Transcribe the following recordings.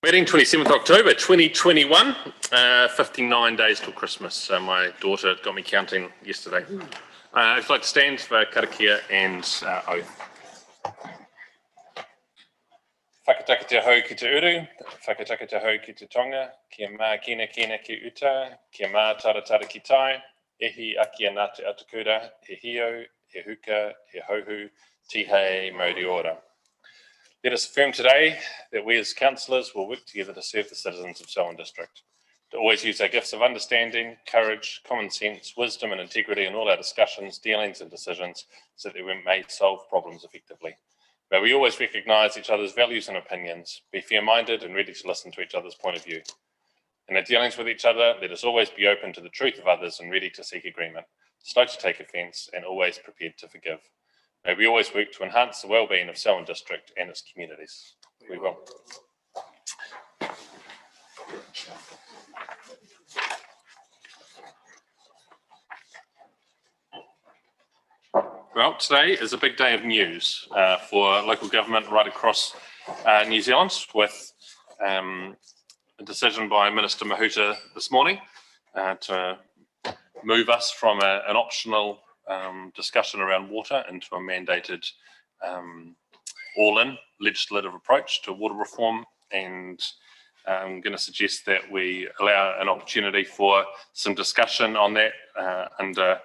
Meeting 27th October 2021, 59 days till Christmas. So my daughter got me counting yesterday. I'd like to stand for karakia and oath. Whakataka te hau ki te uru, whakataka te hau ki te tonga, kia mā kina kina ki uta, kia mā taratara ki tai, ehi akia nā te atakura, he hio, he huka, he hauhu, tihei mauri ora. Let us affirm today that we as councillors will work together to serve the citizens of Selwyn District, to always use our gifts of understanding, courage, common sense, wisdom and integrity in all our discussions, dealings and decisions so that we may solve problems effectively. May we always recognise each other's values and opinions, be fair-minded and ready to listen to each other's point of view. In our dealings with each other, let us always be open to the truth of others and ready to seek agreement, slow to take offence and always prepared to forgive. May we always work to enhance the well-being of Selwyn District and its communities. We will. Well, today is a big day of news for local government right across New Zealand, with a decision by Minister Mahuta this morning to move us from an optional discussion around water into a mandated all-in legislative approach to water reform, and I'm going to suggest that we allow an opportunity for some discussion on that under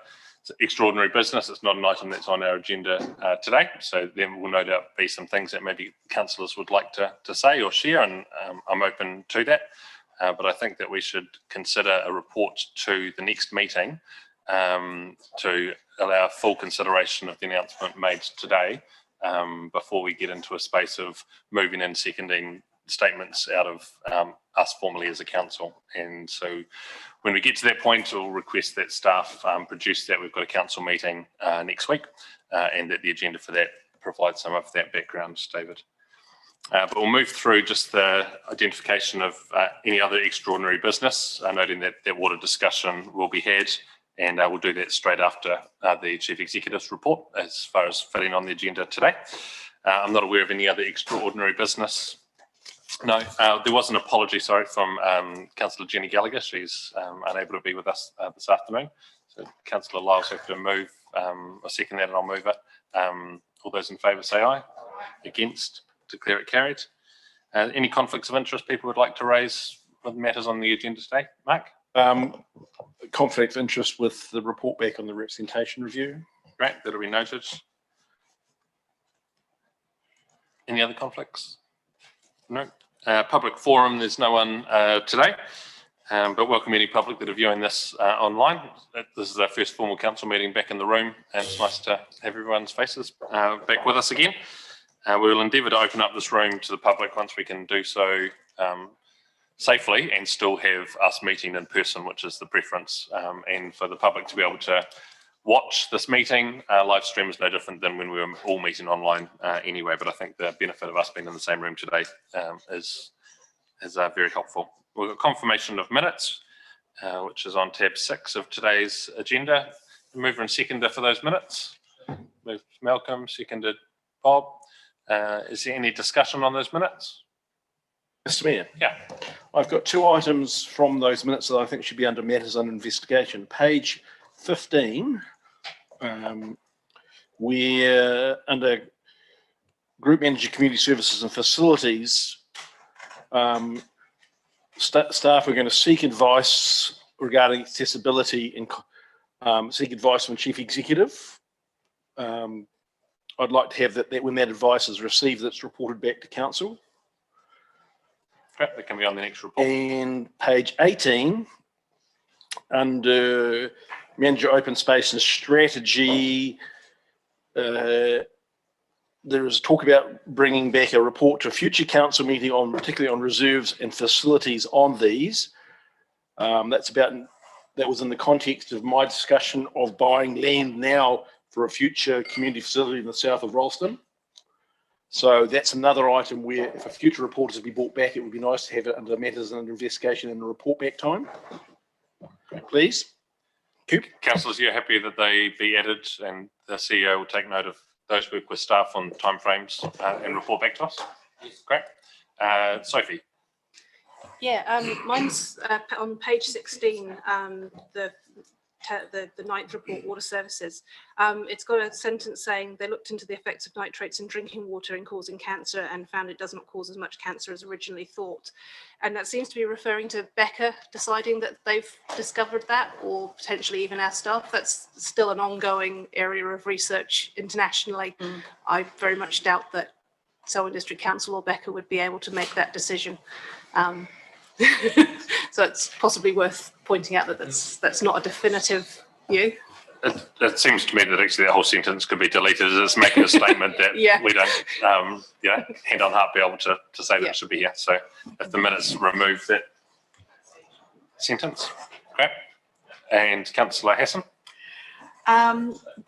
extraordinary business. It's not an item that's on our agenda today, so there will no doubt be some things that maybe councillors would like to say or share, and I'm open to that. But I think that we should consider a report to the next meeting to allow full consideration of the announcement made today before we get into a space of moving and seconding statements out of us formally as a council. And so when we get to that point, we'll request that staff produce that. We've got a council meeting next week and that the agenda for that provides some of that background, David. But we'll move through just the identification of any other extraordinary business, noting that that water discussion will be had, and we'll do that straight after the Chief Executive's report as far as fitting on the agenda today. I'm not aware of any other extraordinary business. No, there was an apology, sorry, from Councillor Jenny Gallagher. She's unable to be with us this afternoon. So Councillor Lyles have to move, I second that and I'll move it. All those in favour say aye. Against, declare it carried. Any conflicts of interest people would like to raise with matters on the agenda today? Mark? Conflict of interest with the report back on the representation review. Great, that'll be noted. Any other conflicts? No. Public forum, there's no one today, but welcome any public that are viewing this online. This is our first formal council meeting back in the room, and it's nice to have everyone's faces back with us again. We will endeavour to open up this room to the public once we can do so safely and still have us meeting in person, which is the preference, and for the public to be able to watch this meeting. Live stream is no different than when we were all meeting online anyway, but I think the benefit of us being in the same room today is very helpful. We've got confirmation of minutes, which is on tab 6 of today's agenda. Mover and seconder for those minutes. Moved Malcolm, seconded Bob. Is there any discussion on those minutes? Mr. Mayor. Yeah. I've got two items from those minutes that I think should be under matters under investigation. Page 15, where under Group Manager Community Services and Facilities, staff are going to seek advice regarding accessibility and seek advice from Chief Executive. I'd like to have that when that advice is received, that's reported back to Council. Okay, that can be on the next report. And page 18, under Manager Open Space and Strategy, there is talk about bringing back a report to a future council meeting on, particularly on reserves and facilities on these. That was in the context of my discussion of buying land now for a future community facility in the south of Ralston. So that's another item where if a future report is to be brought back, it would be nice to have it under matters under investigation in the report back time. Please. Councillors, you're happy that they be added and the CEO will take note of those, work with staff on timeframes and report back to us? Yes. Great. Sophie? Mine's on page 16, the ninth report, water services. It's got a sentence saying they looked into the effects of nitrates in drinking water in causing cancer and found it does not cause as much cancer as originally thought. And that seems to be referring to Becca deciding that they've discovered that, or potentially even our staff. That's still an ongoing area of research internationally. I very much doubt that Selwyn District Council or Becca would be able to make that decision. So it's possibly worth pointing out that that's not a definitive view. It seems to me that actually the whole sentence could be deleted. It's making a statement that we don't, hand on heart, be able to say that it should be here. So if the minutes remove that sentence, okay. And Councillor Hassan.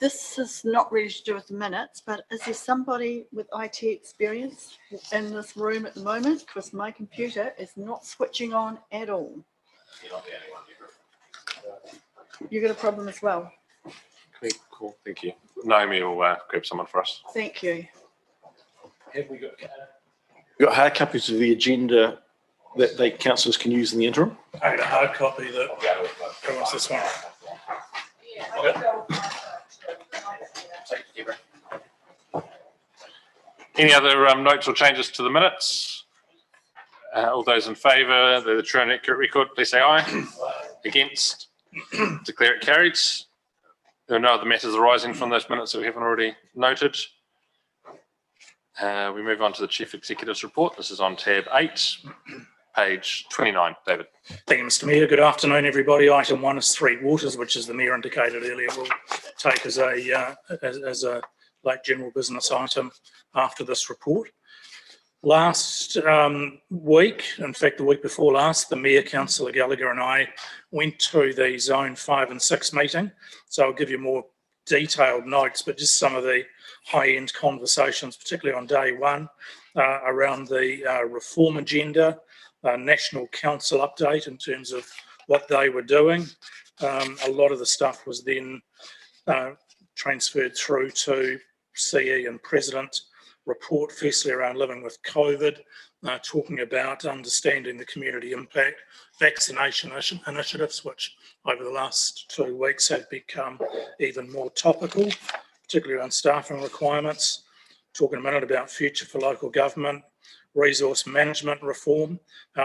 This is not really to do with the minutes, but is there somebody with IT experience in this room at the moment? Because my computer is not switching on at all. You got a problem as well? Okay, cool, thank you. Naomi will grab someone for us. Thank you. Have we got hard copies of the agenda that councillors can use in the interim? I got a hard copy that wants this one. Any other notes or changes to the minutes? All those in favour, the true and accurate record, please say aye. Against? Declare it carried. There are no other matters arising from those minutes that we haven't already noted. We move on to the Chief Executive's report. This is on tab 8, page 29. David. Thank you, Mr. Mayor. Good afternoon, everybody. Item 1 is Three Waters, which, as the Mayor indicated earlier, we'll take as a like general business item after this report. Last week, in fact the week before last, the Mayor, Councillor Gallagher and I went to the Zone 5 and 6 meeting. So I'll give you more detailed notes, but just some of the high-end conversations, particularly on day one, around the reform agenda, National Council update in terms of what they were doing. A lot of the stuff was then transferred through to CE and President report, firstly around living with COVID, talking about understanding the community impact, vaccination initiatives, which over the last 2 weeks have become even more topical, particularly around staffing requirements, talking a minute about future for local government, resource management reform,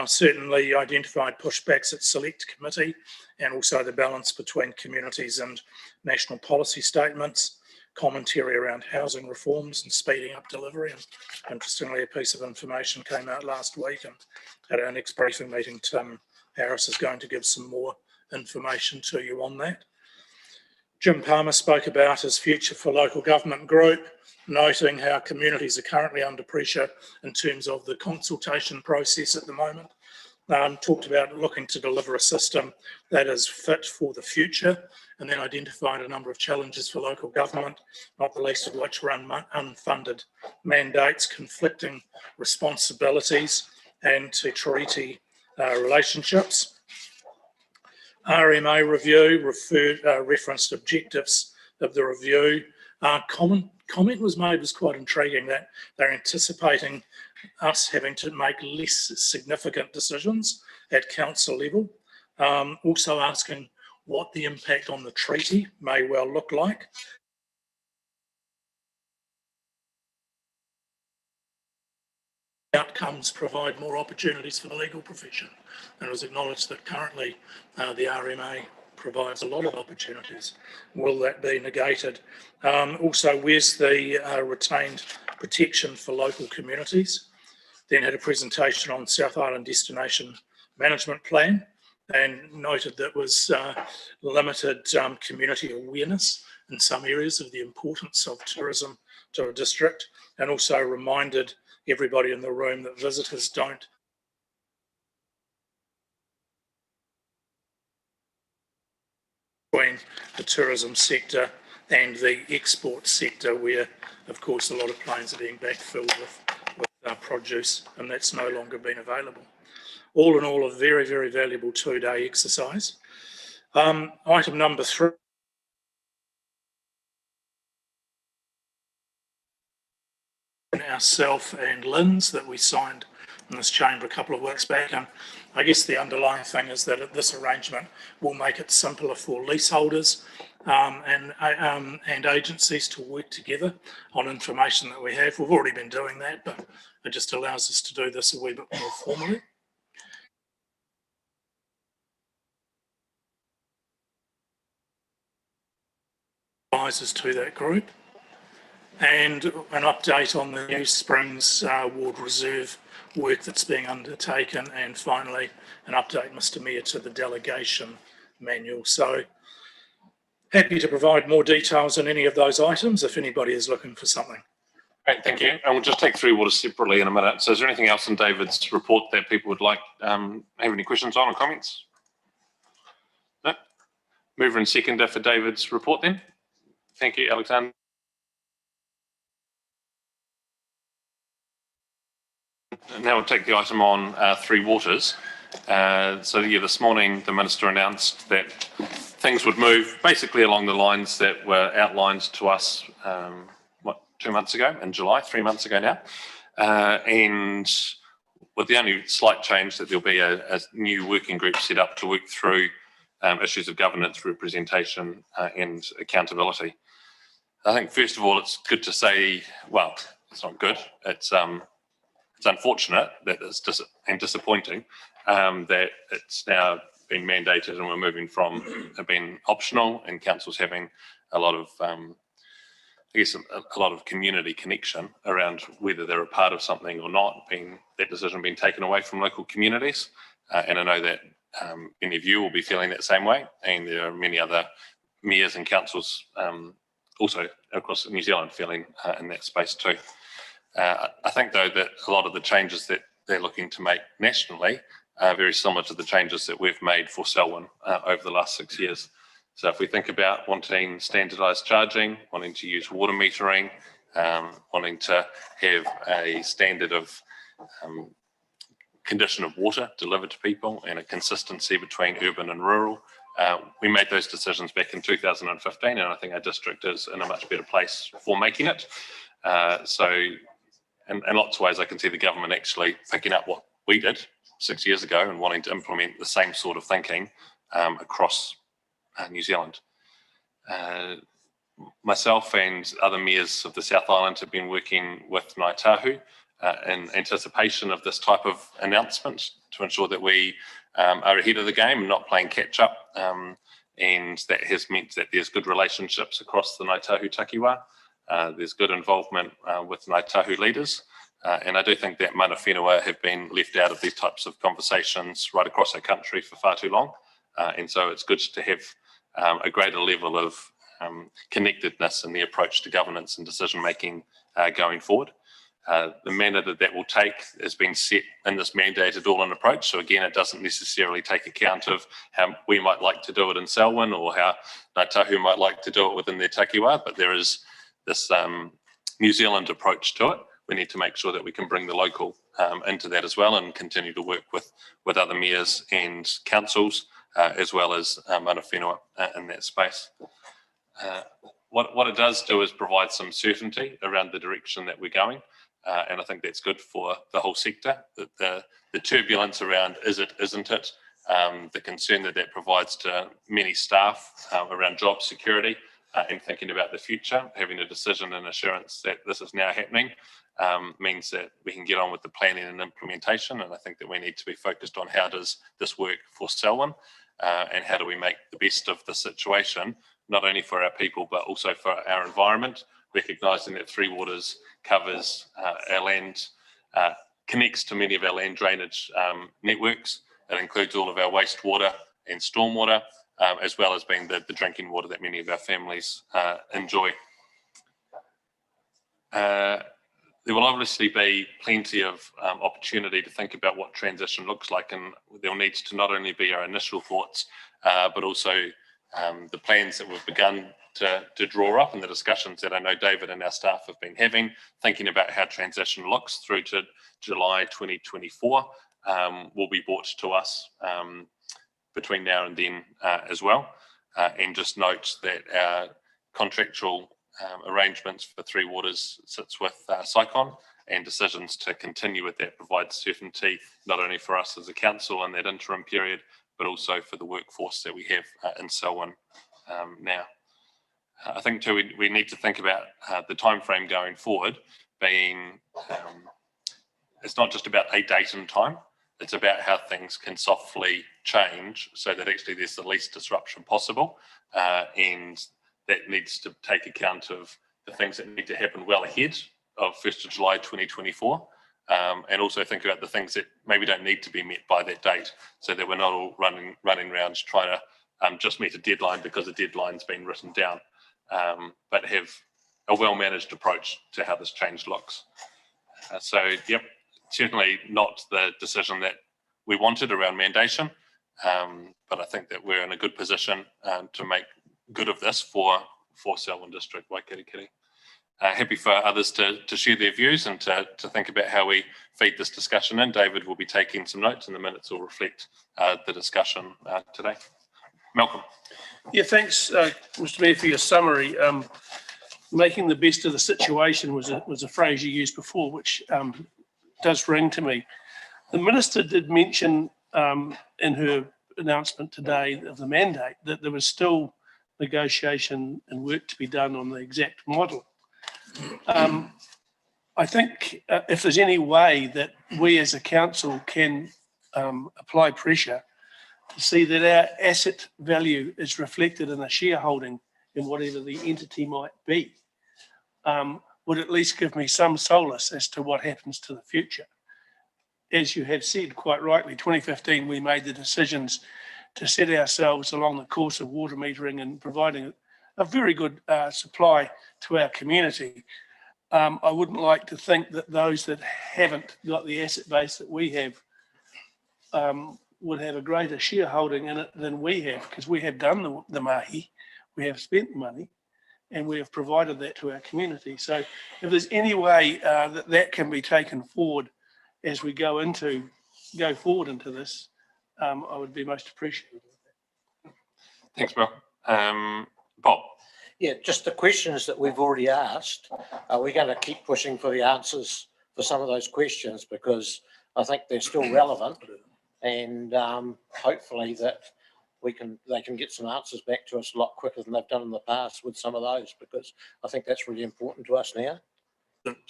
certainly identified pushbacks at select committee, and also the balance between communities and national policy statements, commentary around housing reforms and speeding up delivery. And interestingly, a piece of information came out last week, and at our next briefing meeting, Tim Harris is going to give some more information to you on that. Jim Palmer spoke about his future for local government group, noting how communities are currently under pressure in terms of the consultation process at the moment. Talked about looking to deliver a system that is fit for the future, and then identified a number of challenges for local government, not the least of which were unfunded mandates, conflicting responsibilities, and treaty relationships. RMA review referenced objectives of the review. Comment was made was quite intriguing, that they're anticipating us having to make less significant decisions at council level. Also asking what the impact on the treaty may well look like. Outcomes provide more opportunities for the legal profession, and it was acknowledged that currently the RMA provides a lot of opportunities. Will that be negated? Also, where's the retained protection for local communities? Then had a presentation on South Island Destination Management Plan, and noted that was limited community awareness in some areas of the importance of tourism to a district, and also reminded everybody in the room that visitors don't between the tourism sector and the export sector, where of course a lot of planes are being backfilled with produce, and that's no longer been available. All in all, a very, very valuable 2-day exercise. Item number 3. Ourself and Lynn's that we signed in this chamber a couple of weeks back. And I guess the underlying thing is that this arrangement will make it simpler for leaseholders and agencies to work together on information that we have. We've already been doing that, but it just allows us to do this a wee bit more formally. Advisors to that group, and an update on the New Springs Ward Reserve work that's being undertaken, and finally an update, Mr Mayor, to the delegation manual. So happy to provide more details on any of those items if anybody is looking for something. Great, thank you. And we'll just take Three Waters separately in a minute. So is there anything else in David's report that people would like, have any questions on or comments? No? Mover and seconder for David's report then. Thank you, Alexander. Now we'll take the item on Three Waters. So yeah, this morning the Minister announced that things would move basically along the lines that were outlined to us, 2 months ago in July, 3 months ago now. And with the only slight change that there'll be a new working group set up to work through issues of governance, representation and accountability. I think first of all, it's good to say, well, it's not good. It's unfortunate that it's disappointing that it's now been mandated and we're moving from it being optional and councils having a lot of, I guess, a lot of community connection around whether they're a part of something or not, that decision being taken away from local communities. And I know that many of you will be feeling that same way, and there are many other mayors and councils also across New Zealand feeling in that space too. I think though that a lot of the changes that they're looking to make nationally are very similar to the changes that we've made for Selwyn over the last 6 years. So if we think about wanting standardised charging, wanting to use water metering, wanting to have a standard of condition of water delivered to people and a consistency between urban and rural, we made those decisions back in 2015, and I think our district is in a much better place for making it. So in lots of ways, I can see the government actually picking up what we did 6 years ago and wanting to implement the same sort of thinking across New Zealand. Myself and other mayors of the South Island have been working with Ngāi Tahu in anticipation of this type of announcement to ensure that we are ahead of the game and not playing catch up. And that has meant that there's good relationships across the Ngāi Tahu takiwā. There's good involvement with Ngāi Tahu leaders. And I do think that mana whenua have been left out of these types of conversations right across our country for far too long. And so it's good to have a greater level of connectedness in the approach to governance and decision making going forward. The manner that will take has been set in this mandated all-in approach. So again, it doesn't necessarily take account of how we might like to do it in Selwyn or how Ngāi Tahu might like to do it within their takiwā, but there is this New Zealand approach to it. We need to make sure that we can bring the local into that as well and continue to work with other mayors and councils as well as mana whenua in that space. What it does do is provide some certainty around the direction that we're going. And I think that's good for the whole sector. The turbulence around is it, isn't it, the concern that provides to many staff around job security and thinking about the future, having a decision and assurance that this is now happening means that we can get on with the planning and implementation. And I think that we need to be focused on how does this work for Selwyn and how do we make the best of the situation, not only for our people, but also for our environment, recognising that Three Waters covers our land, connects to many of our land drainage networks. It includes all of our wastewater and stormwater, as well as being the drinking water that many of our families enjoy. There will obviously be plenty of opportunity to think about what transition looks like, and there needs to not only be our initial thoughts, but also the plans that we've begun to draw up and the discussions that I know David and our staff have been having, thinking about how transition looks through to July 2024 will be brought to us between now and then as well. And just note that our contractual arrangements for Three Waters sits with SICON, and decisions to continue with that provides certainty, not only for us as a council in that interim period, but also for the workforce that we have in Selwyn now. I think too, we need to think about the time frame going forward being, it's not just about a date and time, it's about how things can softly change so that actually there's the least disruption possible, and that needs to take account of the things that need to happen well ahead of 1st of July 2024, and also think about the things that maybe don't need to be met by that date, so that we're not all running around trying to just meet a deadline because the deadline's been written down, but have a well-managed approach to how this change looks. So, yep, certainly not the decision that we wanted around mandation, but I think that we're in a good position to make good of this for Selwyn District, Waikatikiri. Happy for others to share their views and to think about how we feed this discussion in. David will be taking some notes and the minutes will reflect the discussion today. Malcolm. Yeah, thanks, Mr. Mayor, for your summary. Making the best of the situation was a phrase you used before, which does ring to me. The Minister did mention in her announcement today of the mandate that there was still negotiation and work to be done on the exact model. I think if there's any way that we as a council can apply pressure to see that our asset value is reflected in a shareholding in whatever the entity might be, would at least give me some solace as to what happens to the future. As you have said quite rightly, 2015 we made the decisions to set ourselves along the course of water metering and providing a very good supply to our community. I wouldn't like to think that those that haven't got the asset base that we have would have a greater shareholding in it than we have, because we have done the mahi, we have spent the money, and we have provided that to our community. So if there's any way that can be taken forward as we go forward into this, I would be most appreciative of that. Thanks, Bill. Bob. Yeah, just the questions that we've already asked, are we going to keep pushing for the answers for some of those questions, because I think they're still relevant, and hopefully that they can get some answers back to us a lot quicker than they've done in the past with some of those, because I think that's really important to us now.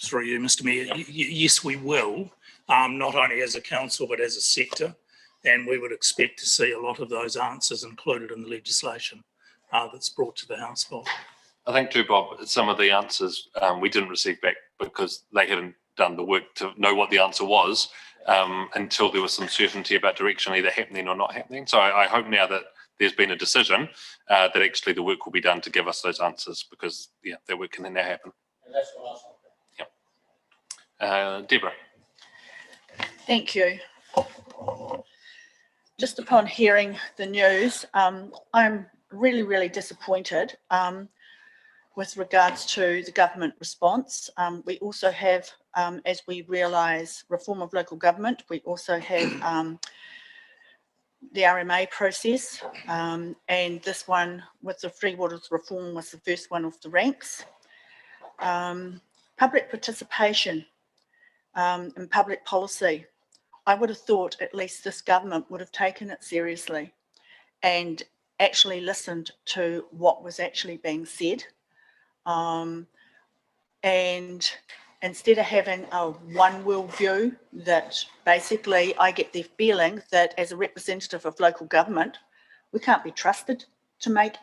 Through you, Mr. Mayor, yes, we will, not only as a council but as a sector, and we would expect to see a lot of those answers included in the legislation that's brought to the House. Bob. I think too, Bob, some of the answers we didn't receive back because they hadn't done the work to know what the answer was until there was some certainty about direction either happening or not happening. So I hope now that there's been a decision that actually the work will be done to give us those answers, because yeah, that work can now happen. And that's what I was thinking. Yep. Deborah. Thank you. Just upon hearing the news, I'm really, really disappointed with regards to the government response. We also have, as we realise reform of local government, we also have the RMA process, and this one with the Free Waters reform was the first one off the ranks. Public participation in public policy. I would have thought at least this government would have taken it seriously and actually listened to what was actually being said. And instead of having a one world view, that basically I get the feeling that as a representative of local government, we can't be trusted to make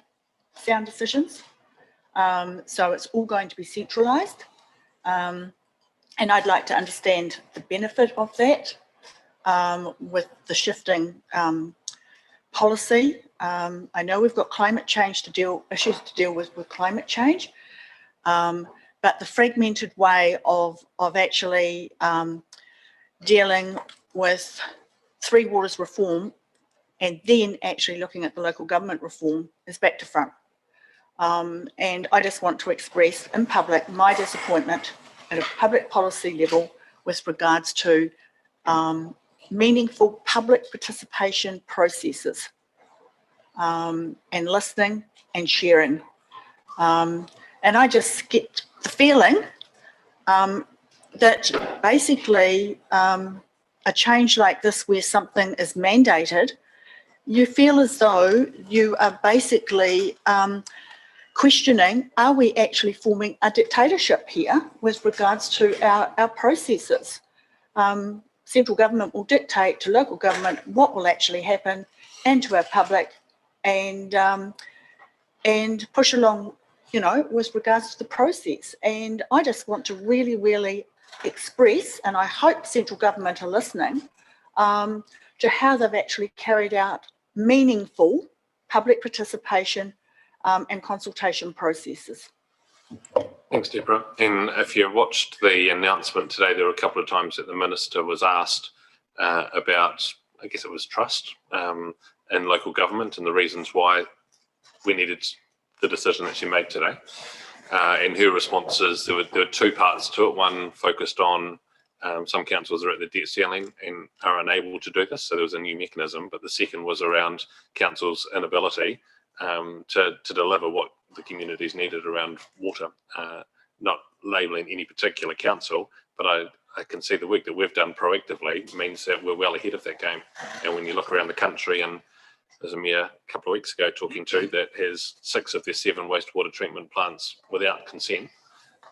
sound decisions. So it's all going to be centralised. And I'd like to understand the benefit of that with the shifting policy. I know we've got climate change issues to deal with climate change, but the fragmented way of actually dealing with Three Waters reform and then actually looking at the local government reform is back to front. And I just want to express in public my disappointment at a public policy level with regards to meaningful public participation processes and listening and sharing. And I just get the feeling that basically a change like this where something is mandated, you feel as though you are basically questioning, are we actually forming a dictatorship here with regards to our processes? Central government will dictate to local government what will actually happen and to our public, and push along, you know, with regards to the process. And I just want to really, really express, and I hope central government are listening, to how they've actually carried out meaningful public participation and consultation processes. Thanks, Deborah. And if you watched the announcement today, there were a couple of times that the Minister was asked about, I guess it was trust in local government and the reasons why we needed the decision that she made today. And her responses, there were two parts to it. One focused on some councils are at the debt ceiling and are unable to do this, so there was a new mechanism. But the second was around councils' inability to deliver what the communities needed around water. Not labelling any particular council, but I can see the work that we've done proactively means that we're well ahead of that game. And when you look around the country, and there's a mere couple of weeks ago talking to that has 6 of their 7 wastewater treatment plants without consent,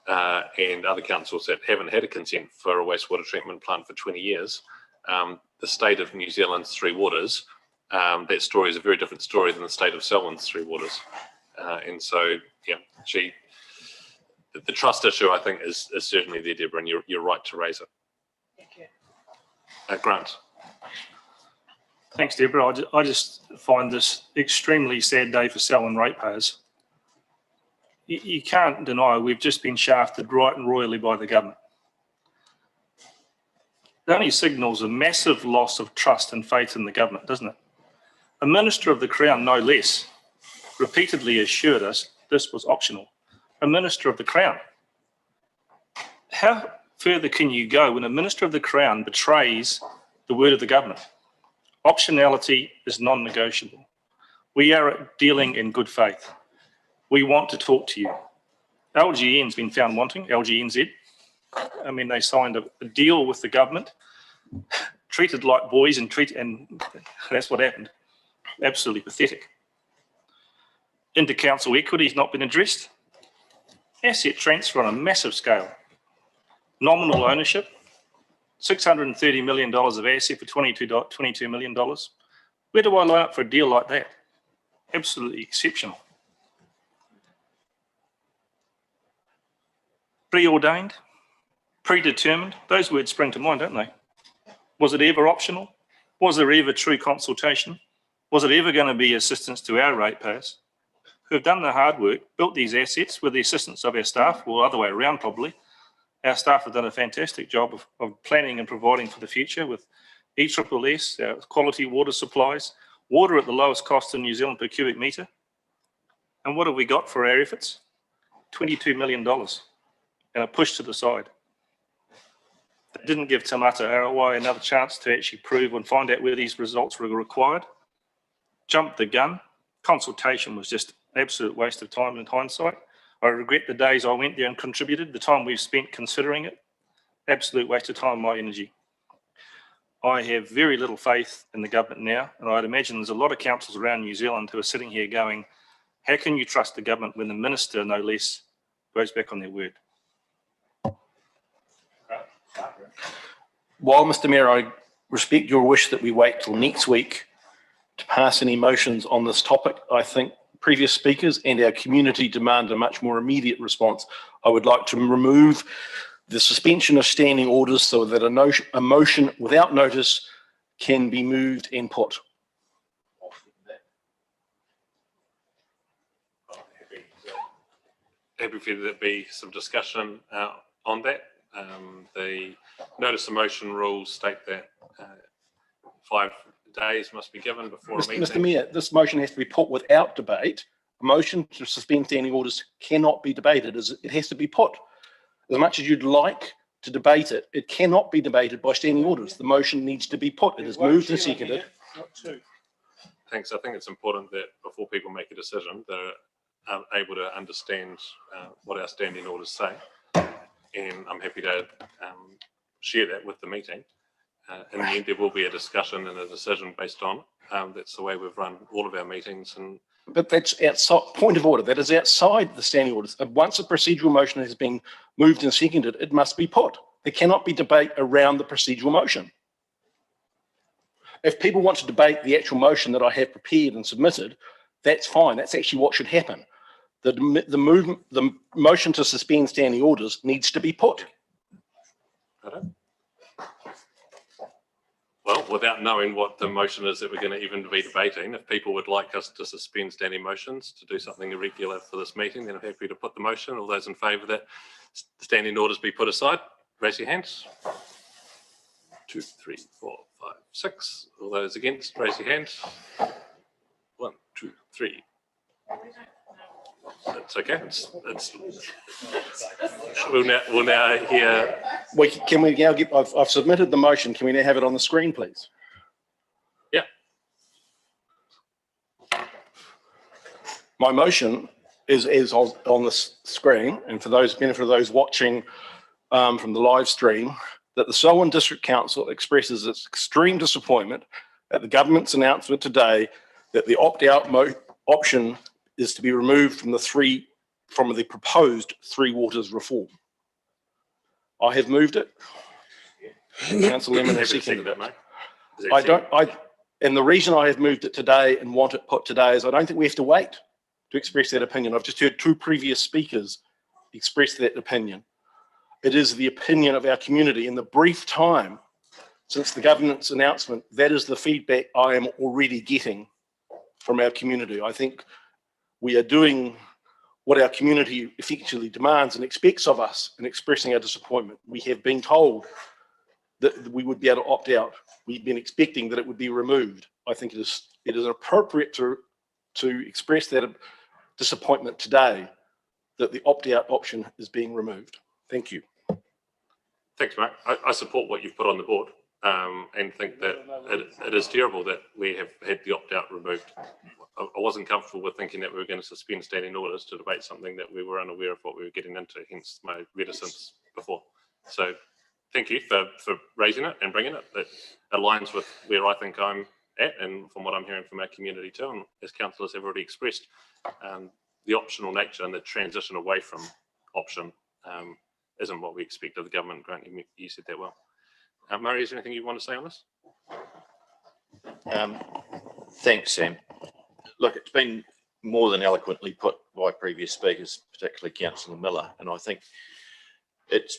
and other councils that haven't had a consent for a wastewater treatment plant for 20 years. The state of New Zealand's 3 waters, that story is a very different story than the state of Selwyn's 3 waters. And so, yeah, the trust issue, I think, is certainly there, Deborah, and you're right to raise it. Thank you. Grant. Thanks, Deborah. I just find this extremely sad day for Selwyn ratepayers. You can't deny we've just been shafted right and royally by the government. It only signals a massive loss of trust and faith in the government, doesn't it? A Minister of the Crown, no less, repeatedly assured us this was optional. A Minister of the Crown. How further can you go when a Minister of the Crown betrays the word of the government? Optionality is non-negotiable. We are dealing in good faith. We want to talk to you. LGN's been found wanting, LGNZ. I mean, they signed a deal with the government, treated like boys, and that's what happened. Absolutely pathetic. Inter-council equity has not been addressed. Asset transfer on a massive scale. Nominal ownership, $630 million of asset for $22 million. Where do I line up for a deal like that? Absolutely exceptional. Preordained, predetermined, those words spring to mind, don't they? Was it ever optional? Was there ever true consultation? Was it ever going to be assistance to our ratepayers who have done the hard work, built these assets with the assistance of our staff, or other way around probably? Our staff have done a fantastic job of planning and providing for the future with ESSS, our quality water supplies, water at the lowest cost in New Zealand per cubic metre. And what have we got for our efforts? $22 million and a push to the side. That didn't give Te Mata Arawai another chance to actually prove and find out where these results were required. Jumped the gun. Consultation was just an absolute waste of time in hindsight. I regret the days I went there and contributed, the time we've spent considering it. Absolute waste of time, my energy. I have very little faith in the government now, and I'd imagine there's a lot of councils around New Zealand who are sitting here going, how can you trust the government when the minister, no less, goes back on their word? While, Mr. Mayor, I respect your wish that we wait till next week to pass any motions on this topic, I think previous speakers and our community demand a much more immediate response. I would like to remove the suspension of standing orders so that a motion without notice can be moved and put. Happy for there to be some discussion on that. The notice of motion rules state that 5 days must be given before a meeting. Mr. Mayor, this motion has to be put without debate. A motion to suspend standing orders cannot be debated. It has to be put. As much as you'd like to debate it, it cannot be debated by standing orders. The motion needs to be put. It is moved and seconded. Thanks. I think it's important that before people make a decision, they're able to understand what our standing orders say. and I'm happy to share that with the meeting. In the end, there will be a discussion and a decision based on. That's the way we've run all of our meetings. And But that's outside, point of order, that is outside the standing orders. Once a procedural motion has been moved and seconded, it must be put. There cannot be debate around the procedural motion. If people want to debate the actual motion that I have prepared and submitted, that's fine. That's actually what should happen. The motion to suspend standing orders needs to be put. Well, without knowing what the motion is that we're going to even be debating, if people would like us to suspend standing motions to do something irregular for this meeting, then I'm happy to put the motion. All those in favour that standing orders be put aside, raise your hands. 2, 3, 4, 5, 6. All those against, raise your hand. 1, 2, 3. That's okay. We'll now hear. Can we now get? I've submitted the motion. Can we now have it on the screen, please? Yeah. My motion is on the screen, and for those benefit of those watching from the live stream, that the Selwyn District Council expresses its extreme disappointment at the government's announcement today that the opt-out option is to be removed from the proposed Three Waters reform. I have moved it. Councillor Lemon has seconded it. And the reason I have moved it today and want it put today is I don't think we have to wait to express that opinion. I've just heard 2 previous speakers express that opinion. It is the opinion of our community. In the brief time since the government's announcement, that is the feedback I am already getting from our community. I think we are doing what our community effectively demands and expects of us in expressing our disappointment. We have been told that we would be able to opt out. We've been expecting that it would be removed. I think it is appropriate to express that disappointment today that the opt-out option is being removed. Thank you. Thanks, Mark. I support what you've put on the board and think that it is terrible that we have had the opt-out removed. I wasn't comfortable with thinking that we were going to suspend standing orders to debate something that we were unaware of what we were getting into, hence my reticence before. So thank you for raising it and bringing it. That aligns with where I think I'm at and from what I'm hearing from our community too. And as councillors have already expressed, the optional nature and the transition away from option isn't what we expect of the government. Grant, you said that well. Murray, is there anything you want to say on this? Thanks, Sam. Look, it's been more than eloquently put by previous speakers, particularly Councillor Miller, and I think it's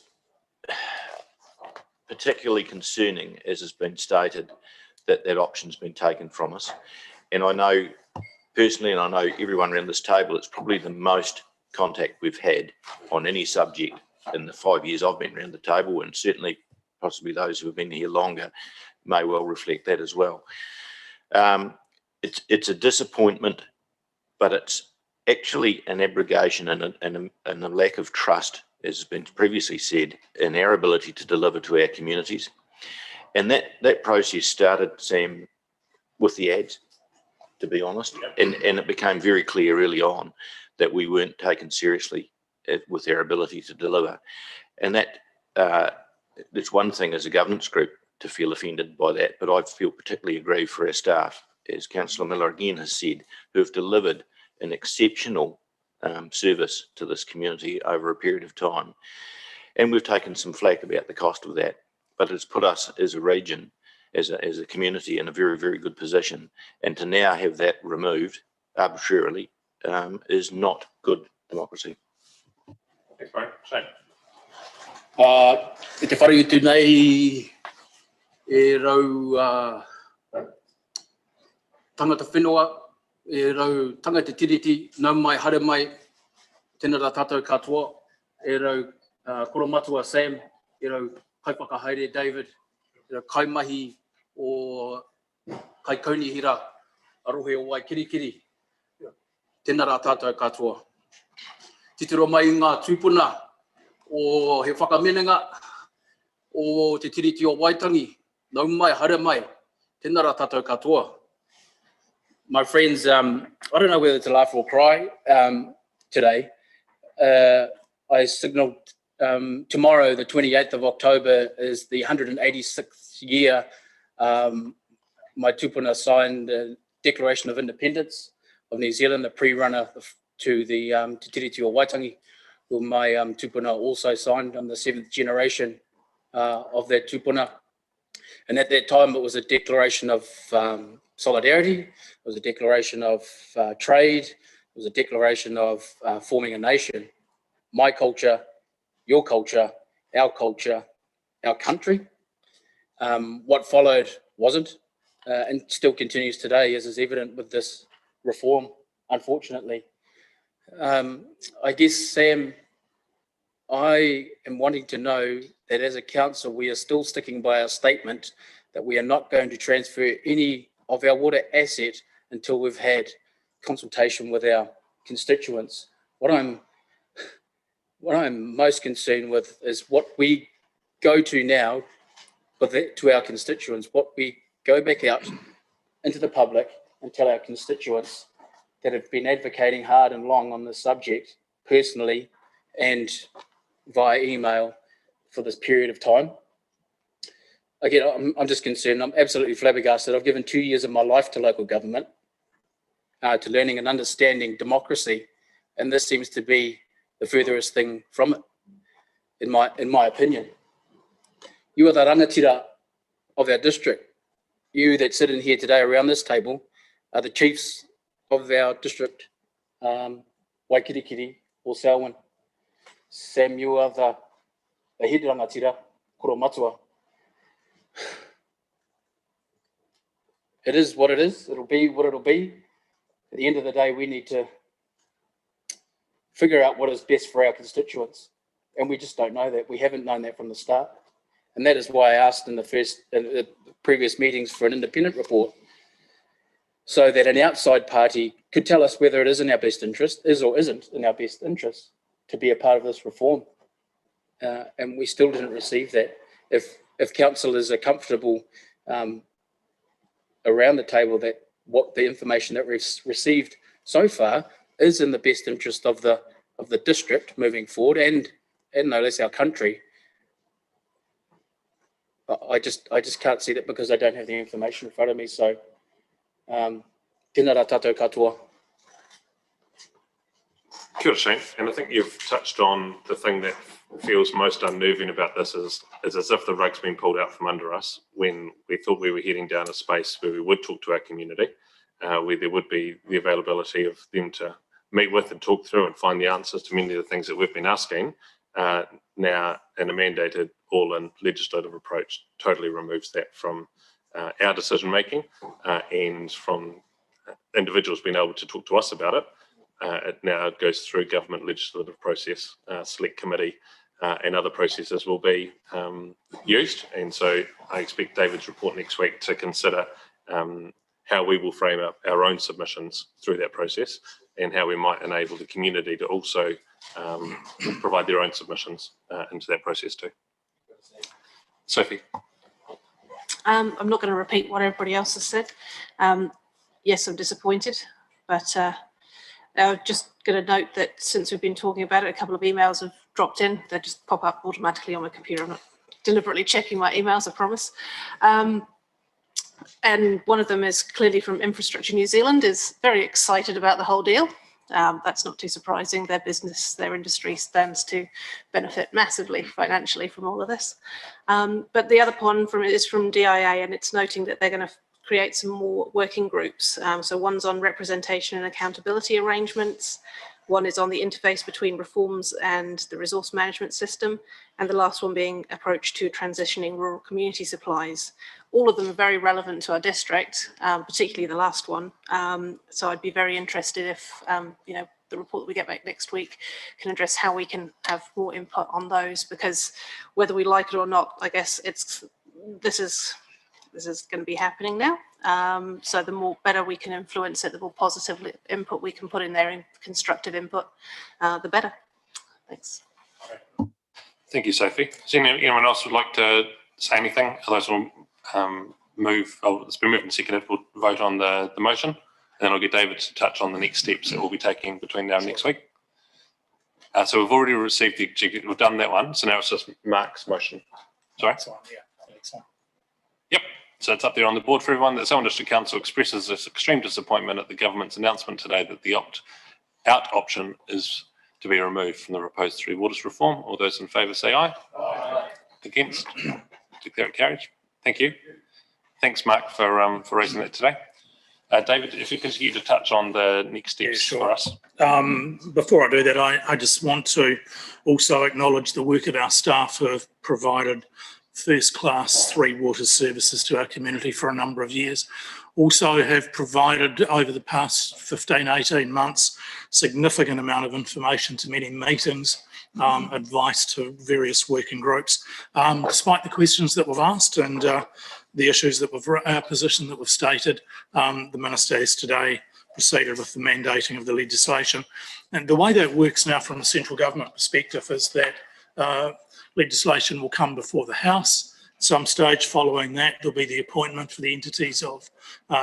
particularly concerning, as has been stated, that that option's been taken from us. And I know personally, and I know everyone around this table, it's probably the most contact we've had on any subject in the 5 years I've been around the table, and certainly possibly those who have been here longer may well reflect that as well. It's a disappointment, but it's actually an abrogation and a lack of trust, as has been previously said, in our ability to deliver to our communities. And that process started, Sam, with the ads, to be honest, and it became very clear early on that we weren't taken seriously with our ability to deliver. And that's one thing as a governance group to feel offended by that, but I feel particularly aggrieved for our staff, as Councillor Miller again has said, who have delivered an exceptional service to this community over a period of time. And we've taken some flack about the cost of that, but it's put us as a region, as a community, in a very, very good position. And to now have that removed arbitrarily is not good democracy. Thanks, Brian. Shane. E te whare utu nei e rau tangata whenua, e rau tangata tiriti, nau mai, hare mai, tēnā rā tātou katoa, e rau koromatua Sam, e rau kaipakahaere David, e rau kaimahi o Kaikauni hira, arohe o wai kirikiri, tēnā rā tātou katoa. Titiro mai ngā tūpuna o he whakamenenga o te tiriti o Waitangi, nau mai, hare mai, tēnā rā tātou katoa. My friends, I don't know whether to laugh or cry today. I signalled tomorrow, the 28th of October, is the 186th year my tupuna signed the Declaration of Independence of New Zealand, the pre-runner to the Te Tiriti o Waitangi, who my tupuna also signed. I'm the 7th generation of that tupuna. And at that time, it was a declaration of solidarity. It was a declaration of trade. It was a declaration of forming a nation. My culture, your culture, our country. What followed wasn't, and still continues today, as is evident with this reform, unfortunately. I guess, Sam, I am wanting to know that as a council, we are still sticking by our statement that we are not going to transfer any of our water asset until we've had consultation with our constituents. What I'm most concerned with is what we go to now to our constituents, what we go back out into the public and tell our constituents that have been advocating hard and long on this subject, personally and via email for this period of time. Again, I'm just concerned. I'm absolutely flabbergasted. I've given 2 years of my life to local government, to learning and understanding democracy, and this seems to be the furthest thing from it, in my opinion. You are the rangatira of our district. You that sit in here today around this table are the chiefs of our district, Waikirikiri or Selwyn. Sam, you are the head rangatira, koro matua. It is what it is. It'll be what it'll be. At the end of the day, we need to figure out what is best for our constituents. And we just don't know that. We haven't known that from the start. And that is why I asked in the previous meetings for an independent report, so that an outside party could tell us whether it is in our best interest, is or isn't in our best interest, to be a part of this reform. And we still didn't receive that. If councillors are comfortable around the table that what the information that we've received so far is in the best interest of the district moving forward, and no less our country, I just can't see that because I don't have the information in front of me. So, tēnā rā tātou katoa. Kia ora, Shane. And I think you've touched on the thing that feels most unnerving about this is as if the rug's been pulled out from under us when we thought we were heading down a space where we would talk to our community, where there would be the availability of them to meet with and talk through and find the answers to many of the things that we've been asking. Now, in a mandated all-in legislative approach totally removes that from our decision-making and from individuals being able to talk to us about it. It now goes through government legislative process, select committee, and other processes will be used. And so I expect David's report next week to consider how we will frame up our own submissions through that process and how we might enable the community to also provide their own submissions into that process too. Sophie. I'm not going to repeat what everybody else has said. Yes, I'm disappointed, but I'm just going to note that since we've been talking about it, a couple of emails have dropped in. They just pop up automatically on my computer. I'm not deliberately checking my emails, I promise. And one of them is clearly from Infrastructure New Zealand, is very excited about the whole deal. That's not too surprising. Their business, their industry stands to benefit massively financially from all of this. But the other one is from DIA, and it's noting that they're going to create some more working groups. So one's on representation and accountability arrangements. One is on the interface between reforms and the resource management system. And the last one being approach to transitioning rural community supplies. All of them are very relevant to our district, particularly the last one. So I'd be very interested if, the report that we get back next week can address how we can have more input on those, because whether we like it or not, I guess this is going to be happening now. So the more better we can influence it, the more positive input we can put in there, in constructive input, the better. Thanks. Thank you, Sophie. Does anyone else would like to say anything? Otherwise, we'll move. It's been moved and seconded. We'll vote on the motion, and then I'll get David to touch on the next steps that we'll be taking between now and next week. So we've already received the executive, we've done that one. So now it's just Mark's motion. Sorry? That's fine, yeah, that's fine. Yep. So it's up there on the board for everyone. That Selwyn District Council expresses its extreme disappointment at the government's announcement today that the opt-out option is to be removed from the proposed Three Waters reform. All those in favour say aye. Aye. Against? Declare it carried. Thank you. Thanks, Mark, for raising that today. David, if you continue to touch on the next steps for us. Before I do that, I just want to also acknowledge the work of our staff who have provided first-class Three Waters services to our community for a number of years. Also have provided over the past 15, 18 months, significant amount of information to many meetings, advice to various working groups. Despite the questions that we've asked and the issues that our position that we've stated, the Minister has today proceeded with the mandating of the legislation. And the way that works now from a central government perspective is that legislation will come before the House. Some stage following that, there'll be the appointment for the entities of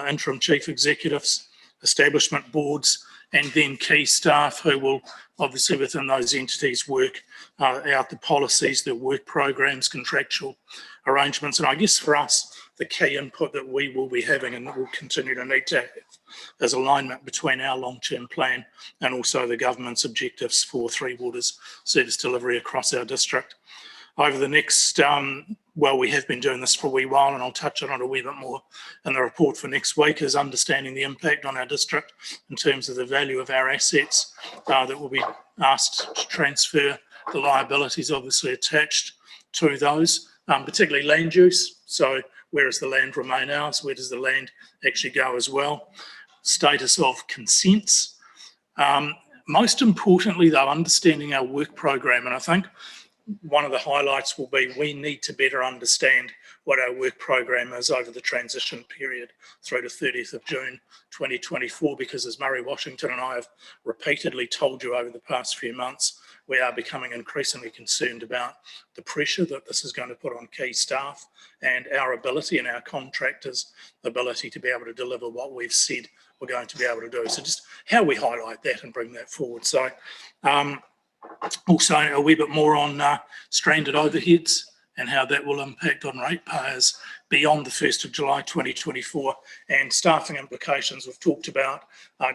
interim chief executives, establishment boards, and then key staff who will obviously within those entities work out the policies, the work programs, contractual arrangements. And I guess for us, the key input that we will be having and that we'll continue to need to have is alignment between our long-term plan and also the government's objectives for Three Waters service delivery across our district. Over the next, well, we have been doing this for a wee while, and I'll touch on it a wee bit more in the report for next week, is understanding the impact on our district in terms of the value of our assets that will be asked to transfer, the liabilities obviously attached to those, particularly land use. So where does the land remain ours? Where does the land actually go as well? Status of consents. Most importantly, though, understanding our work program, and I think one of the highlights will be we need to better understand what our work program is over the transition period through to 30th of June 2024, because as Murray Washington and I have repeatedly told you over the past few months, we are becoming increasingly concerned about the pressure that this is going to put on key staff and our ability and our contractors' ability to be able to deliver what we've said we're going to be able to do. So just how we highlight that and bring that forward. So also a wee bit more on stranded overheads and how that will impact on ratepayers beyond the 1st of July 2024, and staffing implications we've talked about.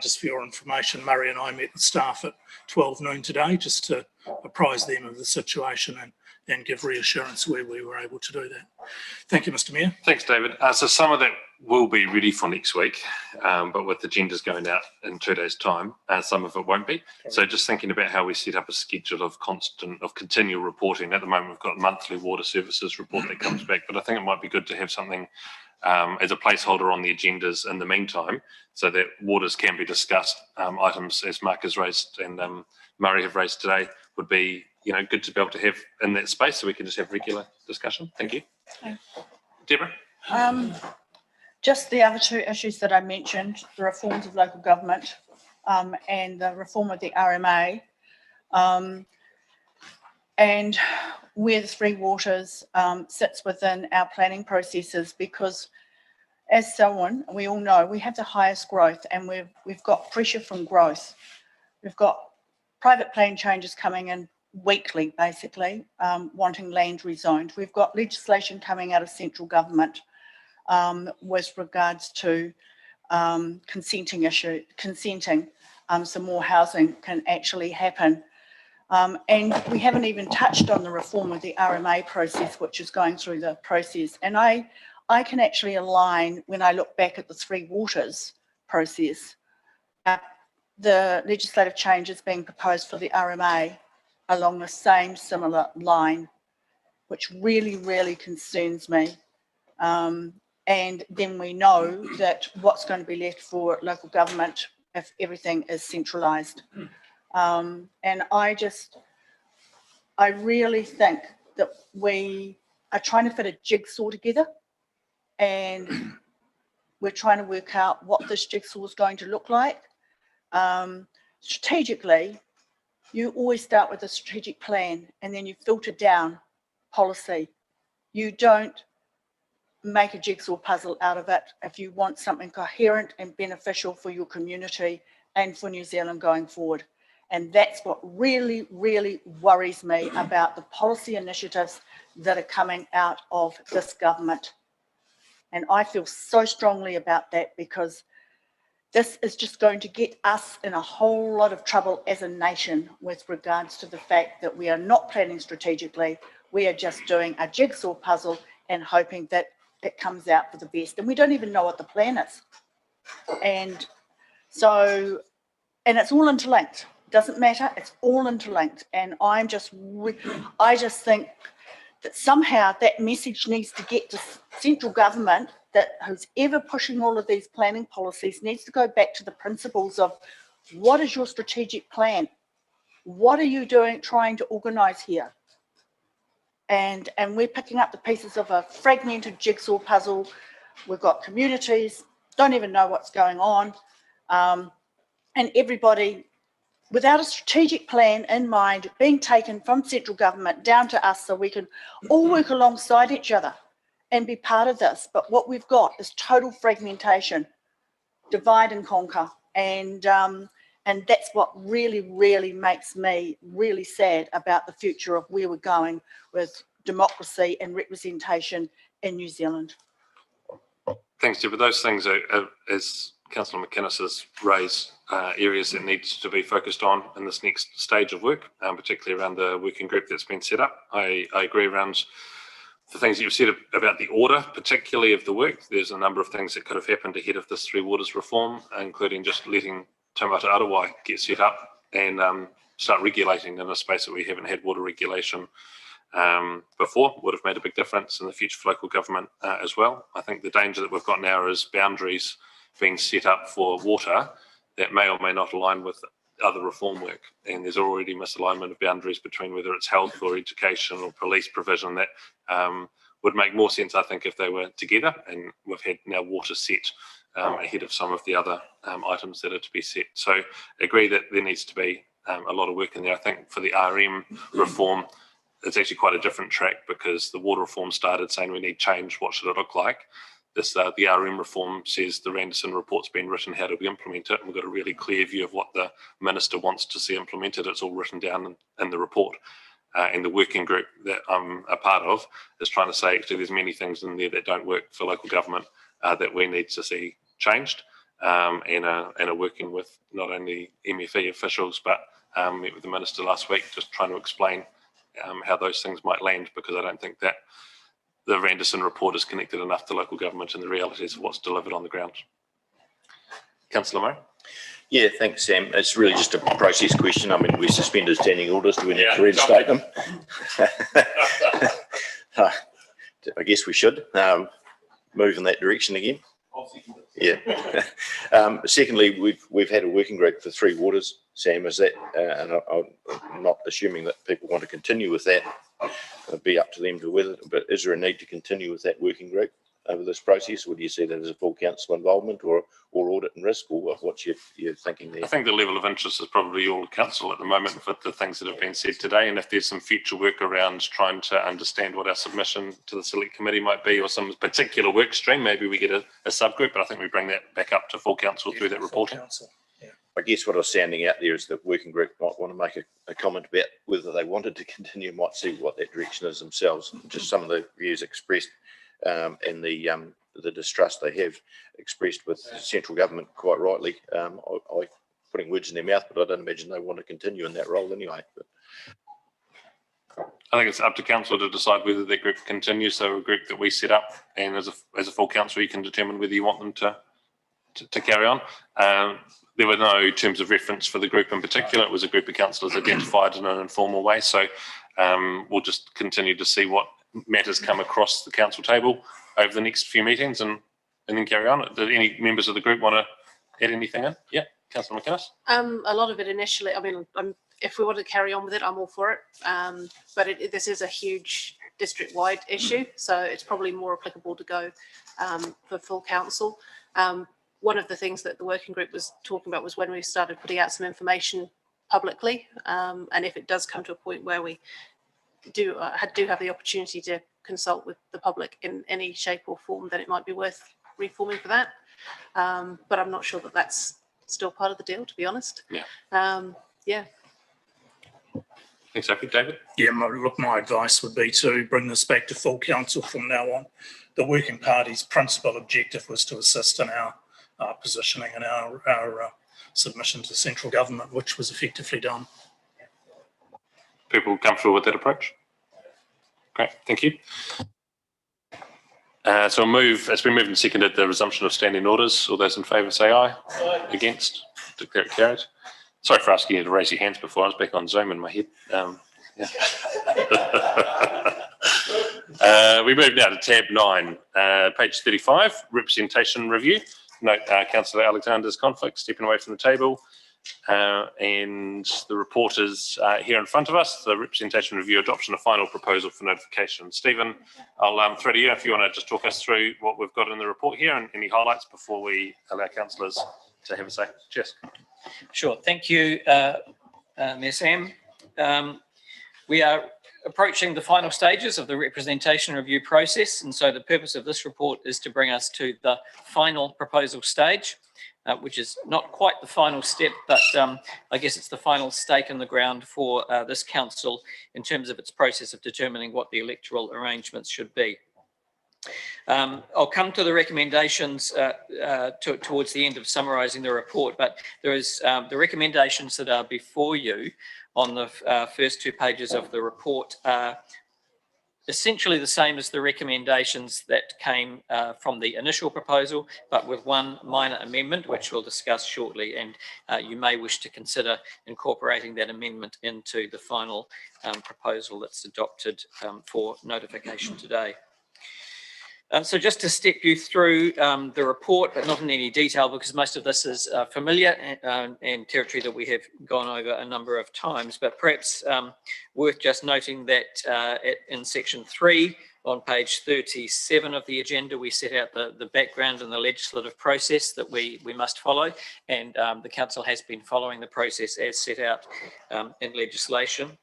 Just for your information, Murray and I met with staff at 12 noon today just to apprise them of the situation and give reassurance where we were able to do that. Thank you, Mr. Mayor. Thanks, David. So some of that will be ready for next week, but with agendas going out in 2 days' time, some of it won't be. So just thinking about how we set up a schedule of continual reporting. At the moment, we've got a monthly water services report that comes back, but I think it might be good to have something as a placeholder on the agendas in the meantime, so that waters can be discussed. Items as Mark has raised and Murray have raised today would be, good to be able to have in that space, so we can just have regular discussion. Thank you. Okay. Deborah? Just the other two issues that I mentioned, the reforms of local government and the reform of the RMA, and where the Three Waters sits within our planning processes, because as Selwyn, we all know we have the highest growth and we've got pressure from growth. We've got private plan changes coming in weekly, basically, wanting land rezoned. We've got legislation coming out of central government with regards to consenting, so more housing can actually happen. And we haven't even touched on the reform of the RMA process, which is going through the process. And I can actually align, when I look back at the Three Waters process, the legislative changes being proposed for the RMA along the same similar line, which really, really concerns me. And then we know that what's going to be left for local government if everything is centralised. And I really think that we are trying to fit a jigsaw together, and we're trying to work out what this jigsaw is going to look like. Strategically, you always start with a strategic plan and then you filter down policy. You don't make a jigsaw puzzle out of it if you want something coherent and beneficial for your community and for New Zealand going forward. And that's what really, really worries me about the policy initiatives that are coming out of this government. And I feel so strongly about that, because this is just going to get us in a whole lot of trouble as a nation with regards to the fact that we are not planning strategically. We are just doing a jigsaw puzzle and hoping that it comes out for the best. And we don't even know what the plan is. And so, and it's all interlinked. Doesn't matter, it's all interlinked. And I just think that somehow that message needs to get to central government, that who's ever pushing all of these planning policies needs to go back to the principles of what is your strategic plan? What are you doing, trying to organise here? And we're picking up the pieces of a fragmented jigsaw puzzle. We've got communities, don't even know what's going on. And everybody, without a strategic plan in mind, being taken from central government down to us so we can all work alongside each other and be part of this. But what we've got is total fragmentation, divide and conquer. And that's what really, really makes me really sad about the future of where we're going with democracy and representation in New Zealand. Thanks, Deborah. Those things are, as Councillor McInnes has raised, areas that needs to be focused on in this next stage of work, particularly around the working group that's been set up. I agree around the things that you've said about the order, particularly of the work. There's a number of things that could have happened ahead of this Three Waters reform, including just letting Taumata Arawai get set up and start regulating in a space that we haven't had water regulation before. Would have made a big difference in the future for local government as well. I think the danger that we've got now is boundaries being set up for water that may or may not align with other reform work. And there's already misalignment of boundaries between whether it's health or education or police provision that would make more sense, I think, if they were together. And we've had now water set ahead of some of the other items that are to be set. So I agree that there needs to be a lot of work in there. I think for the RM reform, it's actually quite a different track, because the water reform started saying we need change, what should it look like? This, the RM reform says the Randerson report's been written, how do we implement it? And we've got a really clear view of what the minister wants to see implemented. It's all written down in the report. And the working group that I'm a part of is trying to say, actually, there's many things in there that don't work for local government that we need to see changed, and are working with not only MFE officials, but met with the minister last week, just trying to explain how those things might land, because I don't think that the Randerson report is connected enough to local government and the realities of what's delivered on the ground. Councillor Murray? Yeah, thanks, Sam. It's really just a process question. I mean, we suspended standing orders. Do we need to reinstate them? I guess we should move in that direction again. Yeah. Secondly, we've had a working group for Three Waters, Sam. Is that, and I'm not assuming that people want to continue with that. It'll be up to them to whether, but is there a need to continue with that working group over this process, or do you see that as a full council involvement, or audit and risk, or what's your thinking there? I think the level of interest is probably all council at the moment with the things that have been said today, and if there's some future work around trying to understand what our submission to the select committee might be, or some particular work stream, maybe we get a subgroup, but I think we bring that back up to full council through that reporting. I guess what I was sounding out there is that working group might want to make a comment about whether they wanted to continue, might see what that direction is themselves. Just some of the views expressed and the distrust they have expressed with central government, quite rightly. I putting words in their mouth, but I don't imagine they want to continue in that role anyway. But I think it's up to council to decide whether that group continues. So a group that we set up, and as a full council, you can determine whether you want them to carry on. There were no terms of reference for the group in particular. It was a group of councillors identified in an informal way. So we'll just continue to see what matters come across the council table over the next few meetings and then carry on. Did any members of the group want to add anything in? Yeah, Councillor McInnes? A lot of it initially, I mean, if we want to carry on with it, I'm all for it. But this is a huge district-wide issue, so it's probably more applicable to go for full council. One of the things that the working group was talking about was when we started putting out some information publicly, and if it does come to a point where we do have the opportunity to consult with the public in any shape or form, then it might be worth reforming for that. But I'm not sure that that's still part of the deal, to be honest. Yeah. Yeah. Thanks, Sophie. David? Yeah, my advice would be to bring this back to full council from now on. The working party's principal objective was to assist in our positioning and our submission to central government, which was effectively done. People comfortable with that approach? Great, thank you. So it's been moved and seconded the resumption of standing orders. All those in favour say aye. Aye. Against? Declare it carried. Sorry for asking you to raise your hands before. I was back on Zoom in my head. Yeah. We move now to tab 9, page 35, representation review. Note Councillor Alexander's conflict, stepping away from the table. And the report is here in front of us, the representation review, adoption of final proposal for notification. Stephen, I'll throw to you if you want to just talk us through what we've got in the report here and any highlights before we allow councillors to have a say. Cheers. Sure. Thank you, Ms. Sam. We are approaching the final stages of the representation review process, and so the purpose of this report is to bring us to the final proposal stage, which is not quite the final step, but I guess it's the final stake in the ground for this council in terms of its process of determining what the electoral arrangements should be. I'll come to the recommendations towards the end of summarising the report, but there is the recommendations that are before you on the first 2 pages of the report are essentially the same as the recommendations that came from the initial proposal, but with one minor amendment, which we'll discuss shortly, and you may wish to consider incorporating that amendment into the final proposal that's adopted for notification today. So just to step you through the report, but not in any detail, because most of this is familiar and territory that we have gone over a number of times, but perhaps worth just noting that in section 3 on page 37 of the agenda, we set out the background and the legislative process that we must follow, and the council has been following the process as set out in legislation.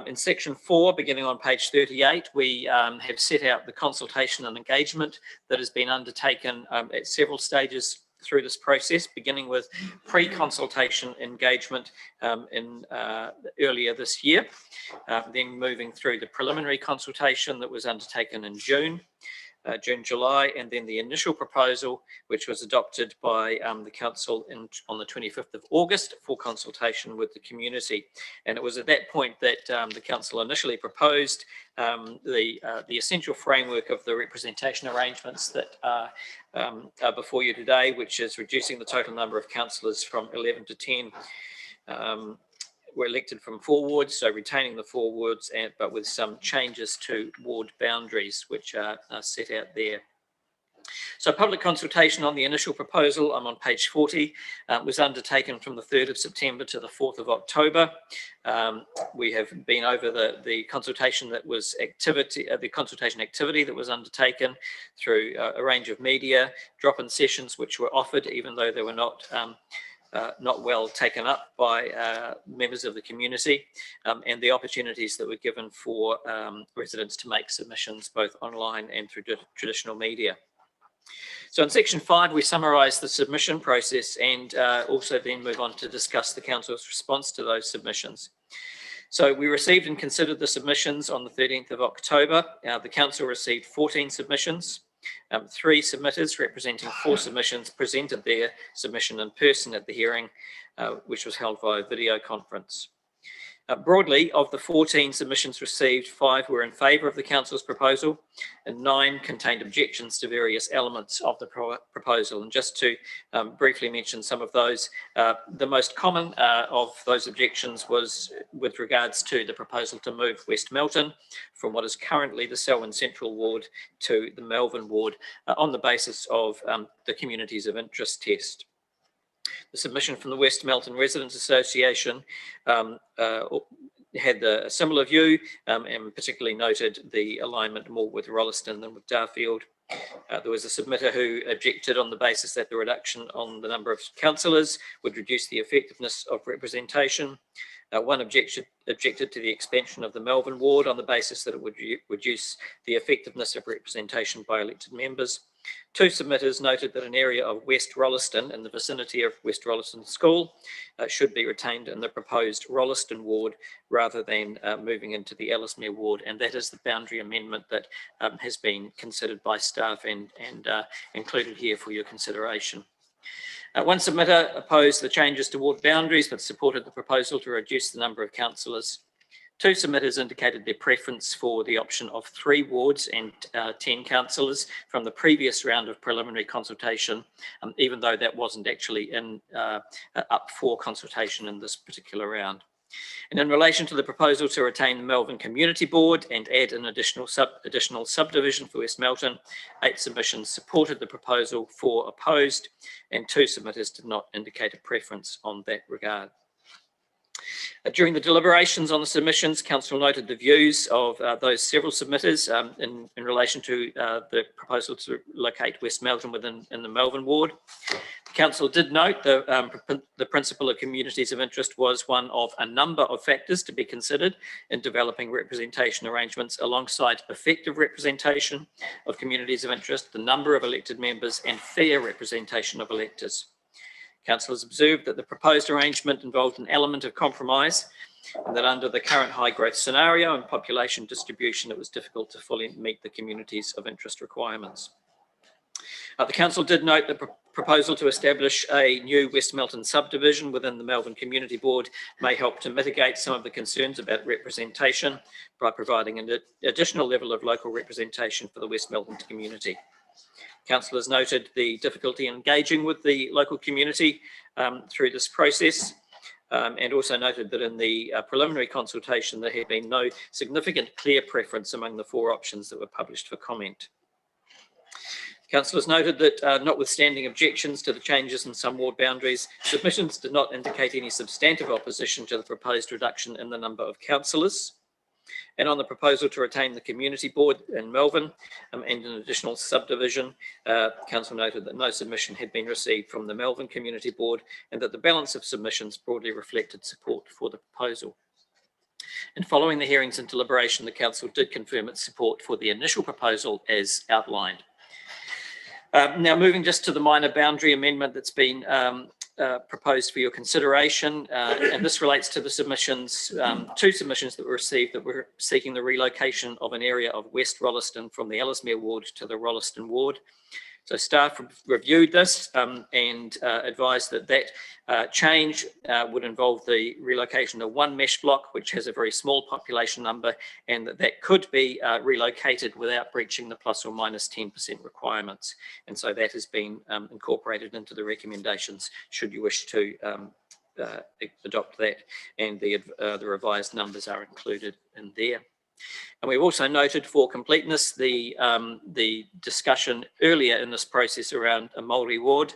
In section 4, beginning on page 38, we have set out the consultation and engagement that has been undertaken at several stages through this process, beginning with pre-consultation engagement earlier this year, then moving through the preliminary consultation that was undertaken in June, July, and then the initial proposal, which was adopted by the council on the 25th of August for consultation with the community. And it was at that point that the council initially proposed the essential framework of the representation arrangements that are before you today, which is reducing the total number of councillors from 11 to 10. Were elected from 4 wards, so retaining the 4 wards, but with some changes to ward boundaries, which are set out there. So public consultation on the initial proposal, I'm on page 40, was undertaken from the 3rd of September to the 4th of October. We have been over the consultation that was the consultation activity that was undertaken through a range of media, drop-in sessions which were offered, even though they were not well taken up by members of the community, and the opportunities that were given for residents to make submissions both online and through traditional media. So in section 5, we summarise the submission process and also then move on to discuss the council's response to those submissions. So we received and considered the submissions on the 13th of October. The council received 14 submissions. 3 submitters representing 4 submissions presented their submission in person at the hearing, which was held via video conference. Broadly, of the 14 submissions received, 5 were in favour of the council's proposal and 9 contained objections to various elements of the proposal. And just to briefly mention some of those, the most common of those objections was with regards to the proposal to move West Melton from what is currently the Selwyn Central Ward to the Melvin Ward on the basis of the Communities of Interest test. The submission from the West Melton Residents Association had a similar view and particularly noted the alignment more with Rolleston than with Darfield. There was a submitter who objected on the basis that the reduction on the number of councillors would reduce the effectiveness of representation. One objected to the expansion of the Melvin Ward on the basis that it would reduce the effectiveness of representation by elected members. Two submitters noted that an area of West Rolleston in the vicinity of West Rolleston School should be retained in the proposed Rolleston ward rather than moving into the Ellesmere ward, and that is the boundary amendment that has been considered by staff and included here for your consideration. One submitter opposed the changes to ward boundaries but supported the proposal to reduce the number of councillors. Two submitters indicated their preference for the option of 3 wards and 10 councillors from the previous round of preliminary consultation, even though that wasn't actually up for consultation in this particular round. And in relation to the proposal to retain the Melbourne Community Board and add an additional subdivision for West Melton, 8 submissions supported the proposal, 4 opposed, and 2 submitters did not indicate a preference on that regard. During the deliberations on the submissions, Council noted the views of those several submitters in relation to the proposal to locate West Melton within the Melbourne ward. Council did note the principle of communities of interest was one of a number of factors to be considered in developing representation arrangements alongside effective representation of communities of interest, the number of elected members, and fair representation of electors. Council has observed that the proposed arrangement involved an element of compromise and that under the current high growth scenario and population distribution, it was difficult to fully meet the communities of interest requirements. The Council did note the proposal to establish a new West Melton subdivision within the Melbourne Community Board may help to mitigate some of the concerns about representation by providing an additional level of local representation for the West Melton community. Council has noted the difficulty in engaging with the local community through this process and also noted that in the preliminary consultation there had been no significant clear preference among the 4 options that were published for comment. Council has noted that notwithstanding objections to the changes in some ward boundaries, submissions did not indicate any substantive opposition to the proposed reduction in the number of councillors. And on the proposal to retain the community board in Melbourne and an additional subdivision, Council noted that no submission had been received from the Melbourne Community Board and that the balance of submissions broadly reflected support for the proposal. And following the hearings and deliberation, the Council did confirm its support for the initial proposal as outlined. Now moving just to the minor boundary amendment that's been proposed for your consideration, and this relates to the submissions, 2 submissions that were received that were seeking the relocation of an area of West Rolleston from the Ellesmere ward to the Rolleston ward. So staff reviewed this and advised that change would involve the relocation of 1 mesh block, which has a very small population number, and that could be relocated without breaching the plus or minus 10% requirements. And so that has been incorporated into the recommendations should you wish to adopt that, and the revised numbers are included in there. And we've also noted for completeness the discussion earlier in this process around a Māori ward,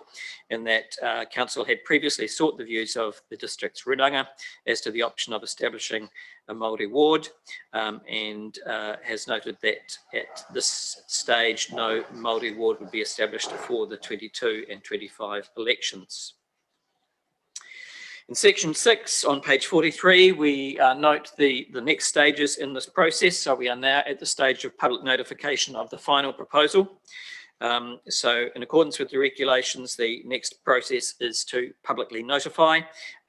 in that Council had previously sought the views of the district's runanga as to the option of establishing a Māori ward, and has noted that at this stage no Māori ward would be established for the 22 and 25 elections. In section 6 on page 43, we note the next stages in this process. So we are now at the stage of public notification of the final proposal. So in accordance with the regulations, the next process is to publicly notify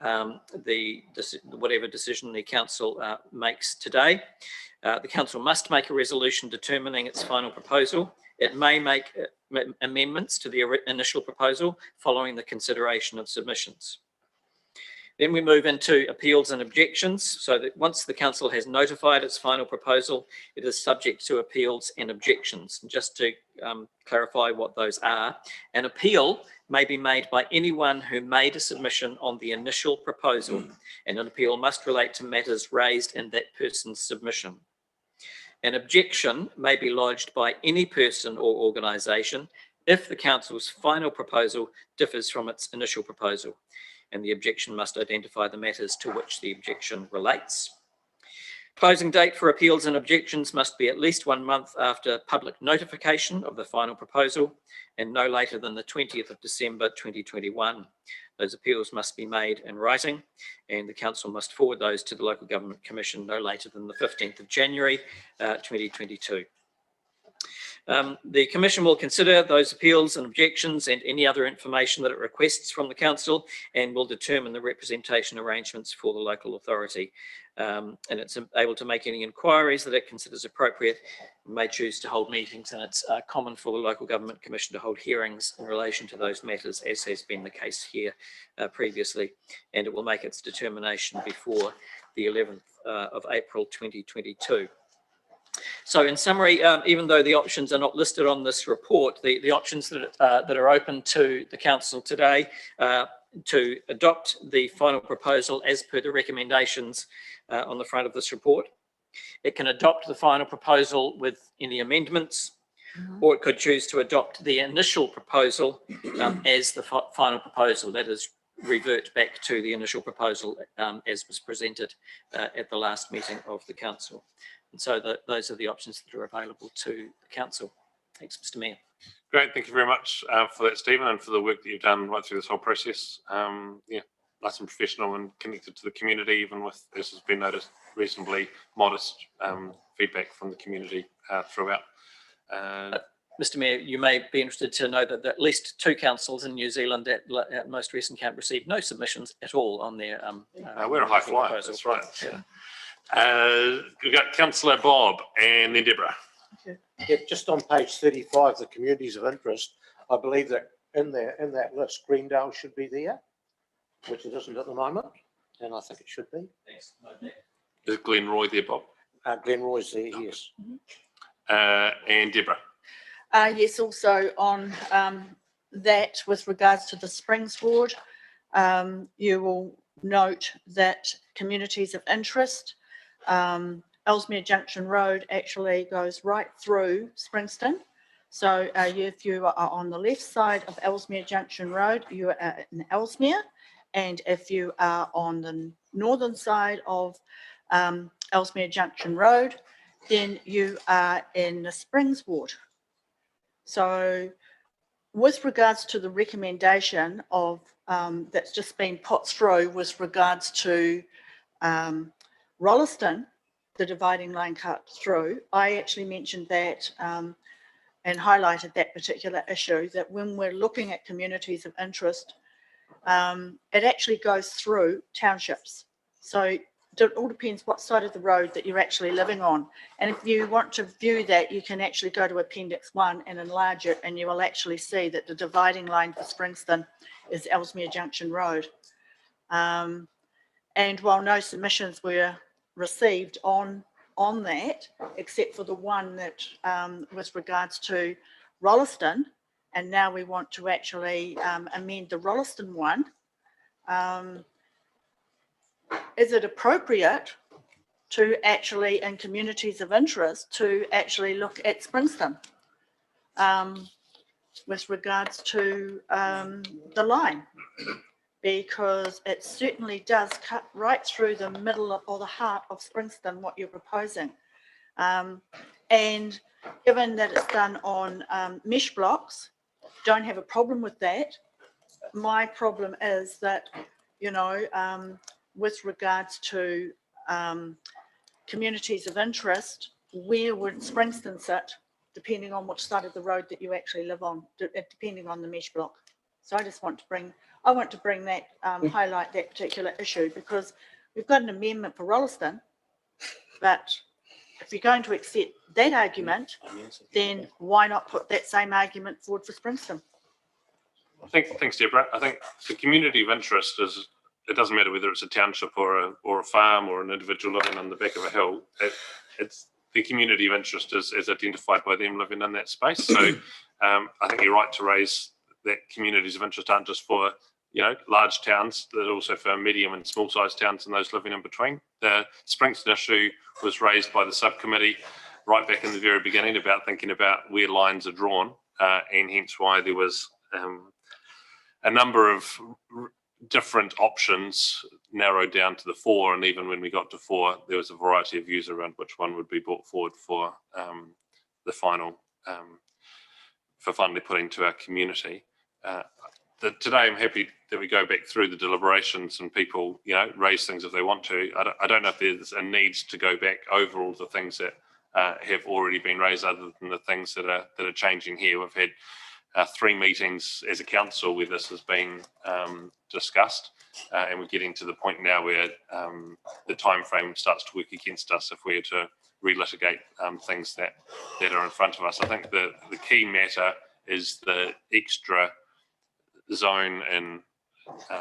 whatever decision the Council makes today. The Council must make a resolution determining its final proposal. It may make amendments to the initial proposal following the consideration of submissions. Then we move into appeals and objections, so that once the Council has notified its final proposal, it is subject to appeals and objections. And just to clarify what those are, an appeal may be made by anyone who made a submission on the initial proposal, and an appeal must relate to matters raised in that person's submission. An objection may be lodged by any person or organisation if the Council's final proposal differs from its initial proposal, and the objection must identify the matters to which the objection relates. Closing date for appeals and objections must be at least 1 month after public notification of the final proposal and no later than the 20th of December 2021. Those appeals must be made in writing, and the Council must forward those to the Local Government Commission no later than the 15th of January 2022. The Commission will consider those appeals and objections and any other information that it requests from the Council, and will determine the representation arrangements for the local authority. And it's able to make any inquiries that it considers appropriate, may choose to hold meetings, and it's common for the Local Government Commission to hold hearings in relation to those matters, as has been the case here previously, and it will make its determination before the 11th of April 2022. So in summary, even though the options are not listed on this report, the options that are open to the Council today to adopt the final proposal as per the recommendations on the front of this report. It can adopt the final proposal with any amendments, or it could choose to adopt the initial proposal as the final proposal, that is, revert back to the initial proposal as was presented at the last meeting of the Council. And so those are the options that are available to the Council. Thanks, Mr. Mayor. Great, thank you very much for that, Stephen, and for the work that you've done right through this whole process. Yeah, nice and professional and connected to the community, even with, as has been noticed, reasonably modest feedback from the community throughout. Mr. Mayor, you may be interested to know that at least 2 councils in New Zealand at most recent count received no submissions at all on their we're a high flyer, proposal. that's right. Yeah. We've got Councillor Bob and then Deborah. Yeah, just on page 35, the communities of interest, I believe that in that list, Greendale should be there, which it isn't at the moment, and I think it should be. Is Glenroy there, Bob? Glenroy's there, yes. And Deborah. Yes, also on that with regards to the Springs ward, you will note that communities of interest, Ellesmere Junction Road actually goes right through Springston. So if you are on the left side of Ellesmere Junction Road, you are in Ellesmere. And if you are on the northern side of Ellesmere Junction Road, then you are in the Springs ward. So with regards to the recommendation of that's just been put through with regards to Rolleston, the dividing line cut through, I actually mentioned that and highlighted that particular issue, that when we're looking at communities of interest, it actually goes through townships. So it all depends what side of the road that you're actually living on. And if you want to view that, you can actually go to Appendix 1 and enlarge it, and you will actually see that the dividing line for Springston is Ellesmere Junction Road. And while no submissions were received on that, except for the one that with regards to Rolleston, and now we want to actually amend the Rolleston one, is it appropriate to actually, in communities of interest, to actually look at Springston with regards to the line? Because it certainly does cut right through the middle or the heart of Springston, what you're proposing. And given that it's done on mesh blocks, don't have a problem with that. My problem is that, you know, with regards to communities of interest, where would Springston sit, depending on which side of the road that you actually live on, depending on the mesh block. So I just want to bring, that, highlight that particular issue, because we've got an amendment for Rolleston, but if you're going to accept that argument, then why not put that same argument forward for Springston? Thanks, Deborah. I think the community of interest is, it doesn't matter whether it's a township or a farm or an individual living on the back of a hill. It's the community of interest is identified by them living in that space. So I think you're right to raise that communities of interest aren't just for, you know, large towns, but also for medium and small sized towns and those living in between. The Springston issue was raised by the subcommittee right back in the very beginning about thinking about where lines are drawn, and hence why there was a number of different options narrowed down to the 4, and even when we got to 4, there was a variety of views around which one would be brought forward for the final, for finally putting to our community. Today I'm happy that we go back through the deliberations and people, you know, raise things if they want to. I don't know if there's a need to go back over all the things that have already been raised, other than the things that are changing here. We've had 3 meetings as a council where this has been discussed, and we're getting to the point now where the time frame starts to work against us if we're to relitigate things that are in front of us. I think the key matter is the extra zone in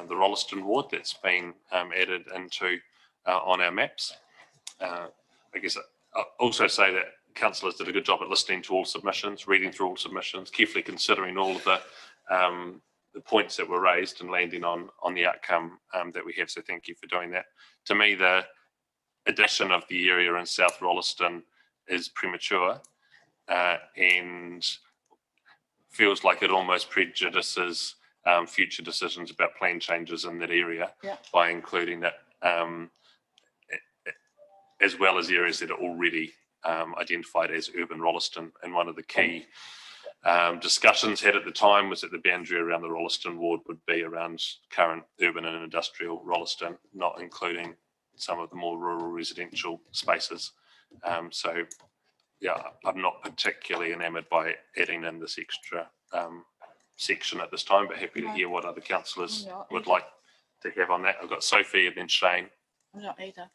the Rolleston ward that's been added into on our maps. I guess I'll also say that councillors did a good job at listening to all submissions, reading through all submissions, carefully considering all of the points that were raised and landing on the outcome that we have. So thank you for doing that. To me, the addition of the area in South Rolleston is premature and feels like it almost prejudices future decisions about plan changes in that area by including it, as well as areas that are already identified as urban Rolleston. And one of the key discussions had at the time was that the boundary around the Rolleston ward would be around current urban and industrial Rolleston, not including some of the more rural residential spaces. So yeah, I'm not particularly enamoured by adding in this extra section at this time, but happy to hear what other councillors would like to have on that. I've got Sophie and then Shane. Not either.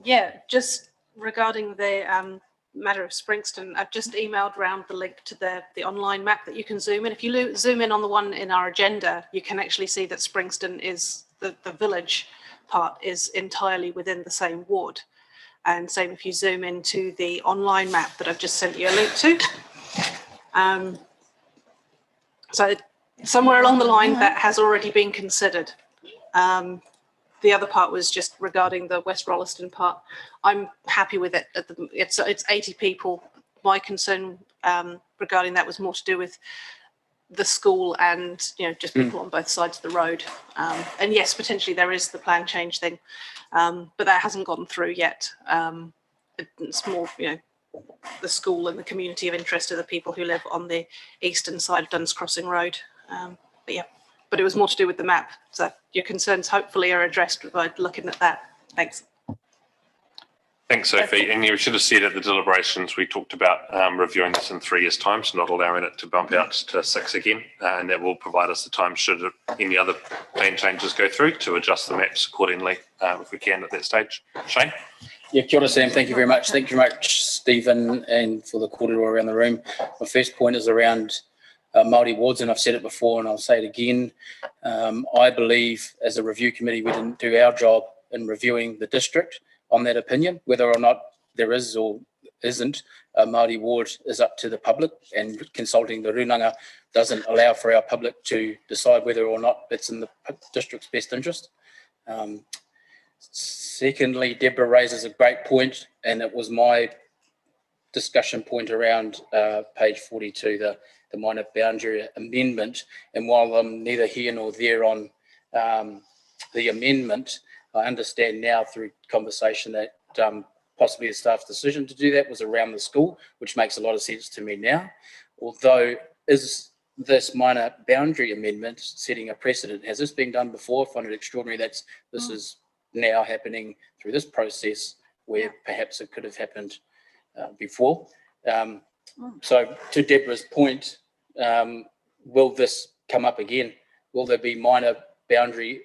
Yeah, just regarding the matter of Springston, I've just emailed round the link to the online map that you can zoom in. If you zoom in on the one in our agenda, you can actually see that Springston is the village part is entirely within the same ward. And same if you zoom into the online map that I've just sent you a link to. So somewhere along the line that has already been considered. The other part was just regarding the West Rolleston part. I'm happy with it. It's 80 people. My concern regarding that was more to do with the school and just people on both sides of the road. And yes, potentially there is the plan change thing, but that hasn't gone through yet. It's more the school and the community of interest are the people who live on the eastern side of Duns Crossing Road. But it was more to do with the map. So your concerns hopefully are addressed by looking at that. Thanks. Thanks, Sophie. And you should have said at the deliberations, we talked about reviewing this in 3 years' time, so not allowing it to bump out to 6 again. And that will provide us the time, should any other plan changes go through, to adjust the maps accordingly if we can at that stage. Shane? Yeah, kia ora, Sam. Thank you very much. Thank you very much, Stephen, and for the kōrero around the room. My first point is around Māori wards, and I've said it before and I'll say it again. I believe as a review committee, we didn't do our job in reviewing the district on that opinion. Whether or not there is or isn't a Māori ward is up to the public, and consulting the runanga doesn't allow for our public to decide whether or not it's in the district's best interest. Secondly, Deborah raises a great point, and it was my discussion point around page 42, the minor boundary amendment. And while I'm neither here nor there on the amendment, I understand now through conversation that possibly the staff's decision to do that was around the school, which makes a lot of sense to me now. Although, is this minor boundary amendment setting a precedent? Has this been done before? I find it extraordinary that this is now happening through this process, where perhaps it could have happened before. So to Deborah's point, will this come up again? Will there be minor boundary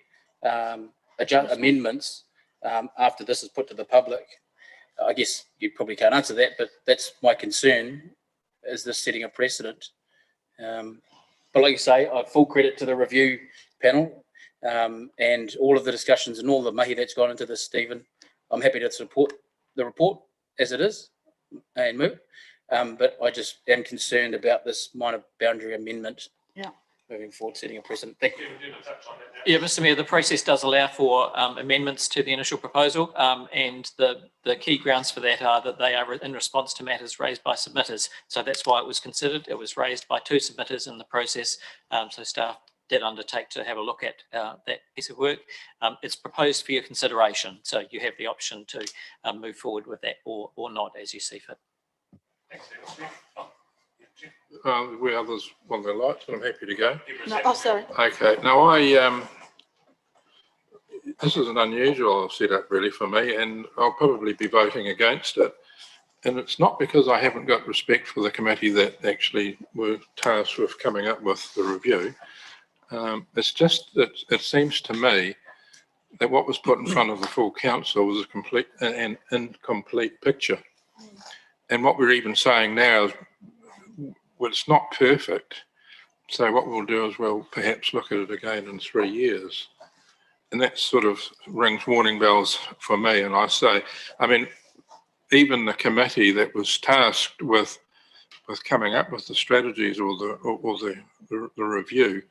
amendments after this is put to the public? I guess you probably can't answer that, but that's my concern. Is this setting a precedent? But like you say, I have full credit to the review panel and all of the discussions and all the mahi that's gone into this, Stephen. I'm happy to support the report as it is and move. But I just am concerned about this minor boundary amendment. Moving forward, setting a precedent. Thank you. Yeah, Mr. Mayor, the process does allow for amendments to the initial proposal, and the key grounds for that are that they are in response to matters raised by submitters. So that's why it was considered. It was raised by 2 submitters in the process. So staff did undertake to have a look at that piece of work. It's proposed for your consideration, so you have the option to move forward with that or not as you see fit. Thanks, where others want their lights, and I'm happy to go. No, oh, sorry. Okay. Now, This is an unusual setup really for me, and I'll probably be voting against it. And it's not because I haven't got respect for the committee that actually were tasked with coming up with the review. It's just that it seems to me that what was put in front of the full council was an incomplete picture. And what we're even saying now is, well, it's not perfect. So what we'll do is we'll perhaps look at it again in 3 years. And that sort of rings warning bells for me. And I say, I mean, even the committee that was tasked with coming up with the strategies or the review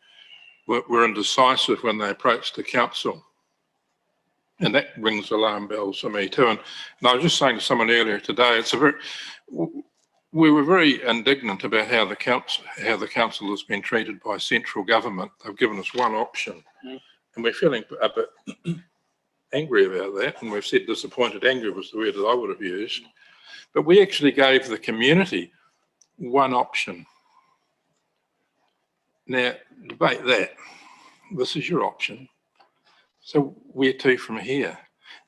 were indecisive when they approached the council. And that rings alarm bells for me too. And I was just saying to someone earlier today, we were very indignant about how the council has been treated by central government. They've given us one option, and we're feeling a bit angry about that. And we've said disappointed. Angry was the word that I would have used. But we actually gave the community one option. Now, debate that. This is your option. So where to from here?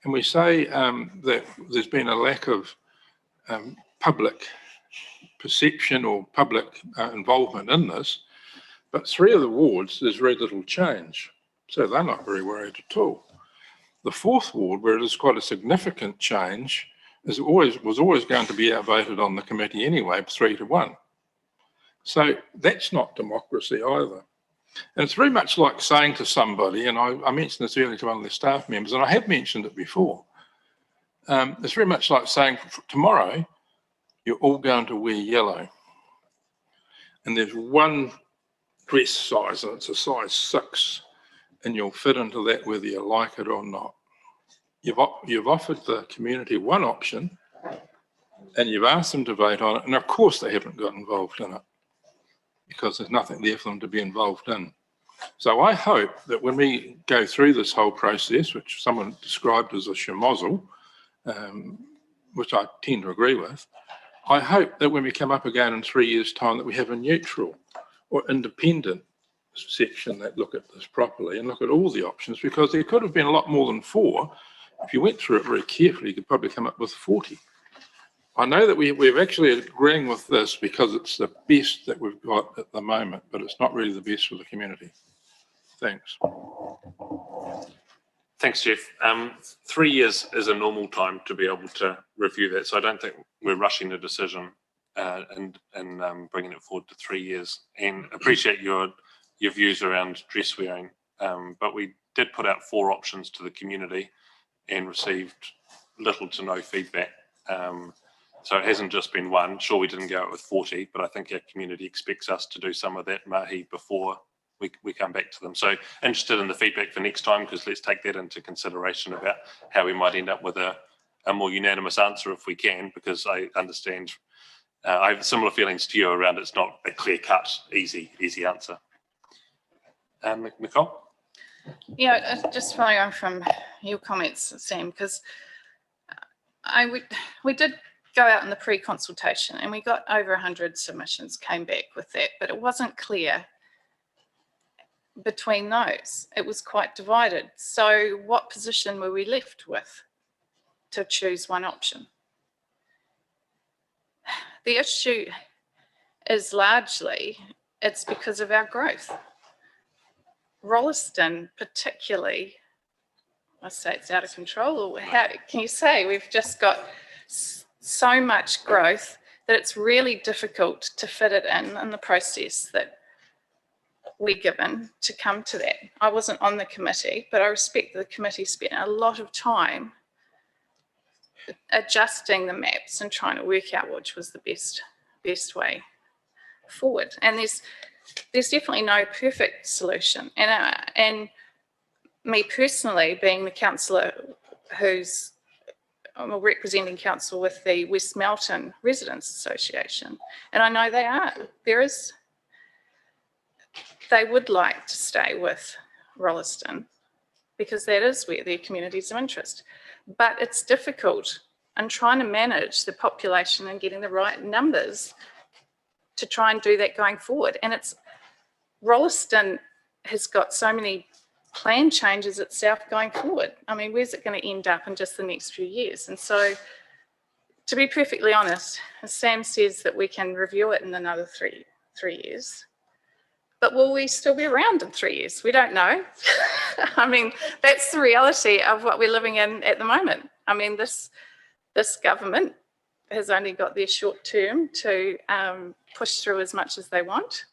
And we say that there's been a lack of public perception or public involvement in this, but 3 of the wards, there's very little change. So they're not very worried at all. The 4th ward, where it is quite a significant change, was always going to be outvoted on the committee anyway, 3-1. So that's not democracy either. And it's very much like saying to somebody, and I mentioned this earlier to one of the staff members, and I have mentioned it before. It's very much like saying tomorrow you're all going to wear yellow. And there's one dress size, and it's a size 6, and you'll fit into that whether you like it or not. You've offered the community one option, and you've asked them to vote on it, and of course they haven't got involved in it, because there's nothing there for them to be involved in. So I hope that when we go through this whole process, which someone described as a schmozzle, which I tend to agree with, I hope that when we come up again in 3 years' time that we have a neutral or independent section that look at this properly and look at all the options, because there could have been a lot more than 4. If you went through it very carefully, you could probably come up with 40. I know that we're actually agreeing with this because it's the best that we've got at the moment, but it's not really the best for the community. Thanks. Thanks, Jeff. 3 years is a normal time to be able to review that, so I don't think we're rushing a decision and bringing it forward to 3 years. And appreciate your views around dress wearing, but we did put out 4 options to the community and received little to no feedback. So it hasn't just been one. Sure, we didn't go out with 40, but I think our community expects us to do some of that mahi before we come back to them. So interested in the feedback for next time, because let's take that into consideration about how we might end up with a more unanimous answer if we can, because I understand, I have similar feelings to you around it's not a clear-cut, easy answer. Nicole? Yeah, just following on from your comments, Sam, because we did go out in the pre-consultation and we got over 100 submissions, came back with that, but it wasn't clear between those. It was quite divided. So what position were we left with to choose one option? The issue is largely, it's because of our growth. Rolleston particularly, I say it's out of control, or how can you say we've just got so much growth that it's really difficult to fit it in the process that we're given to come to that. I wasn't on the committee, but I respect that the committee spent a lot of time adjusting the maps and trying to work out which was the best way forward. And there's definitely no perfect solution. And me personally, being the councillor I'm representing council with the West Melton Residents Association, and I know they would like to stay with Rolleston because that is where their communities of interest. But it's difficult in trying to manage the population and getting the right numbers to try and do that going forward. And Rolleston has got so many plan changes itself going forward. I mean, where's it going to end up in just the next few years? And so, to be perfectly honest, as Sam says that we can review it in another three years, but will we still be around in 3 years? We don't know. I mean, that's the reality of what we're living in at the moment. I mean, this government has only got their short term to push through as much as they want.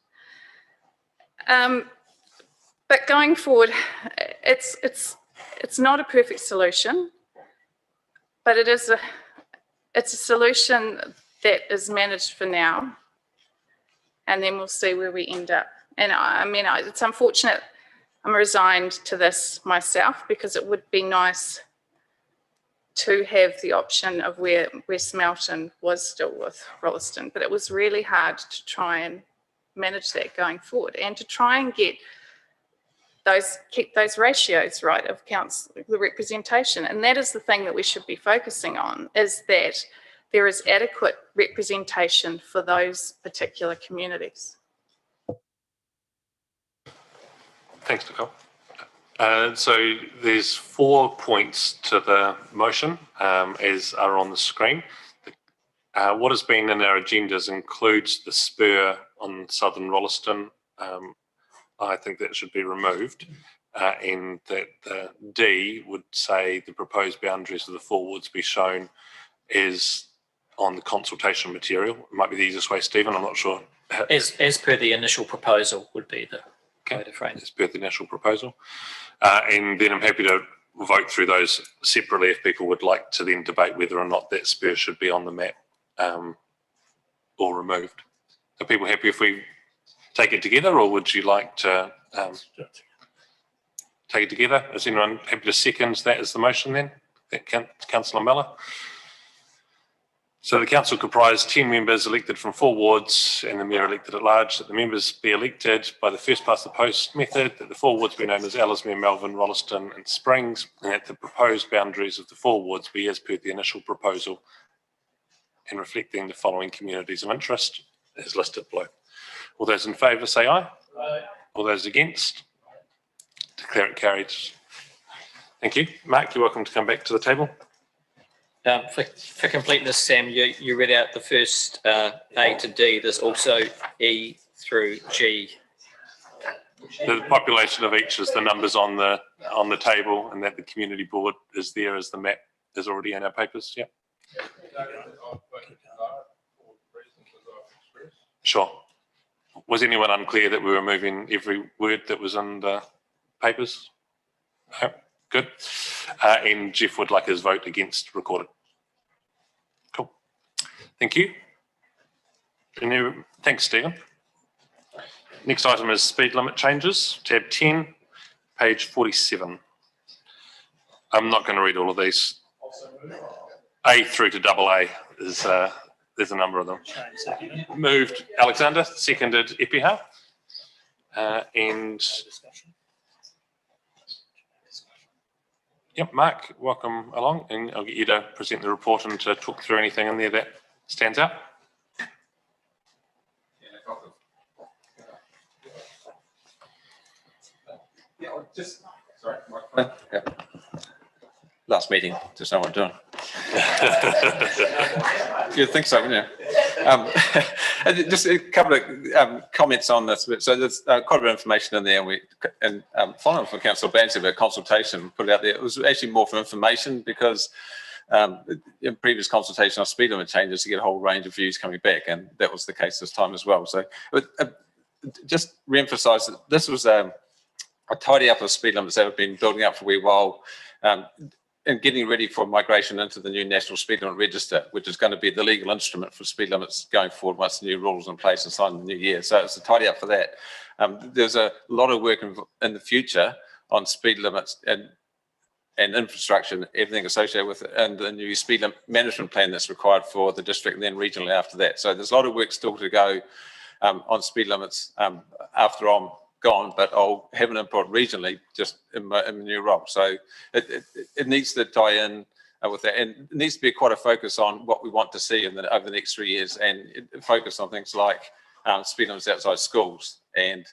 But going forward, it's not a perfect solution, but it's a solution that is managed for now, and then we'll see where we end up. And I mean, it's unfortunate. I'm resigned to this myself because it would be nice to have the option of where Smelton was still with Rolleston, but it was really hard to try and manage that going forward and to try and keep those ratios right of council, the representation. And that is the thing that we should be focusing on, is that there is adequate representation for those particular communities. Thanks, Nicole. So there's 4 points to the motion, as are on the screen. What has been in our agendas includes the spur on southern Rolleston. I think that should be removed, and that the D would say the proposed boundaries of the forwards be shown as on the consultation material. It might be the easiest way, Stephen, I'm not sure. As per the initial proposal would be the way to frame it. As per the initial proposal. And then I'm happy to vote through those separately if people would like to then debate whether or not that spur should be on the map or removed. Are people happy if we take it together, or would you like to take it together? Is anyone happy to second that as the motion then? Councillor Miller. So the council comprised 10 members elected from 4 wards and the mayor elected at large, that the members be elected by the first past the post method, that the 4 wards be known as Ellesmere, Melvin, Rolleston and Springs, and that the proposed boundaries of the 4 wards be as per the initial proposal and reflecting the following communities of interest as listed below. All those in favour say aye. Aye. All those against? Declare it carried. Thank you. Mark, you're welcome to come back to the table. For completeness, Sam, you read out the first A to D. There's also E through G. The population of each is the numbers on the table, and that the community board is there as the map is already in our papers. Yeah. Sure. Was anyone unclear that we were moving every word that was in the papers? No. Good. And Jeff would like his vote against recorded. Cool. Thank you. Thanks, Stephen. Next item is speed limit changes, tab 10, page 47. I'm not going to read all of these. A through to double A is there's a number of them. Moved Alexander, seconded Epiha, and yep, Mark, welcome along, and I'll get you to present the report and to talk through anything in there that stands out. Yeah, just, sorry, microphone. Yeah. Last meeting, just know what I'm doing. You'd think so, wouldn't you? Just a couple of comments on this. So there's quite a bit of information in there, and following from Councillor Banks about consultation, put it out there. It was actually more for information because in previous consultation on speed limit changes, you get a whole range of views coming back, and that was the case this time as well. So just re-emphasise that this was a tidy up of speed limits that have been building up for a wee while. And getting ready for migration into the new National Speed Limit Register, which is going to be the legal instrument for speed limits going forward once the new rules are in place and signed in the new year. So it's a tidy up for that. There's a lot of work in the future on speed limits and infrastructure and everything associated with it, and the new speed limit management plan that's required for the district and then regionally after that. So there's a lot of work still to go on speed limits after I'm gone, but I'll have an input regionally just in my new role. So it needs to tie in with that, and it needs to be quite a focus on what we want to see over the next 3 years, and focus on things like speed limits outside schools, and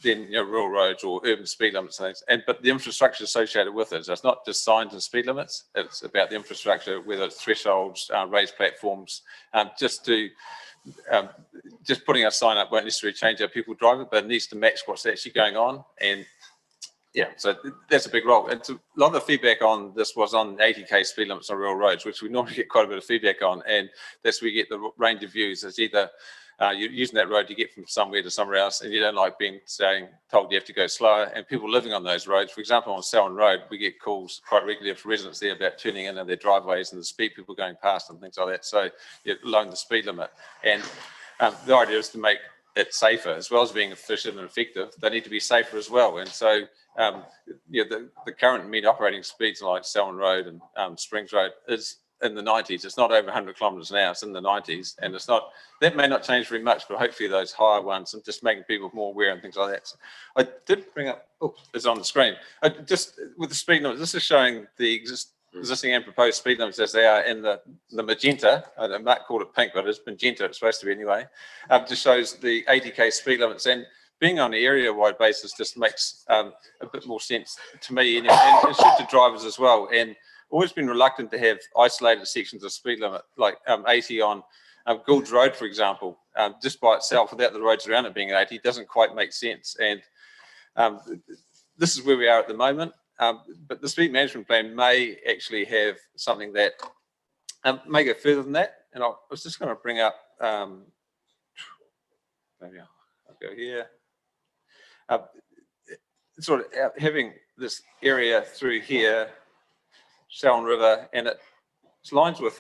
then rural roads or urban speed limits and things. But the infrastructure associated with it, so it's not just signs and speed limits, it's about the infrastructure, whether it's thresholds, raised platforms, just putting a sign up won't necessarily change how people drive it, but it needs to match what's actually going on. And yeah, so that's a big role. And a lot of the feedback on this was on 80k speed limits on rural roads, which we normally get quite a bit of feedback on, and that's where we get the range of views. It's either you're using that road to get from somewhere to somewhere else, and you don't like being told you have to go slower. And people living on those roads, for example, on Selwyn Road, we get calls quite regularly from residents there about turning into their driveways and the speed people going past and things like that. So you're lowering the speed limit. And the idea is to make it safer, as well as being efficient and effective. They need to be safer as well. And so the current mean operating speeds like Selwyn Road and Springs Road is in the 90s. It's not over 100 kilometres an hour, it's in the 90s, and it's not, that may not change very much, but hopefully those higher ones and just making people more aware and things like that. So I did bring up, it's on the screen, just with the speed limits, this is showing the existing and proposed speed limits as they are in the magenta. Mark called it pink, but it's magenta, it's supposed to be anyway. Just shows the 80k speed limits, and being on an area-wide basis just makes a bit more sense to me, and it should to drivers as well. And always been reluctant to have isolated sections of speed limit, like 80 on Gould's Road, for example, just by itself, without the roads around it being at 80, doesn't quite make sense. And this is where we are at the moment. But the speed management plan may actually have something that may go further than that. And I was just going to bring up, maybe I'll go here. Sort of having this area through here, Selwyn River, and it lines with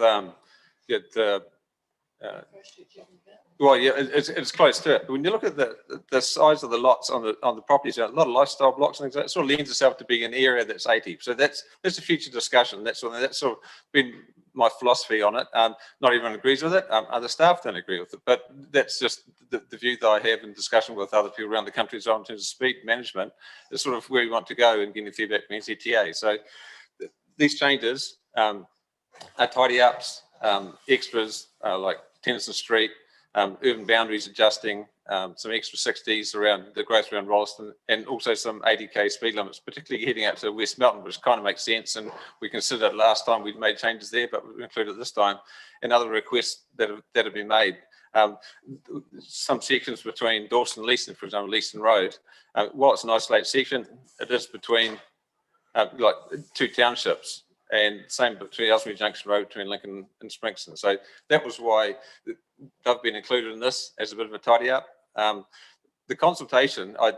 it's close to it. When you look at the size of the lots on the properties, a lot of lifestyle blocks and things like that, it sort of lends itself to being an area that's 80. So that's a future discussion. That's sort of been my philosophy on it. Not everyone agrees with it. Other staff don't agree with it, but that's just the view that I have in discussion with other people around the country as well in terms of speed management. Is sort of where we want to go and getting feedback from NCTA. So these changes are tidy ups, extras like Tennyson Street, urban boundaries adjusting, some extra 60s around the growth around Rolleston, and also some 80k speed limits, particularly heading out to West Melton, which kind of makes sense. And we considered last time we'd made changes there, but we included it this time, and other requests that have been made. Some sections between Dawson and Leeston, for example, Leeston Road, while it's an isolated section, it is between like two townships, and same between Ellesmere Junction Road between Lincoln and Springston. So that was why they've been included in this as a bit of a tidy up. The consultation, I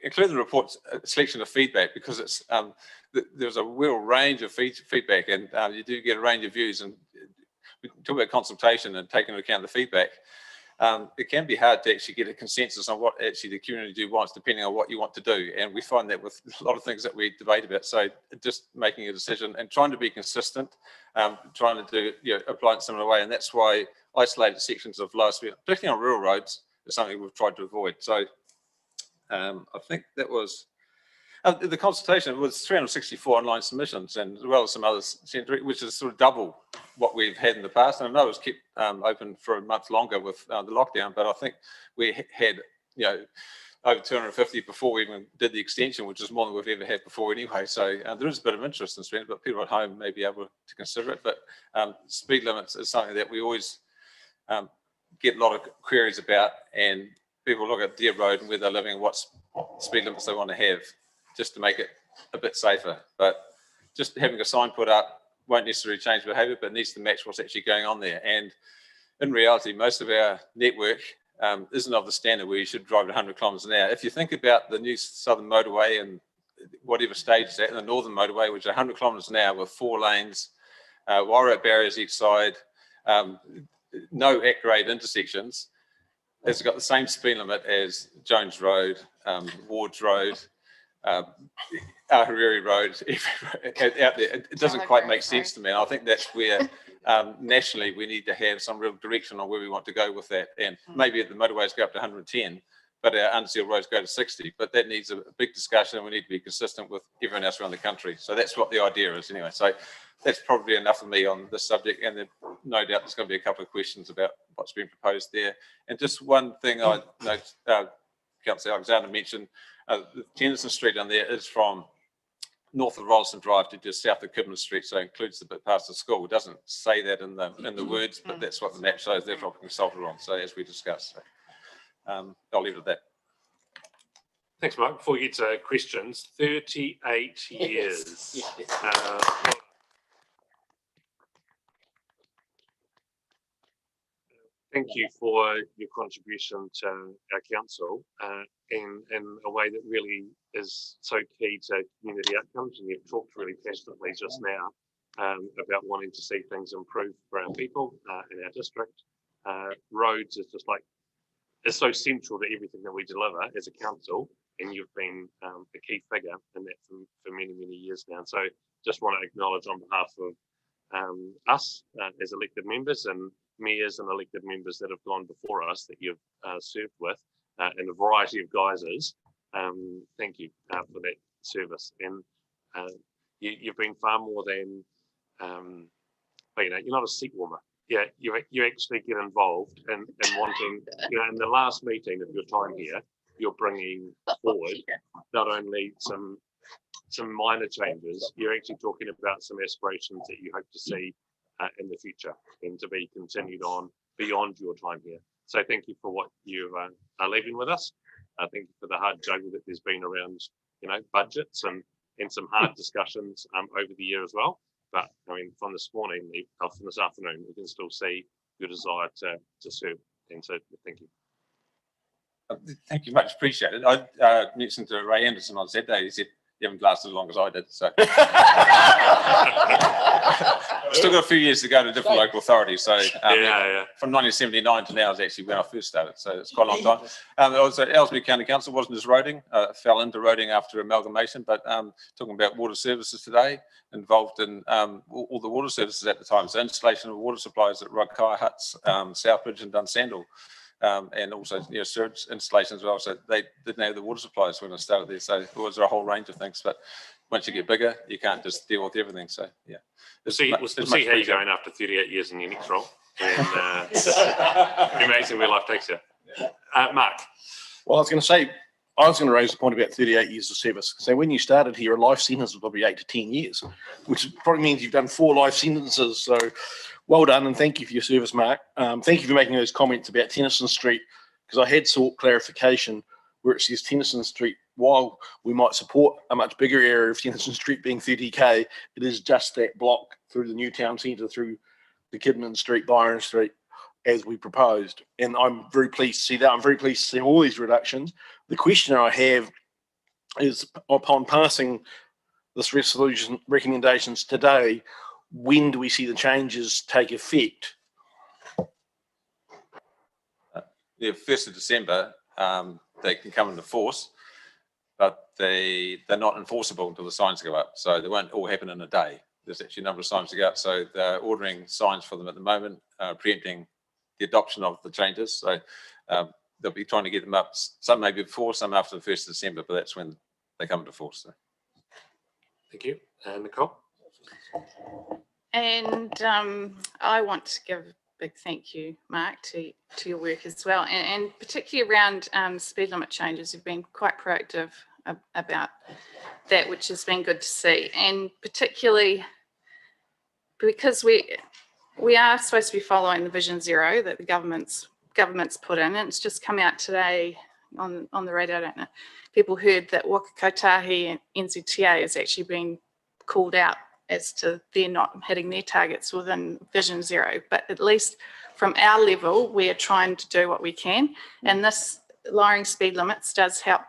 included in the report a selection of feedback because it's there's a real range of feedback, and you do get a range of views. And we talk about consultation and taking into account the feedback. It can be hard to actually get a consensus on what actually the community wants, depending on what you want to do. And we find that with a lot of things that we debate about. So just making a decision and trying to be consistent, trying to do, apply it in a similar way. And that's why isolated sections of low speed, particularly on rural roads, is something we've tried to avoid. So I think that was, the consultation was 364 online submissions, and as well as some others, which is sort of double what we've had in the past. And I know it was kept open for a month longer with the lockdown, but I think we had, over 250 before we even did the extension, which is more than we've ever had before anyway. So there is a bit of interest in speed, but people at home may be able to consider it. But speed limits is something that we always get a lot of queries about, and people look at their road and where they're living and what speed limits they want to have, just to make it a bit safer. But just having a sign put up won't necessarily change behaviour, but it needs to match what's actually going on there. And in reality, most of our network isn't of the standard where you should drive at 100 kilometres an hour. If you think about the new Southern Motorway and whatever stage it's at, and the Northern Motorway, which is 100 kilometres an hour with 4 lanes, wire rope barriers each side, no at-grade intersections, it's got the same speed limit as Jones Road, Wards Road, Hariri Road, out there. It doesn't quite make sense to me. And I think that's where nationally we need to have some real direction on where we want to go with that. And maybe the motorways go up to 110, but our undersealed roads go to 60. But that needs a big discussion, and we need to be consistent with everyone else around the country. So that's what the idea is anyway. So that's probably enough of me on this subject, and then no doubt there's going to be a couple of questions about what's been proposed there. And just one thing I note, Councillor Alexander mentioned, the Tennyson Street on there is from north of Rolleston Drive to just south of Kidman Street, so it includes the bit past the school. It doesn't say that in the words, but that's what the map shows. That's what we consulted on. So as we discussed, so, I'll leave it at that. Thanks, Mark. Before we get to questions, 38 years. Thank you for your contribution to our council in a way that really is so key to community outcomes. And you've talked really passionately just now about wanting to see things improve for our people in our district. Roads is just like, it's so central to everything that we deliver as a council. And you've been a key figure in that for many, many years now. So just want to acknowledge on behalf of us as elected members and mayors and elected members that have gone before us that you've served with in a variety of guises. Thank you for that service. And you've been far more than, but, you're not a seat warmer. Yeah, you actually get involved in wanting, in the last meeting of your time here, you're bringing forward not only some minor changes, you're actually talking about some aspirations that you hope to see in the future and to be continued on beyond your time here. So thank you for what you are leaving with us. Thank you for the hard juggle that there's been around, budgets and some hard discussions over the year as well. But I mean, from this morning, from this afternoon, we can still see your desire to serve. And so thank you. Thank you, much appreciated. I mentioned to Ray Anderson on Saturday, he said, you haven't lasted as long as I did. So still got a few years to go to different local authorities. So from 1979 to now is actually when I first started. So it's quite a long time. Also, Ellesmere County Council wasn't just roading, fell into roading after amalgamation, but talking about water services today, involved in all the water services at the time. So installation of water supplies at Rugkai Huts, Southbridge and Dunsandel. And also, sewage installation as well. So they didn't have the water supplies when I started there. So there was a whole range of things. But once you get bigger, you can't just deal with everything. So yeah, we'll see how you're going after 38 years in your next role. And amazing where life takes you. Mark. Well, I was going to raise the point about 38 years of service. So when you started here, a life sentence was probably 8 to 10 years, which probably means you've done 4 life sentences. So well done, and thank you for your service, Mark. Thank you for making those comments about Tennyson Street, because I had sought clarification where it says Tennyson Street. While we might support a much bigger area of Tennyson Street being 30k, it is just that block through the new town centre, through the Kidman Street, Byron Street, as we proposed. And I'm very pleased to see that. I'm very pleased to see all these reductions. The question I have is, upon passing this resolution recommendations today, when do we see the changes take effect? The 1st of December, they can come into force, but they're not enforceable until the signs go up. So they won't all happen in a day. There's actually a number of signs to go up. So they're ordering signs for them at the moment, preempting the adoption of the changes. So they'll be trying to get them up. Some maybe before, some after the 1st of December, but that's when they come into force. So. Thank you. Nicole? And I want to give a big thank you, Mark, to your work as well, and particularly around speed limit changes. You've been quite proactive about that, which has been good to see, and particularly because we are supposed to be following the Vision Zero that the government's put in, and it's just come out today on the radio. I don't know, people heard that Waka Kotahi and NZTA has actually been called out as to they're not hitting their targets within Vision Zero. But at least from our level, we are trying to do what we can. And this lowering speed limits does help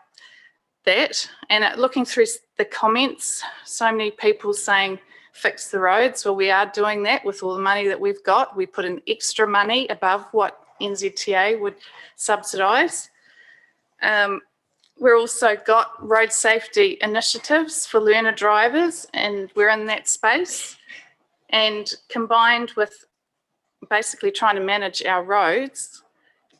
that. And looking through the comments, so many people saying, fix the roads. Well, we are doing that with all the money that we've got. We put in extra money above what NZTA would subsidise. We've also got road safety initiatives for learner drivers, and we're in that space. And combined with basically trying to manage our roads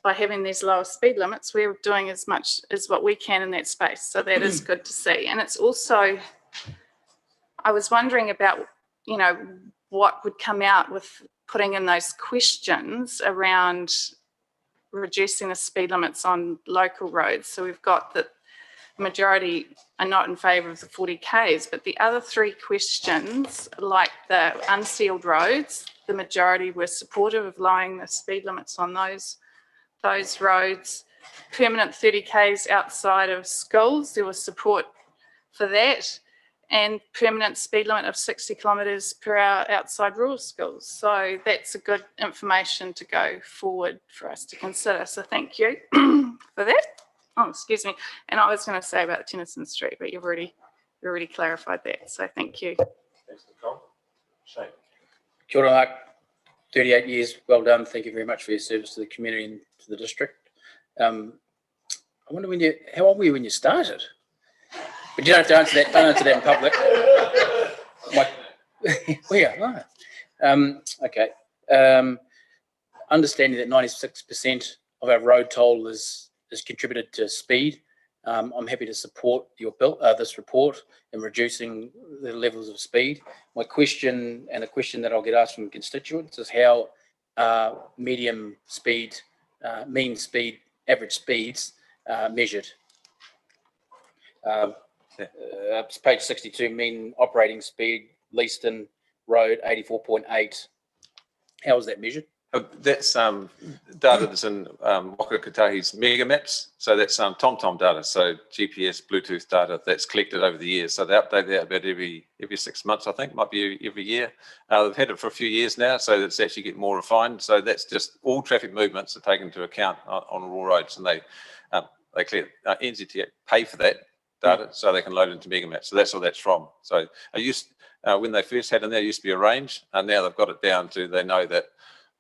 by having these lower speed limits, we're doing as much as what we can in that space. So that is good to see. And it's also, I was wondering about you know, what would come out with putting in those questions around reducing the speed limits on local roads. So we've got that majority are not in favour of the 40 Ks, but the other three questions, like the unsealed roads, the majority were supportive of lowering the speed limits on those roads. Permanent 30 Ks outside of schools, there was support for that, and permanent speed limit of 60 kilometres per hour outside rural schools. So that's a good information to go forward for us to consider. So thank you for that. Oh, excuse me. And I was going to say about Tennyson Street, but you've already clarified that. So thank you. Thanks, Nicole. Shane. Kia ora, Mark. 38 years, well done. Thank you very much for your service to the community and to the district. I wonder how old were you when you started? But you don't have to answer that. Don't answer that in public. Okay. Understanding that 96% of our road toll is contributed to speed. I'm happy to support your bill, this report, in reducing the levels of speed. My question, and a question that I'll get asked from constituents, is how medium speed, mean speed, average speeds measured. Page 62, mean operating speed, Leaston Road, 84.8. How is that measured? That's data that's in Waka Kotahi's mega maps. So that's TomTom data. So GPS, Bluetooth data that's collected over the years. So they update that about every 6 months, I think, might be every year. They've had it for a few years now, so it's actually getting more refined. So that's just all traffic movements are taken into account on rural roads, and they clear NZTA pay for that data so they can load it into mega maps. So that's all that's from. So I used when they first had it, there used to be a range, and now they've got it down to they know that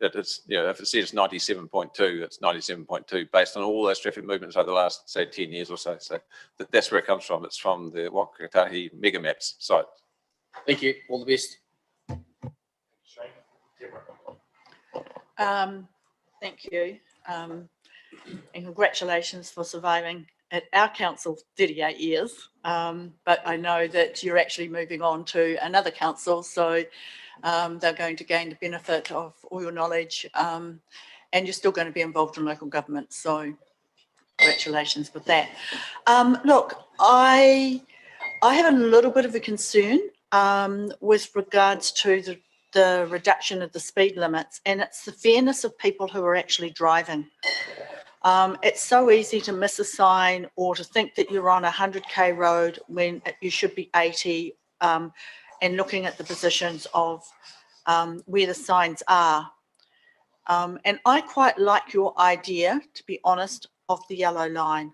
it's, you know, if it says 97.2, it's 97.2 based on all those traffic movements over the last, say, 10 years or so. So that's where it comes from. It's from the Waka Kotahi Mega Maps site. Thank you. All the best. Thank you. And congratulations for surviving at our council 38 years. But I know that you're actually moving on to another council, so they're going to gain the benefit of all your knowledge, and you're still going to be involved in local government. So congratulations with that. Look, I have a little bit of a concern with regards to the reduction of the speed limits, and it's the fairness of people who are actually driving. It's so easy to miss a sign or to think that you're on a 100k road when you should be 80, and looking at the positions of where the signs are. And I quite like your idea, to be honest, of the yellow line.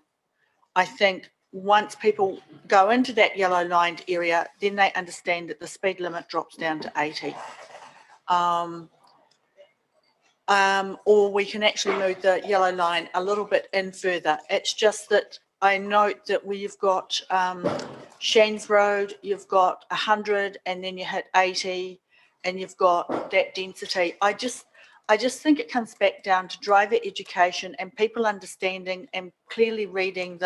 I think once people go into that yellow lined area, then they understand that the speed limit drops down to 80. Or we can actually move the yellow line a little bit in further. It's just that I note that we've got Shanes Road, you've got 100, and then you hit 80, and you've got that density. I just think it comes back down to driver education and people understanding and clearly reading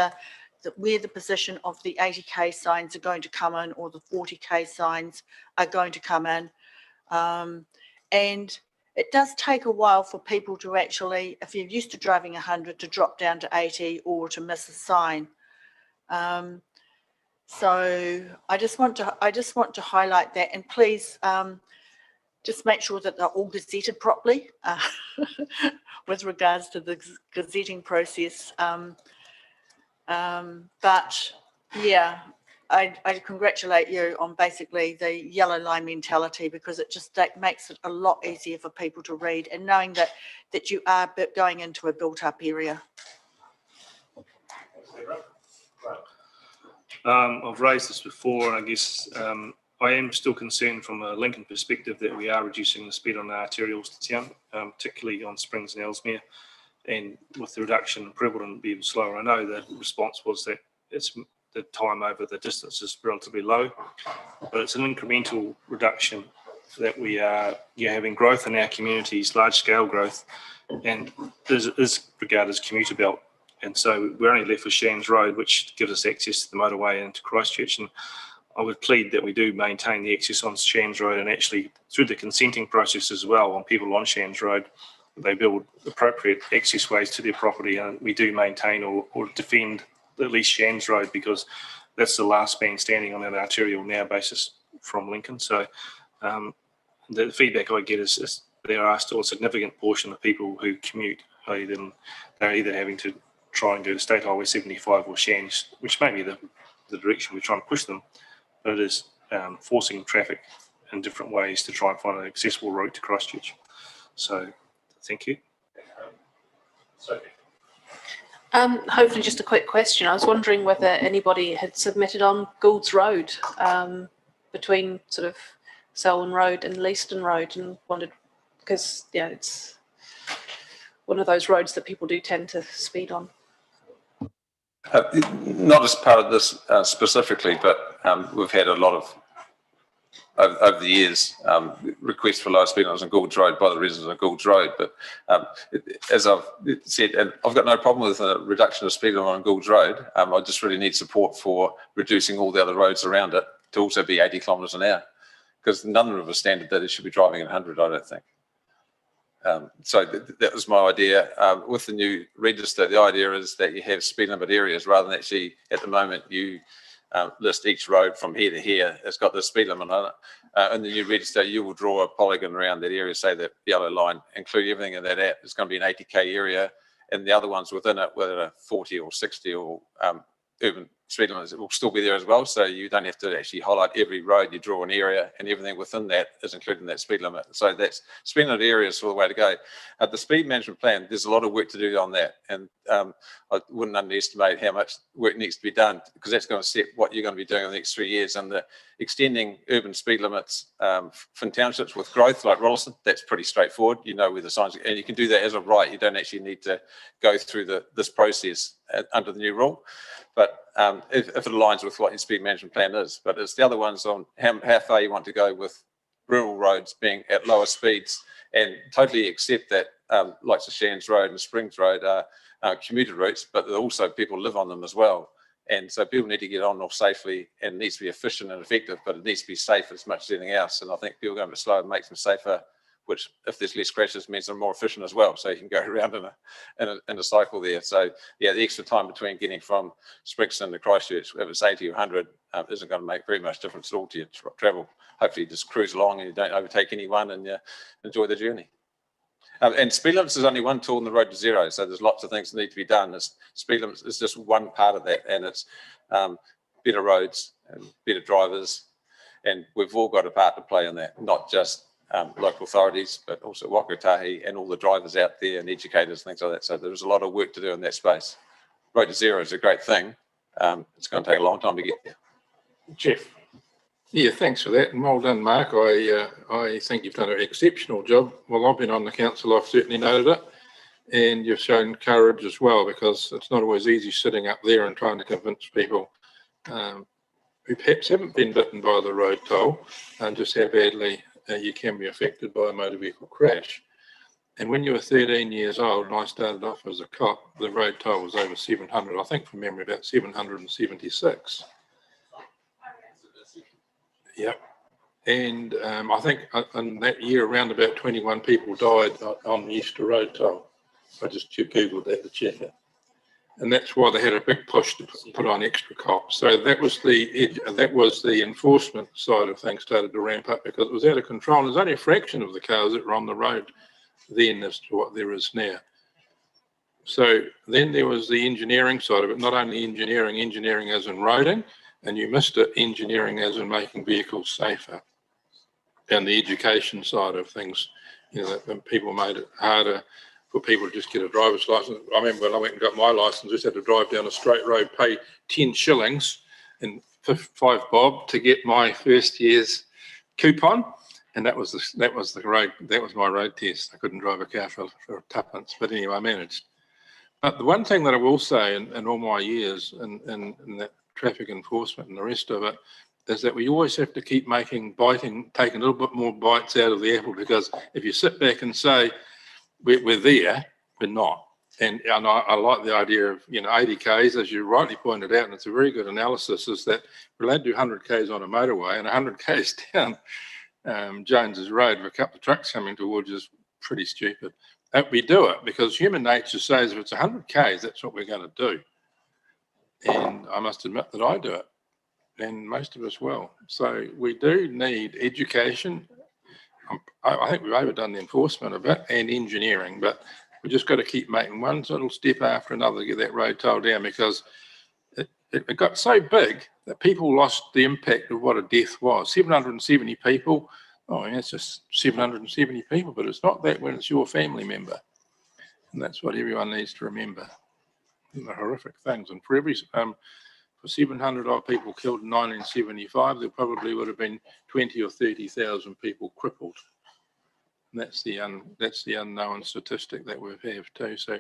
where the position of the 80k signs are going to come in, or the 40k signs are going to come in. And it does take a while for people to actually, if you're used to driving 100, to drop down to 80 or to miss a sign. So I just want to highlight that, and please just make sure that they're all gazetted properly with regards to the gazetting process. But yeah, I congratulate you on basically the yellow line mentality, because it just makes it a lot easier for people to read, and knowing that you are going into a built-up area. I've raised this before, and I guess I am still concerned from a Lincoln perspective that we are reducing the speed on the arterials to town, particularly on Springs and Ellesmere, and with the reduction, Prebbleton be even slower. I know the response was that it's the time over the distance is relatively low, but it's an incremental reduction that we are having growth in our communities, large-scale growth, and is regarded as commuter belt. And so we're only left with Shanes Road, which gives us access to the motorway into Christchurch. And I would plead that we do maintain the access on Shands Road, and actually through the consenting process as well on people on Shands Road, they build appropriate access ways to their property, and we do maintain or defend at least Shands Road, because that's the last man standing on that arterial now basis from Lincoln. So the feedback I get is there are still a significant portion of people who commute, they're either having to try and go to State Highway 75 or Shands, which may be the direction we're trying to push them, but it is forcing traffic in different ways to try and find an accessible route to Christchurch. So thank you. Hopefully just a quick question. I was wondering whether anybody had submitted on Gould's Road between sort of Selwyn Road and Leaston Road, and wondered, because yeah, it's one of those roads that people do tend to speed on. Not as part of this specifically, but we've had a lot of, over the years, requests for lower speed limits on Gould's Road by the residents of Gould's Road. But as I've said, and I've got no problem with a reduction of speed limit on Gould's Road. I just really need support for reducing all the other roads around it to also be 80 kilometres an hour, because none of them are standard that it should be driving at 100, I don't think. So that was my idea. With the new register, the idea is that you have speed limit areas rather than actually, at the moment, you list each road from here to here. It's got the speed limit on it. In the new register, you will draw a polygon around that area, say that yellow line, include everything in that app. It's going to be an 80k area, and the other ones within it, whether they're 40 or 60 or urban speed limits, it will still be there as well. So you don't have to actually highlight every road. You draw an area, and everything within that is included in that speed limit. So that's speed limit areas for the way to go. The speed management plan, there's a lot of work to do on that, and I wouldn't underestimate how much work needs to be done, because that's going to set what you're going to be doing in the next 3 years. And the extending urban speed limits from townships with growth like Rolleston, that's pretty straightforward. You know where the signs are, and you can do that as of right. You don't actually need to go through this process under the new rule. But if it aligns with what your speed management plan is. But it's the other ones on how far you want to go with rural roads being at lower speeds, and totally accept that like the Shands Road and Springs Road are commuter routes, but also people live on them as well. And so people need to get on off safely, and it needs to be efficient and effective, but it needs to be safe as much as anything else. And I think people going a bit slower makes them safer, which, if there's less crashes, means they're more efficient as well. So you can go around in a cycle there. So yeah, the extra time between getting from Sprixton to Christchurch, if it's 80 or 100, isn't going to make very much difference at all to your travel. Hopefully you just cruise along and you don't overtake anyone, and you enjoy the journey. And speed limits is only one tool in the road to zero. So there's lots of things that need to be done. Speed limits is just one part of that, and it's better roads and better drivers. And we've all got a part to play in that, not just local authorities, but also Wakatahi and all the drivers out there and educators, things like that. So there's a lot of work to do in that space. Road to zero is a great thing. It's going to take a long time to get there. Jeff. Yeah, thanks for that, and well done, Mark. I think you've done an exceptional job. Well, I've been on the council, I've certainly noted it, and you've shown courage as well, because it's not always easy sitting up there and trying to convince people who perhaps haven't been bitten by the road toll, and just how badly you can be affected by a motor vehicle crash. And when you were 13 years old, and I started off as a cop, the road toll was over 700, I think from memory about 776. Yep. And I think in that year around about 21 people died on the Easter road toll. I just Googled that to check it. And that's why they had a big push to put on extra cops. So that was the enforcement side of things started to ramp up, because it was out of control. There's only a fraction of the cars that were on the road then as to what there is now. So then there was the engineering side of it, not only engineering as in roading, and you missed it, engineering as in making vehicles safer. And the education side of things, you know, that people made it harder for people to just get a driver's license. I remember when I went and got my license, I just had to drive down a straight road, pay 10 shillings and 5 bob to get my first year's coupon. And that was my road test. I couldn't drive a car for tuppence, but anyway, I managed. But the one thing that I will say in all my years in that traffic enforcement and the rest of it is that we always have to keep taking a little bit more bites out of the apple, because if you sit back and say we're there, we're not. And I like the idea of, 80 Ks, as you rightly pointed out, and it's a very good analysis, is that we're allowed to do 100 Ks on a motorway, and 100 Ks down Jones's Road with a couple of trucks coming towards us is pretty stupid. We do it because human nature says if it's 100 Ks, that's what we're going to do. And I must admit that I do it, and most of us will. So we do need education. I think we've overdone the enforcement a bit, and engineering, but we just got to keep making one little step after another to get that road told down, because it got so big that people lost the impact of what a death was. 770 people, oh, yeah, it's just 770 people, but it's not that when it's your family member. And that's what everyone needs to remember. The horrific things. And for every, for 700 odd people killed in 1975, there probably would have been 20 or 30,000 people crippled. And that's the unknown statistic that we have too. So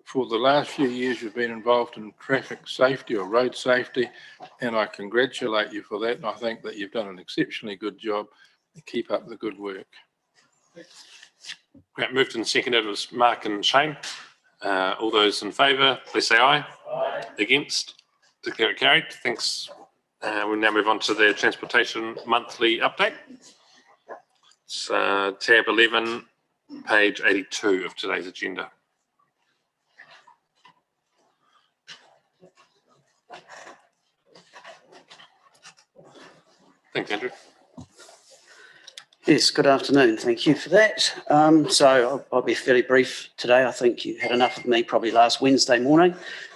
for the last few years, you've been involved in traffic safety or road safety, and I congratulate you for that. And I think that you've done an exceptionally good job. Keep up the good work. Great. Moved and seconded was Mark and Shane. All those in favour, please say aye. Aye. Against? Declare it carried. Thanks. We'll now move on to the Transportation Monthly Update. It's tab 11, page 82 of today's agenda. Thanks, Andrew. Yes, good afternoon. Thank you for that. So I'll be fairly brief today. I think you had enough of me probably last Wednesday morning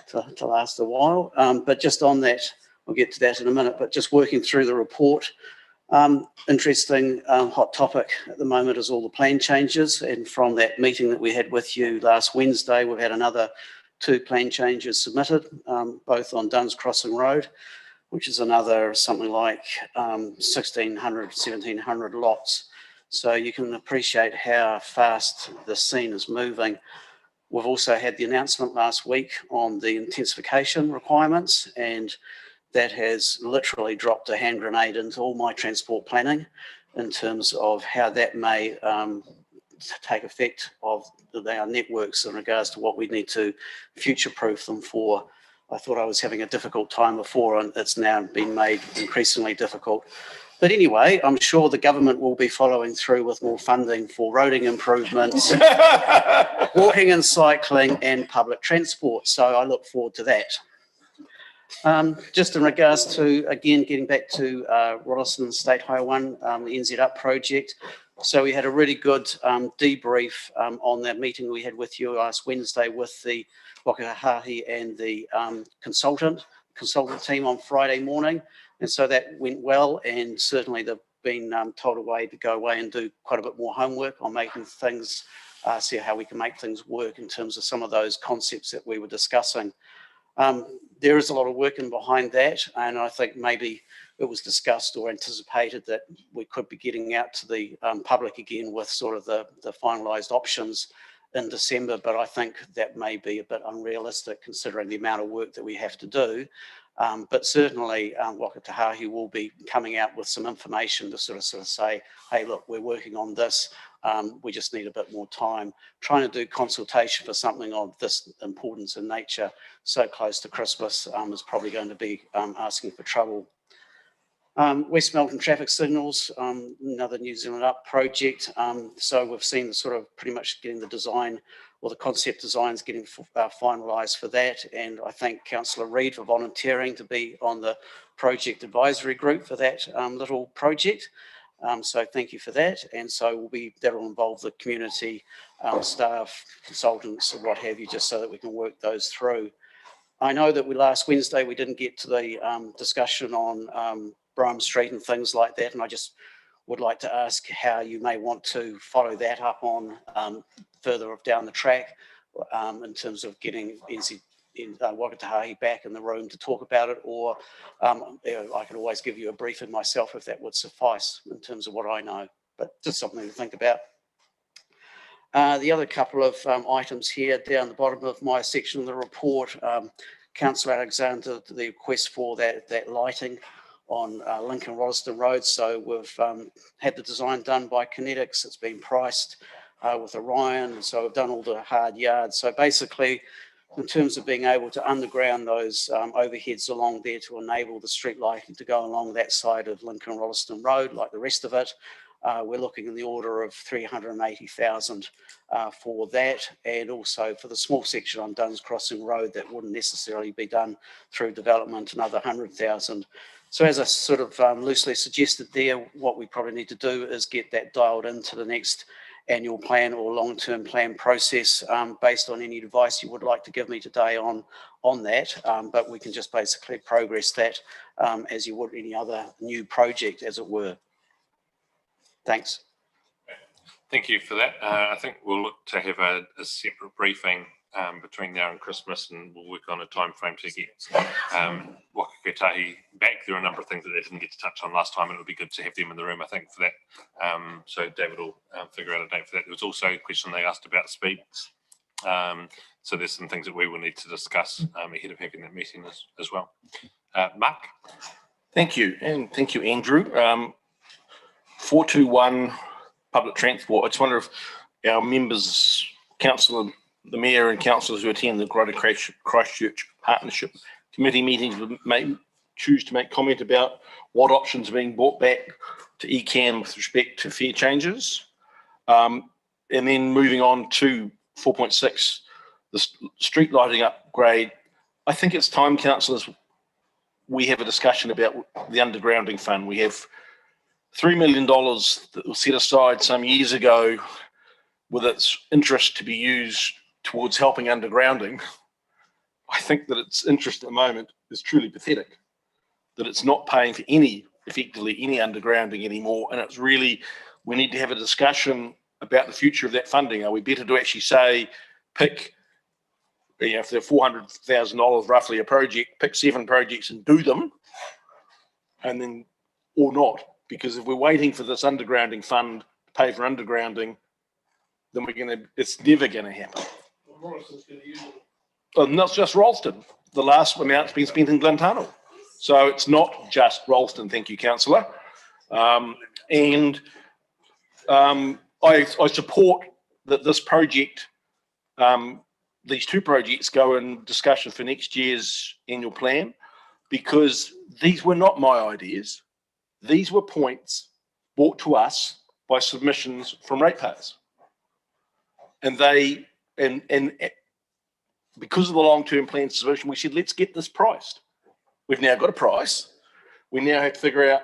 to last a while. But just on that, we'll get to that in a minute, but just working through the report. Interesting hot topic at the moment is all the plan changes. And from that meeting that we had with you last Wednesday, we've had another 2 plan changes submitted, both on Duns Crossing Road, which is another something like 1,600, 1,700 lots. So you can appreciate how fast the scene is moving. We've also had the announcement last week on the intensification requirements, and that has literally dropped a hand grenade into all my transport planning in terms of how that may take effect of our networks in regards to what we need to future-proof them for. I thought I was having a difficult time before, and it's now been made increasingly difficult. But anyway, I'm sure the government will be following through with more funding for roading improvements, walking and cycling, and public transport. So I look forward to that. Just in regards to, again, getting back to Rolleston State Highway 1, the NZ Up project. So we had a really good debrief on that meeting we had with you last Wednesday with the Wakahahi and the consultant team on Friday morning. And so that went well, and certainly they've been told away to go away and do quite a bit more homework on making things, see how we can make things work in terms of some of those concepts that we were discussing. There is a lot of work in behind that, and I think maybe it was discussed or anticipated that we could be getting out to the public again with sort of the finalised options in December, but I think that may be a bit unrealistic considering the amount of work that we have to do. But certainly Wakahahi will be coming out with some information to sort of say, hey, look, we're working on this. We just need a bit more time. Trying to do consultation for something of this importance in nature so close to Christmas is probably going to be asking for trouble. West Melton traffic signals, another New Zealand Up project. So we've seen sort of pretty much getting the design or the concept designs getting finalised for that. And I thank Councillor Reid for volunteering to be on the project advisory group for that little project. So thank you for that. And so that'll involve the community, staff, consultants, or what have you, just so that we can work those through. I know that last Wednesday we didn't get to the discussion on Brougham Street and things like that, and I just would like to ask how you may want to follow that up on further down the track in terms of getting Wakahahi back in the room to talk about it, or I could always give you a briefing myself if that would suffice in terms of what I know, but just something to think about. The other couple of items here down the bottom of my section of the report, Councillor Alexander, the request for that lighting on Lincoln Rolleston Road. So we've had the design done by Kinetics. It's been priced. with Orion. So I've done all the hard yards. So basically, in terms of being able to underground those overheads along there to enable the street lighting to go along that side of Lincoln Rolleston Road, like the rest of it, we're looking in the order of 380,000 for that, and also for the small section on Duns Crossing Road that wouldn't necessarily be done through development, another 100,000. So as I sort of loosely suggested there, what we probably need to do is get that dialed into the next annual plan or long-term plan process based on any advice you would like to give me today on that. But we can just basically progress that as you would any other new project, as it were. Thanks. Thank you for that. I think we'll look to have a separate briefing between now and Christmas, and we'll work on a time frame to get Waka Kotahi back. There are a number of things that they didn't get to touch on last time, and it would be good to have them in the room, I think, for that. So David will figure out a date for that. There was also a question they asked about speeds. So there's some things that we will need to discuss ahead of having that meeting as well. Mark? Thank you, and thank you, Andrew. 421 public transport. I just wonder if our members, councillor, the mayor and councillors who attend the Greater Christchurch Partnership Committee meetings may choose to make comment about what options are being brought back to ECAN with respect to fare changes. And then moving on to 4.6, the street lighting upgrade. I think it's time, councillors, we have a discussion about the undergrounding fund. We have $3 million that was set aside some years ago with its interest to be used towards helping undergrounding. I think that its interest at the moment is truly pathetic, that it's not paying for effectively any undergrounding anymore. And it's really, we need to have a discussion about the future of that funding. Are we better to actually say, pick, if they're $400,000 roughly a project, pick 7 projects and do them, and then, or not? Because if we're waiting for this undergrounding fund to pay for undergrounding, then it's never going to happen. Well, not just Rolleston. The last amount's been spent in Glentunnel. So it's not just Rolleston, thank you, councillor. I support that this project, these 2 projects go in discussion for next year's annual plan, because these were not my ideas. These were points brought to us by submissions from ratepayers. And because of the long-term plan submission, we said, let's get this priced. We've now got a price. We now have to figure out,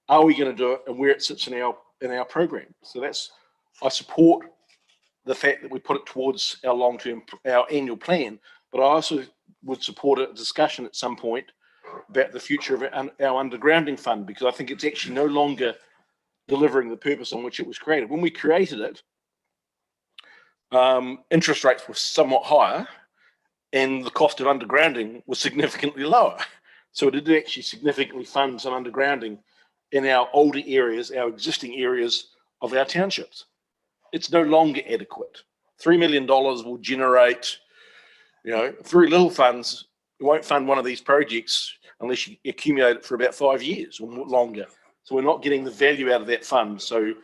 are we going to do it and where it sits in our program. So I support the fact that we put it towards our annual plan, but I also would support a discussion at some point about the future of our undergrounding fund, because I think it's actually no longer delivering the purpose on which it was created. When we created it, interest rates were somewhat higher and the cost of undergrounding was significantly lower. So it did actually significantly fund some undergrounding in our older areas, our existing areas of our townships. It's no longer adequate. $3 million will generate, very little funds. It won't fund one of these projects unless you accumulate it for about 5 years or longer. So we're not getting the value out of that fund. So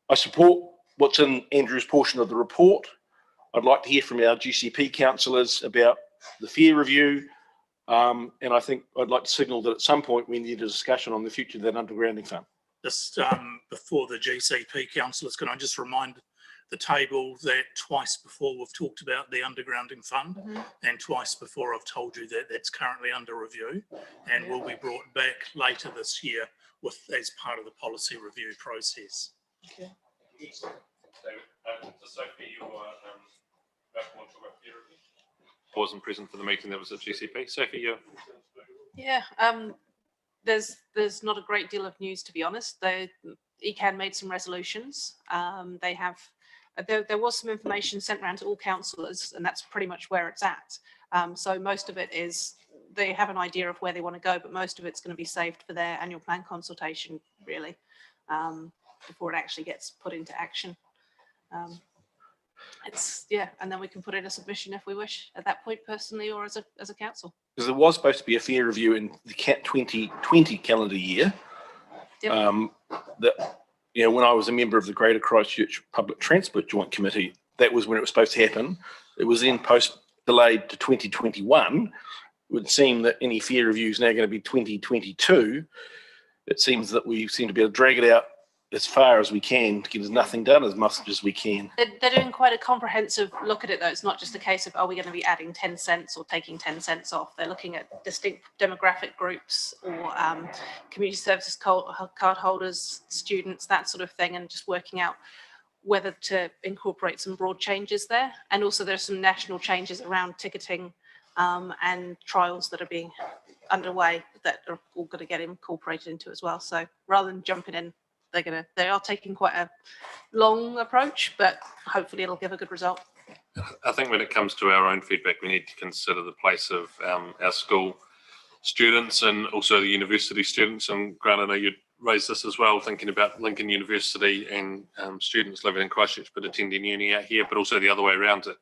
I support what's in Andrew's portion of the report. I'd like to hear from our GCP councillors about the fare review. And I think I'd like to signal that at some point we need a discussion on the future of that undergrounding fund. Just before the GCP councillors, can I just remind the table that twice before we've talked about the undergrounding fund, and twice before I've told you that that's currently under review and will be brought back later this year as part of the policy review process. Okay. So, Sophie, you wasn't present for the meeting that was at GCP. Sophie, you. Yeah, there's not a great deal of news, to be honest. ECAN made some resolutions. There was some information sent around to all councillors, and that's pretty much where it's at. So most of it is, they have an idea of where they want to go, but most of it's going to be saved for their annual plan consultation, really, before it actually gets put into action. And then we can put in a submission if we wish at that point, personally or as a council. Because there was supposed to be a fare review in the CAT 2020 calendar year. Yep. That when I was a member of the Greater Christchurch Public Transport Joint Committee, that was when it was supposed to happen. It was then delayed to 2021. It would seem that any fare review is now going to be 2022. It seems that we seem to be able to drag it out as far as we can to get nothing done as much as we can. They're doing quite a comprehensive look at it, though. It's not just a case of, are we going to be adding 10 cents or taking 10 cents off? They're looking at distinct demographic groups or community services card holders, students, that sort of thing, and just working out whether to incorporate some broad changes there. And also there's some national changes around ticketing and trials that are being underway that are all going to get incorporated into as well. So rather than jumping in, they are taking quite a long approach, but hopefully it'll give a good result. I think when it comes to our own feedback, we need to consider the place of our school students and also the university students. And Grant, I know you'd raised this as well, thinking about Lincoln University and students living in Christchurch but attending uni out here, but also the other way around it.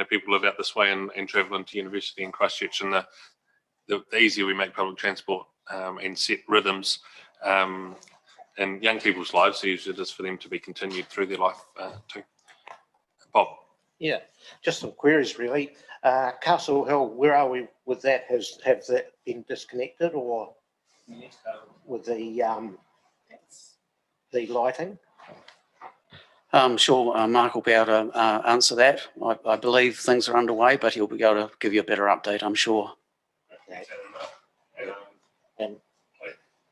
People live out this way and travel into university in Christchurch, and the easier we make public transport and set rhythms in young people's lives, the easier it is for them to be continued through their life too. Bob. Yeah, just some queries really. Castle Hill, where are we with that? Have that been disconnected or with the lighting? Sure, Mark will be able to answer that. I believe things are underway, but he'll be able to give you a better update, I'm sure. Okay. And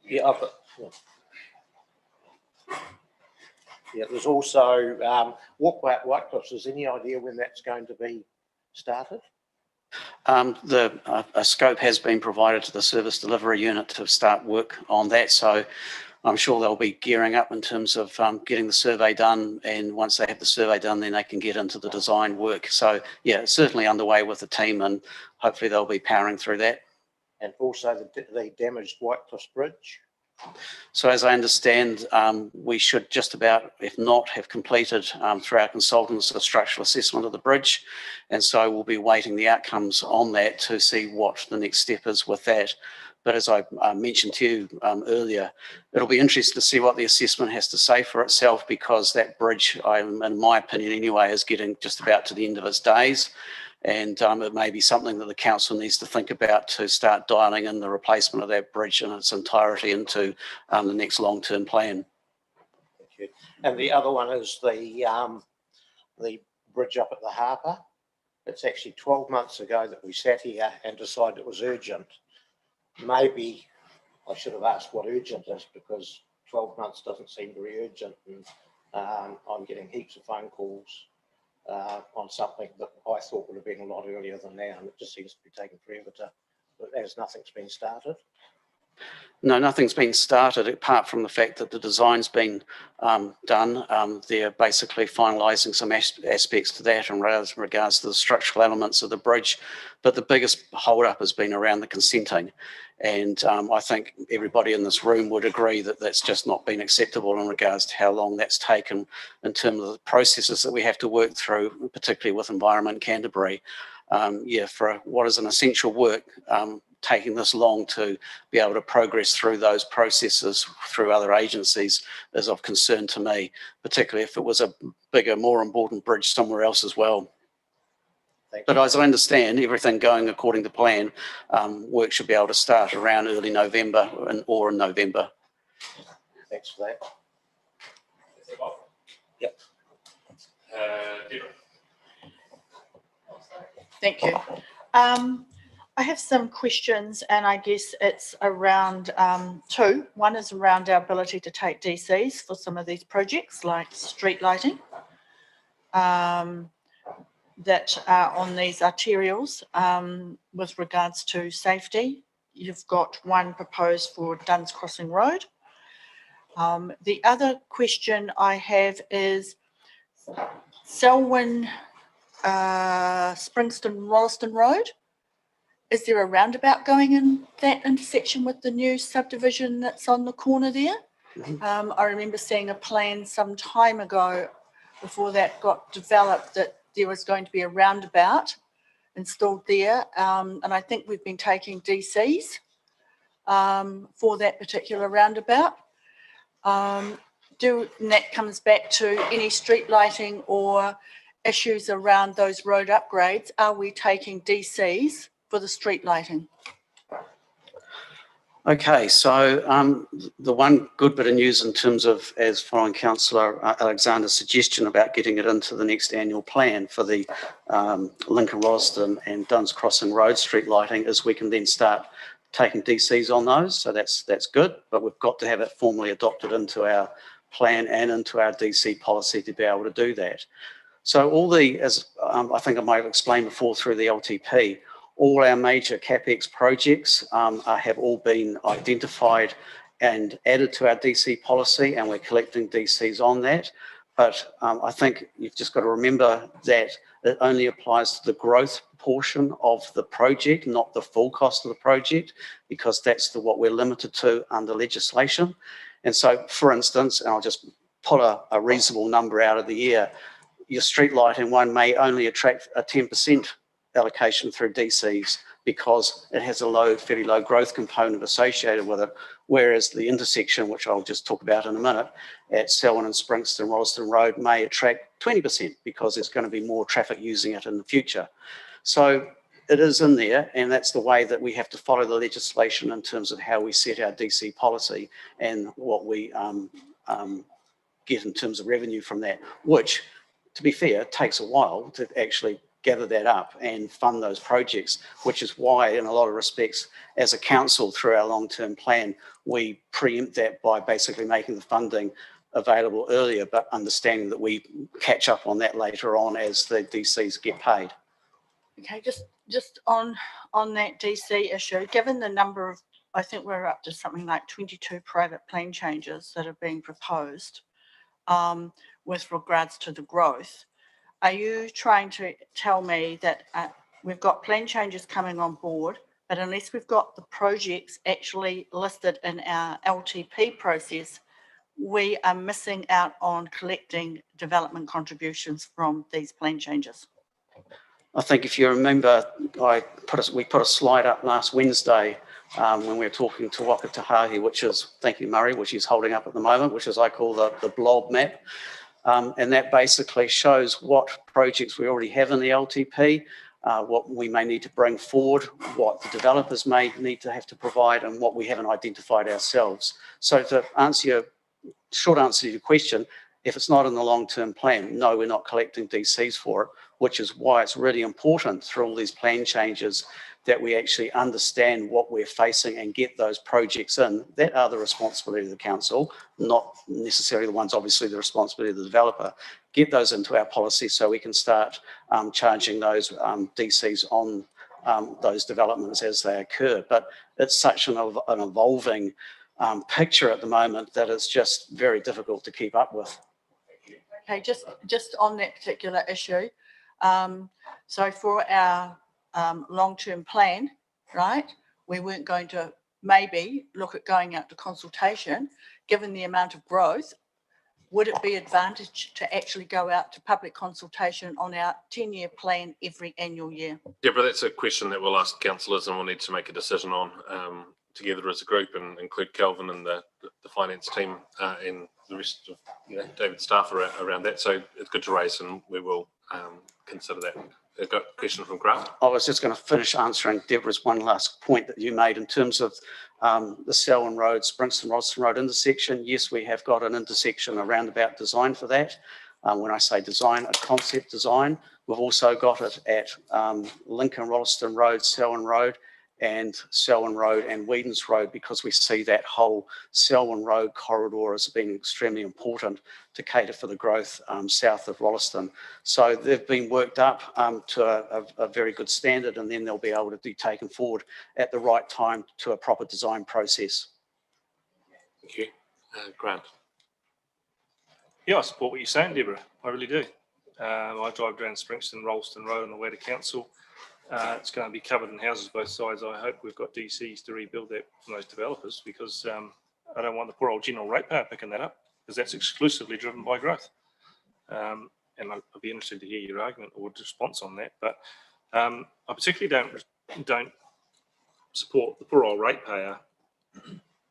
yeah, I've got. Yeah, there's also Walkway at Whitecliffs. Is any idea when that's going to be started? A scope has been provided to the service delivery unit to start work on that. So I'm sure they'll be gearing up in terms of getting the survey done. And once they have the survey done, then they can get into the design work. So yeah, it's certainly underway with the team, and hopefully they'll be powering through that. And also the damaged Whitecliffs Bridge. So as I understand, we should just about, if not, have completed through our consultants a structural assessment of the bridge. And so we'll be waiting the outcomes on that to see what the next step is with that. But as I mentioned to you earlier, it'll be interesting to see what the assessment has to say for itself, because that bridge, in my opinion anyway, is getting just about to the end of its days. And it may be something that the council needs to think about to start dialing in the replacement of that bridge in its entirety into the next long-term plan. Thank you. And the other one is the bridge up at the Harper. It's actually 12 months ago that we sat here and decided it was urgent. Maybe I should have asked what urgent is, because 12 months doesn't seem very urgent. And I'm getting heaps of phone calls on something that I thought would have been a lot earlier than now, and it just seems to be taking forever as nothing's been started. No, nothing's been started apart from the fact that the design's been done. They're basically finalising some aspects to that in regards to the structural elements of the bridge. But the biggest hold-up has been around the consenting. And I think everybody in this room would agree that that's just not been acceptable in regards to how long that's taken in terms of the processes that we have to work through, particularly with Environment Canterbury. For what is an essential work, taking this long to be able to progress through those processes through other agencies is of concern to me, particularly if it was a bigger, more important bridge somewhere else as well. But as I understand, everything going according to plan, work should be able to start around early November or in November. Thanks for that. Yep. Thank you. I have some questions, and I guess it's around two. One is around our ability to take DCs for some of these projects, like street lighting, that are on these arterials with regards to safety. You've got one proposed for Duns Crossing Road. The other question I have is Selwyn, Springston, Rolleston Road. Is there a roundabout going in that intersection with the new subdivision that's on the corner there? I remember seeing a plan some time ago before that got developed that there was going to be a roundabout installed there. And I think we've been taking DCs for that particular roundabout. and that comes back to any street lighting or issues around those road upgrades. Are we taking DCs for the street lighting? Okay, so the one good bit of news in terms of, as following Councillor Alexander's suggestion about getting it into the next annual plan for the Lincoln Rolleston and Duns Crossing Road street lighting, is we can then start taking DCs on those. So that's good, but we've got to have it formally adopted into our plan and into our DC policy to be able to do that. So all the, as I think I might have explained before through the LTP, all our major CapEx projects have all been identified and added to our DC policy, and we're collecting DCs on that. But I think you've just got to remember that it only applies to the growth portion of the project, not the full cost of the project, because that's what we're limited to under legislation. And so, for instance, and I'll just pull a reasonable number out of the air, your street lighting one may only attract a 10% allocation through DCs because it has a fairly low growth component associated with it, whereas the intersection, which I'll just talk about in a minute, at Selwyn and Springston, Rolleston Road may attract 20% because there's going to be more traffic using it in the future. So it is in there, and that's the way that we have to follow the legislation in terms of how we set our DC policy and what we get in terms of revenue from that, which, to be fair, takes a while to actually gather that up and fund those projects, which is why, in a lot of respects, as a council, through our long-term plan, we preempt that by basically making the funding available earlier, but understanding that we catch up on that later on as the DCs get paid. Okay, just on that DC issue, given the number of, I think we're up to something like 22 private plan changes that are being proposed with regards to the growth. Are you trying to tell me that we've got plan changes coming on board, but unless we've got the projects actually listed in our LTP process, we are missing out on collecting development contributions from these plan changes? I think if you remember, we put a slide up last Wednesday when we were talking to Waka Tahahi, which is, thank you Murray, which he's holding up at the moment, which is I call the blob map. And that basically shows what projects we already have in the LTP, what we may need to bring forward, what the developers may need to have to provide, and what we haven't identified ourselves. So to answer your short answer to your question, if it's not in the long-term plan, no, we're not collecting DCs for it, which is why it's really important through all these plan changes that we actually understand what we're facing and get those projects in. That are the responsibility of the council, not necessarily the ones, obviously, the responsibility of the developer. Get those into our policy so we can start charging those DCs on those developments as they occur. But it's such an evolving picture at the moment that it's just very difficult to keep up with. Okay, just on that particular issue, so for our long-term plan, right, we weren't going to maybe look at going out to consultation. Given the amount of growth, would it be advantage to actually go out to public consultation on our 10-year plan every annual year? Deborah, that's a question that we'll ask councillors and we'll need to make a decision on together as a group, and include Kelvin and the finance team and the rest of David's staff around that. So it's good to raise, and we will consider that. I've got a question from Grant. I was just going to finish answering Deborah's one last point that you made in terms of the Selwyn Road, Springston, Rolleston Road intersection. Yes, we have got an intersection, a roundabout design for that. When I say design, a concept design. We've also got it at Lincoln, Rolleston Road, Selwyn Road, and Selwyn Road and Whedon's Road, because we see that whole Selwyn Road corridor as being extremely important to cater for the growth south of Rolleston. So they've been worked up to a very good standard, and then they'll be able to be taken forward at the right time to a proper design process. Thank you. Grant. Yeah, I support what you're saying, Deborah. I really do. I drive down Springston, Rolleston Road on the way to council. It's going to be covered in houses both sides. I hope we've got DCs to rebuild that from those developers, because I don't want the poor old general ratepayer picking that up, because that's exclusively driven by growth. And I'll be interested to hear your argument or response on that. But I particularly don't support the poor old ratepayer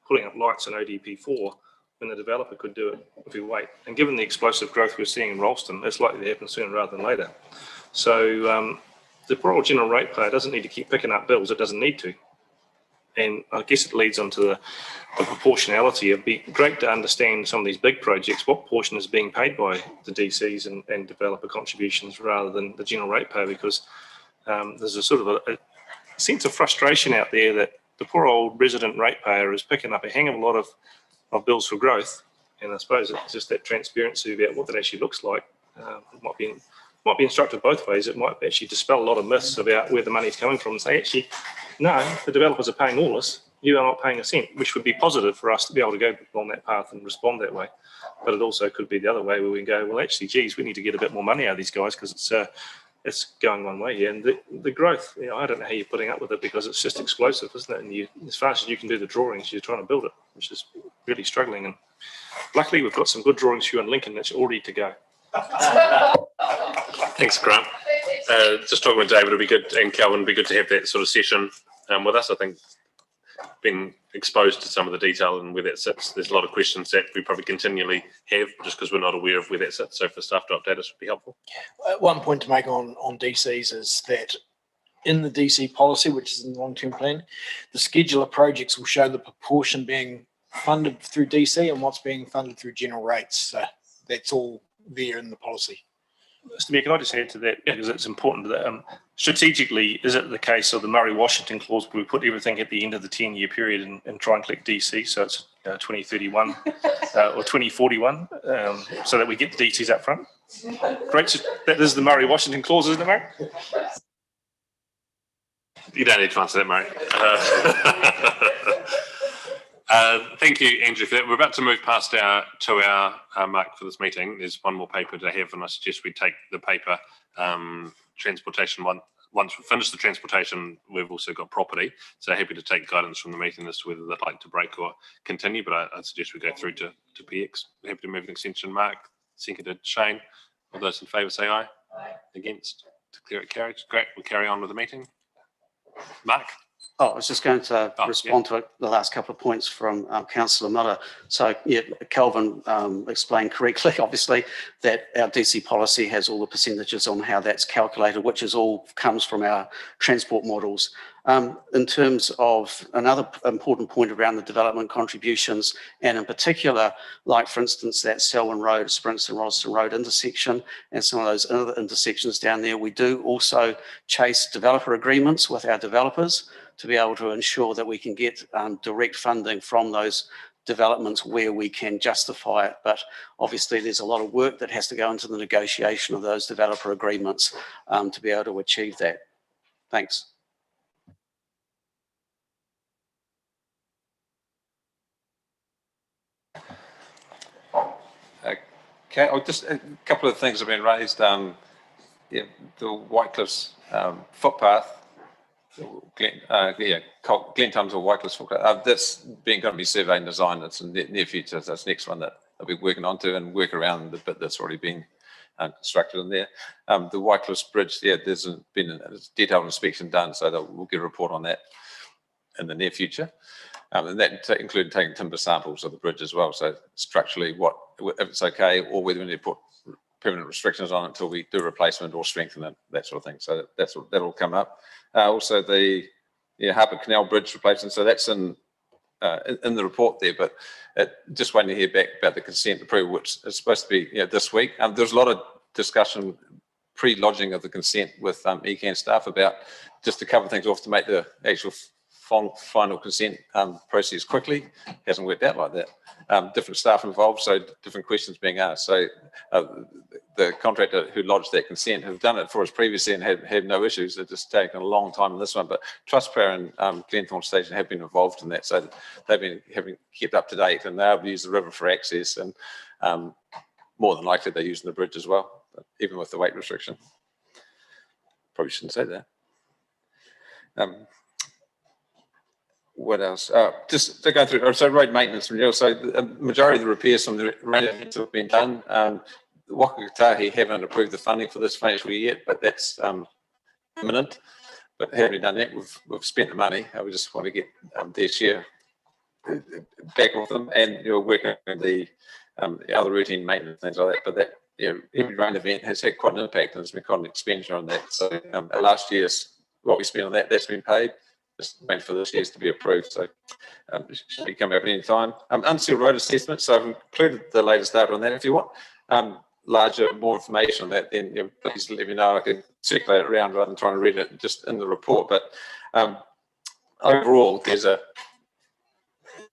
pulling up lights on ODP4 when the developer could do it if we wait. And given the explosive growth we're seeing in Ralston, it's likely to happen sooner rather than later. So the poor old general ratepayer doesn't need to keep picking up bills it doesn't need to. And I guess it leads on to the proportionality. It'd be great to understand some of these big projects, what portion is being paid by the DCs and developer contributions rather than the general ratepayer, because there's a sort of a sense of frustration out there that the poor old resident ratepayer is picking up a hang of a lot of bills for growth. And I suppose it's just that transparency about what that actually looks like. It might be instructed both ways. It might actually dispel a lot of myths about where the money's coming from and say, actually, no, the developers are paying all this. You are not paying a cent, which would be positive for us to be able to go on that path and respond that way. But it also could be the other way where we go, well, actually, geez, we need to get a bit more money out of these guys because it's going one way here. And the growth, I don't know how you're putting up with it because it's just explosive, isn't it? And as fast as you can do the drawings, you're trying to build it, which is really struggling. And luckily, we've got some good drawings here in Lincoln that's all ready to go. Thanks, Grant. Just talking with David, it'd be good, and Calvin, it'd be good to have that sort of session with us. I think being exposed to some of the detail and where that sits, there's a lot of questions that we probably continually have just because we're not aware of where that sits. So for staff to update us would be helpful. One point to make on DCs is that in the DC policy, which is in the long-term plan, the schedule of projects will show the proportion being funded through DC and what's being funded through general rates. So that's all there in the policy. Mr. Mayor, can I just add to that, because it's important that strategically, is it the case of the Murray-Washington clause where we put everything at the end of the 10-year period and try and collect DC, so it's 2031 or 2041, so that we get the DCs up front? Great. So that is the Murray-Washington clause, isn't it, Murray? You don't need to answer that, Murray. Thank you, Andrew, for that. We're about to move past our 2-hour mark for this meeting. There's one more paper to have, and I suggest we take the paper transportation one. Once we finish the transportation, we've also got property. So happy to take guidance from the meeting as to whether they'd like to break or continue, but I suggest we go through to PX. Happy to move an extension. Mark, seconded. Shane, all those in favour say aye. Aye. Against? Declare it carried. Great. We'll carry on with the meeting. Mark? Oh, I was just going to respond to the last couple of points from Councillor Miller. So, yeah, Kelvin explained correctly, obviously, that our DC policy has all the percentages on how that's calculated, which is all comes from our transport models. In terms of another important point around the development contributions, and in particular, like, for instance, that Selwyn Road, Sprinkston, Rolleston Road intersection, and some of those other intersections down there, we do also chase developer agreements with our developers to be able to ensure that we can get direct funding from those developments where we can justify it. But obviously there's a lot of work that has to go into the negotiation of those developer agreements to be able to achieve that. Thanks. Okay, just a couple of things have been raised. The Whitecliffs footpath, Glen Tunnel or Whitecliffs footpath, that's going to be surveyed and designed. It's in the near future. So that's the next one that I'll be working on to and work around the bit that's already been constructed in there. The Whitecliffs Bridge, there's been a detailed inspection done, so that we'll get a report on that in the near future. And that included taking timber samples of the bridge as well. So structurally, if it's okay, or whether we need to put permanent restrictions on it until we do replacement or strengthen it, that sort of thing. So that'll come up. Also the Harper Canal Bridge replacement. So that's in the report there, but just waiting to hear back about the consent approval, which is supposed to be this week. There's a lot of discussion pre-lodging of the consent with ECAN staff about just to cover things off to make the actual final consent process quickly. Hasn't worked out like that. Different staff involved, so different questions being asked. So the contractor who lodged that consent have done it for us previously and had no issues. It's just taken a long time in this one. But Trustpower and Glenthorne Station have been involved in that, so they've been kept up to date, and they're able to use the river for access, and more than likely they're using the bridge as well, even with the weight restriction. Probably shouldn't say that. What else? Just to go through, so road maintenance renewal. So the majority of the repairs from the road have been done. Wakakatahi haven't approved the funding for this financial year yet, but that's imminent. But having done that, we've spent the money. We just want to get their share back with them, and you're working on the other routine maintenance, things like that. But that, every rain event has had quite an impact, and there's been quite an expenditure on that. So last year's what we spent on that, that's been paid. Just waiting for this year's to be approved. So it should be coming up at any time. Unsealed road assessment. So I've included the latest data on that. If you want more information on that, then please let me know. I can circulate it around rather than trying to read it just in the report. But overall, there's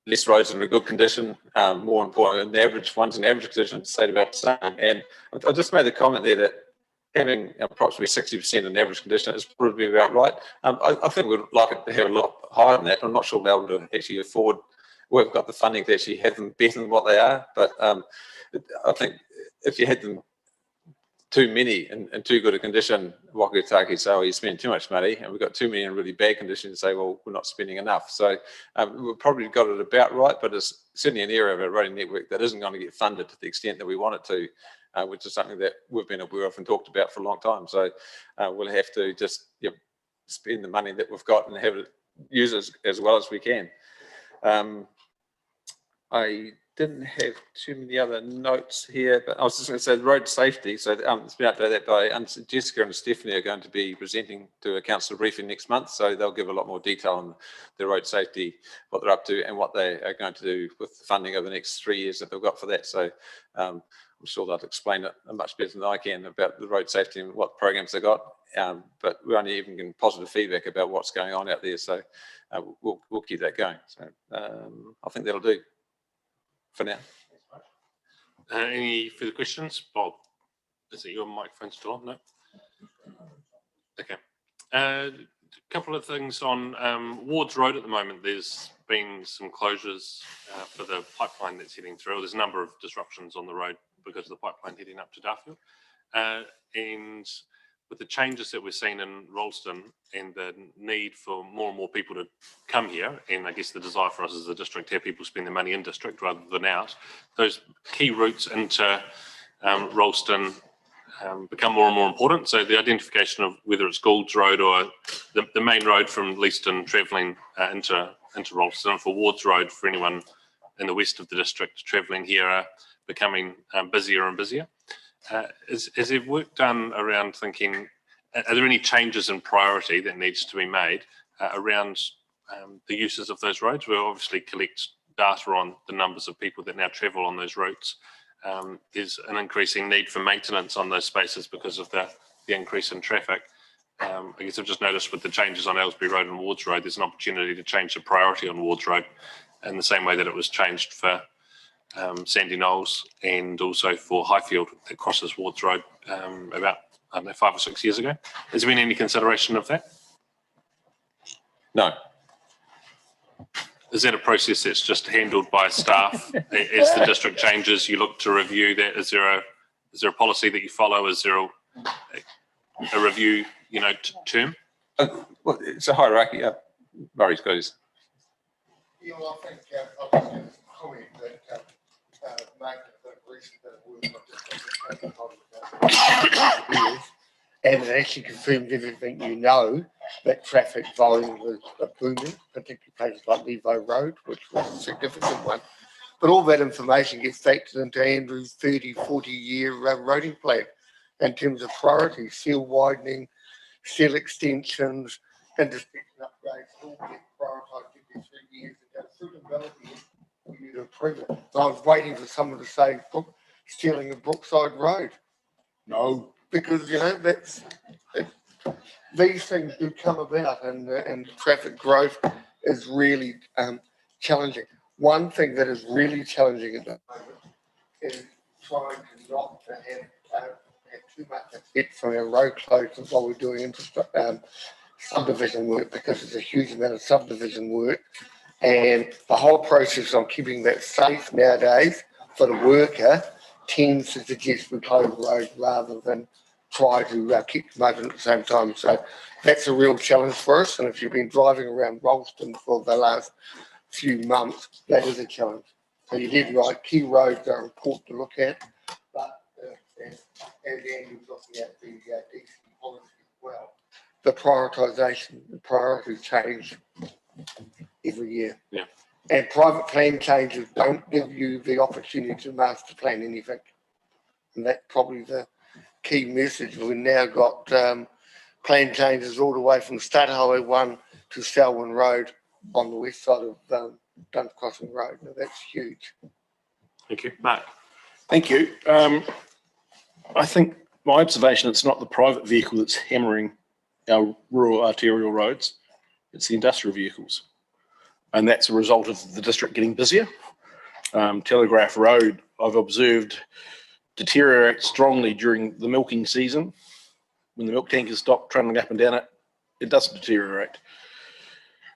less roads in a good condition. More important, the average ones in average condition stayed about the same. And I just made the comment there that having approximately 60% in average condition is probably about right. I think we'd like it to have a lot higher than that. I'm not sure we'll be able to actually afford. We've got the funding to actually have them better than what they are, but I think if you had them too many in too good a condition, Wakutaki say, oh, you spend too much money, and we've got too many in really bad condition, say, well, we're not spending enough. So we've probably got it about right, but it's certainly an area of our roading network that isn't going to get funded to the extent that we want it to, which is something that we've been aware of and talked about for a long time. So we'll have to just spend the money that we've got and have it use it as well as we can. I didn't have too many other notes here, but I was just going to say road safety. So it's been updated by Jessica and Stephanie are going to be presenting to a council briefing next month. So they'll give a lot more detail on the road safety, what they're up to and what they are going to do with the funding over the next 3 years that they've got for that. So I'm sure they'll explain it much better than I can about the road safety and what programs they got. But we're only even getting positive feedback about what's going on out there. So we'll keep that going. So I think that'll do for now. Any further questions? Bob, is it your microphone still on? No? Okay. A couple of things on Wards Road at the moment. There's been some closures for the pipeline that's heading through. There's a number of disruptions on the road because of the pipeline heading up to Darfield. And with the changes that we're seeing in Rolleston and the need for more and more people to come here, and I guess the desire for us as a district to have people spend their money in district rather than out, those key routes into Rolleston become more and more important. So the identification of whether it's Gould's Road or the main road from Leaston travelling into Rolleston, for Wards Road for anyone in the west of the district travelling here are becoming busier and busier. Is there work done around thinking, are there any changes in priority that needs to be made around the uses of those roads? We obviously collect data on the numbers of people that now travel on those routes. There's an increasing need for maintenance on those spaces because of the increase in traffic. I guess I've just noticed with the changes on Aylesbury Road and Wards Road, there's an opportunity to change the priority on Wards Road in the same way that it was changed for Sandy Knowles and also for Highfield that crosses Wards Road about, I don't know, 5 or 6 years ago. Has there been any consideration of that? No. Is that a process that's just handled by staff? As the district changes, you look to review that? Is there a policy that you follow? Is there a review, term? Well, it's a hierarchy. Murray's got his. I think I'll just give a comment that Mark did a recent bit of work and it actually confirmed everything that traffic volume was booming, particularly places like Levo Road, which was a significant one. But all that information gets factored into Andrew's 30, 40-year roading plan in terms of priorities, seal widening, seal extensions, intersection upgrades, all get prioritised every 3 years and suitability for you to improve it. So I was waiting for someone to say, sealing of Brookside Road. No, because, these things do come about and traffic growth is really challenging. One thing that is really challenging at the moment is trying to not to have too much effect from our road closures while we're doing subdivision work, because there's a huge amount of subdivision work, and the whole process on keeping that safe nowadays for the worker tends to suggest we close the road rather than try to keep them open at the same time. So that's a real challenge for us, and if you've been driving around Rolleston for the last few months, that is a challenge. So you did right, key roads are important to look at, but and then you're looking at the DC policy as well. The prioritisation, the priorities change every year. Yeah. And private plan changes don't give you the opportunity to master plan anything. And that's probably the key message. We've now got plan changes all the way from State Highway 1 to Selwyn Road on the west side of Duns Crossing Road. Now, that's huge. Thank you. Mark. Thank you. I think my observation, it's not the private vehicle that's hammering our rural arterial roads, it's the industrial vehicles. And that's a result of the district getting busier. Telegraph Road, I've observed, deteriorate strongly during the milking season. When the milk tankers stop trundling up and down it, it doesn't deteriorate.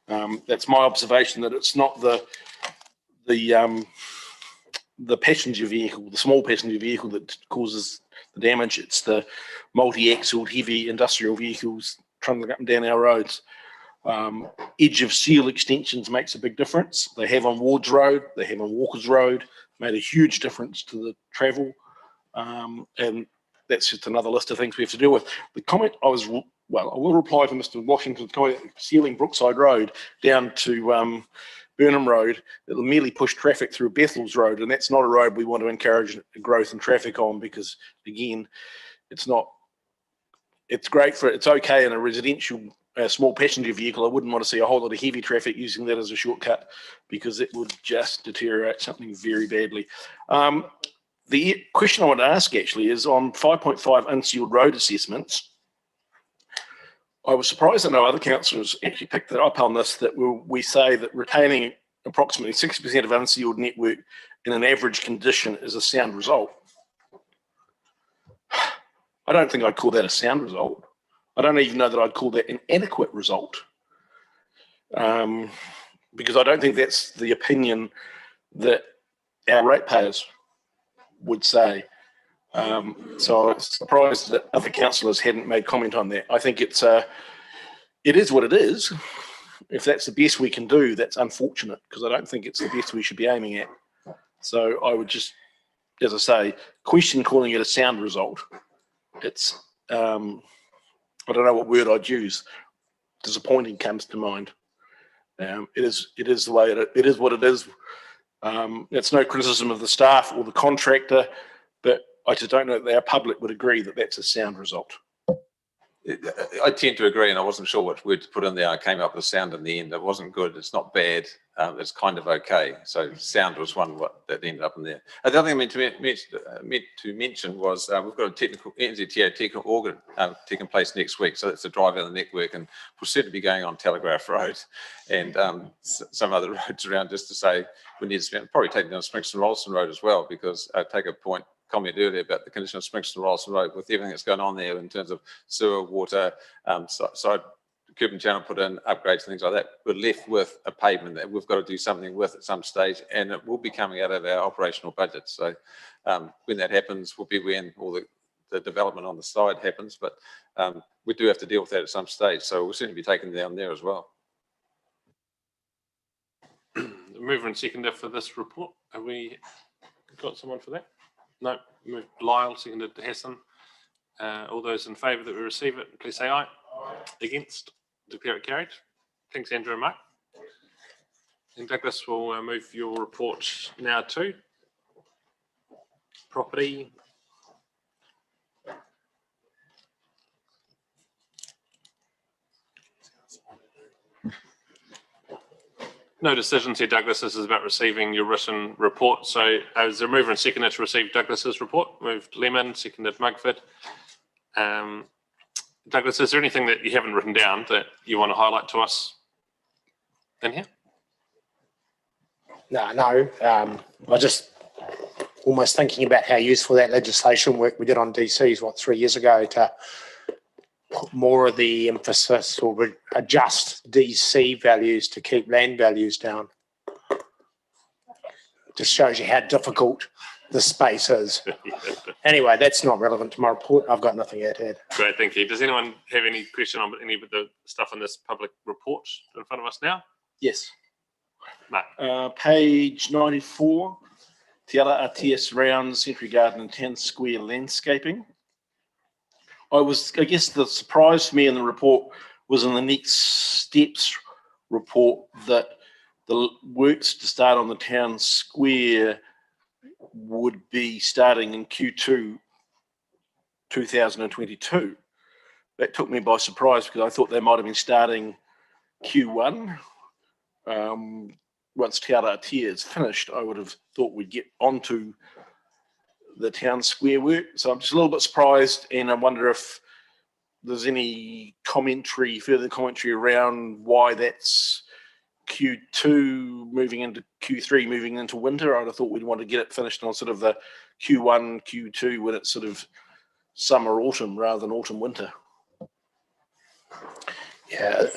That's my observation, that it's not the passenger vehicle, the small passenger vehicle that causes the damage. It's the multi-axled heavy industrial vehicles trundling up and down our roads. Edge of seal extensions makes a big difference. They have on Wards Road, they have on Walkers Road, made a huge difference to the travel. And that's just another list of things we have to deal with. The comment I will reply to Mr. Washington's comment, sealing Brookside Road down to Burnham Road, it'll merely push traffic through Bethel's Road, and that's not a road we want to encourage growth and traffic on, because again, it's okay in a residential small passenger vehicle. I wouldn't want to see a whole lot of heavy traffic using that as a shortcut, because it would just deteriorate something very badly. The question I want to ask actually is on 5.5 unsealed road assessments. I was surprised that no other councillors actually picked that up on this, that we say that retaining approximately 60% of unsealed network in an average condition is a sound result. I don't think I'd call that a sound result. I don't even know that I'd call that an adequate result, because I don't think that's the opinion that our ratepayers would say. So I was surprised that other councillors hadn't made comment on that. I think it is what it is. If that's the best we can do, that's unfortunate, because I don't think it's the best we should be aiming at. So I would just, as I say, question calling it a sound result. It's, I don't know what word I'd use. Disappointing comes to mind. It is the way it is what it is. It's no criticism of the staff or the contractor, but I just don't know that our public would agree that that's a sound result. I tend to agree, and I wasn't sure what word to put in there. I came up with sound in the end. It wasn't good. It's not bad. It's kind of okay. So sound was one that ended up in there. The other thing I meant to mention was we've got a technical NZTA technical organ taking place next week. So that's a drive out of the network, and we'll certainly be going on Telegraph Road and some other roads around, just to say we need to probably take down Springston Rolleston Road as well, because I take a comment earlier about the condition of Springston Rolleston Road with everything that's going on there in terms of sewer, water, side curb and channel put in, upgrades and things like that. We're left with a pavement that we've got to do something with at some stage, and it will be coming out of our operational budget. So when that happens will be when all the development on the side happens, but we do have to deal with that at some stage. So we'll certainly be taking down there as well. The mover and seconder for this report, have we got someone for that? No. Moved Lyle, seconded Hassan. All those in favour that we receive it, please say aye. Aye. Against? Declare it carried. Thanks, Andrew and Mark. And Douglas will move your report now to property. No decisions here, Douglas. This is about receiving your written report. So as a mover and seconder to receive Douglas's report, moved Lemon, seconded Mugford. Douglas, is there anything that you haven't written down that you want to highlight to us in here? No. I just almost thinking about how useful that legislation work we did on DCs, 3 years ago, to put more of the emphasis or adjust DC values to keep land values down. Just shows you how difficult the space is. Anyway, that's not relevant to my report. I've got nothing to add. Great, thank you. Does anyone have any question on any of the stuff in this public report in front of us now? Yes. Mark. Page 94, Te Ara RTS Round, Century Garden and Town Square landscaping. I guess the surprise for me in the report was in the next steps report that the works to start on the town square would be starting in Q2 2022. That took me by surprise because I thought they might have been starting Q1. Once Te Aratia is finished, I would have thought we'd get onto the town square work. So I'm just a little bit surprised, and I wonder if there's any further commentary around why that's Q2 moving into Q3, moving into winter. I'd have thought we'd want to get it finished on sort of the Q1, Q2 when it's sort of summer, autumn rather than autumn, winter. Yeah,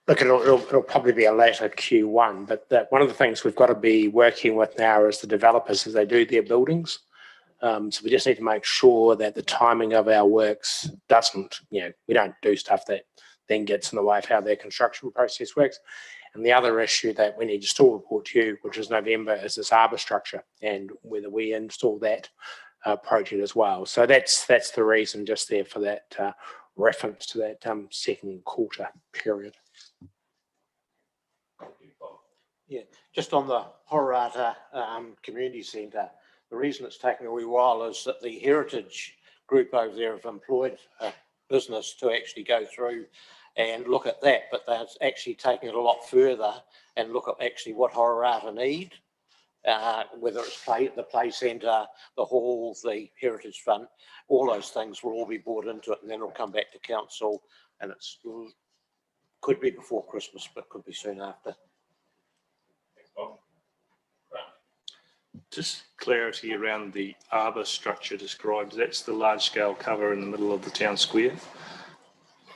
look, it'll probably be a later Q1, but one of the things we've got to be working with now is the developers as they do their buildings. So we just need to make sure that the timing of our works doesn't, we don't do stuff that then gets in the way of how their construction process works. And the other issue that we need to still report to you, which is November, is this harbour structure and whether we install that project as well. So that's the reason just there for that reference to that second quarter period. Yeah, just on the Horata Community Centre, the reason it's taken a wee while is that the heritage group over there have employed a business to actually go through and look at that, but they're actually taking it a lot further and look at actually what Horata need, whether it's the play centre, the hall, the heritage front, all those things will all be brought into it, and then it'll come back to council, and it's could be before Christmas, but could be soon after. Just clarity around the arbour structure described. That's the large scale cover in the middle of the town square.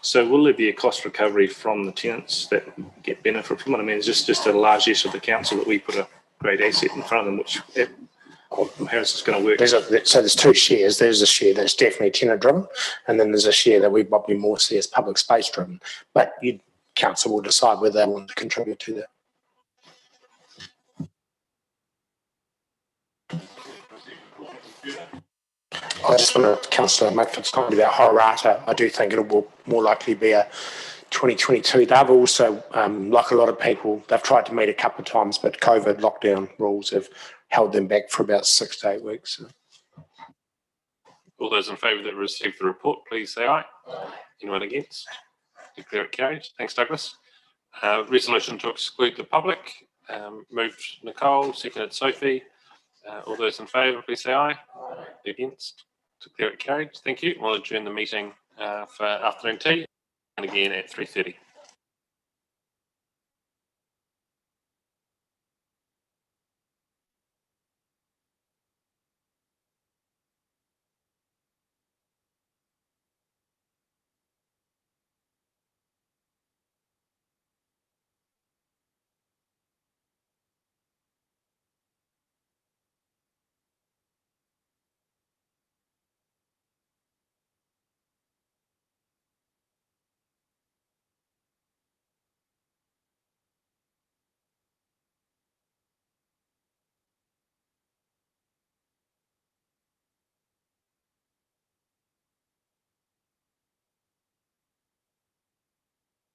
So will there be a cost recovery from the tenants that get benefit from it? I mean, it's just a large issue of the council that we put a great asset in front of them, which how is this going to work? So there's two shares. There's a share that's definitely tenant driven, and then there's a share that we probably more see as public space driven. But council will decide whether they want to contribute to that. I just want to, Councillor Mugford's comment about Horata. I do think it will more likely be a 2022. They've also, like a lot of people, they've tried to meet a couple of times, but COVID lockdown rules have held them back for about 6 to 8 weeks. All those in favour that received the report, please say aye. Anyone against? Declare it carried. Thanks, Douglas. Resolution to exclude the public. Moved Nicole, seconded Sophie. All those in favour, please say aye. Against? Declare it carried. Thank you. We'll adjourn the meeting for afternoon tea and again at 3:30.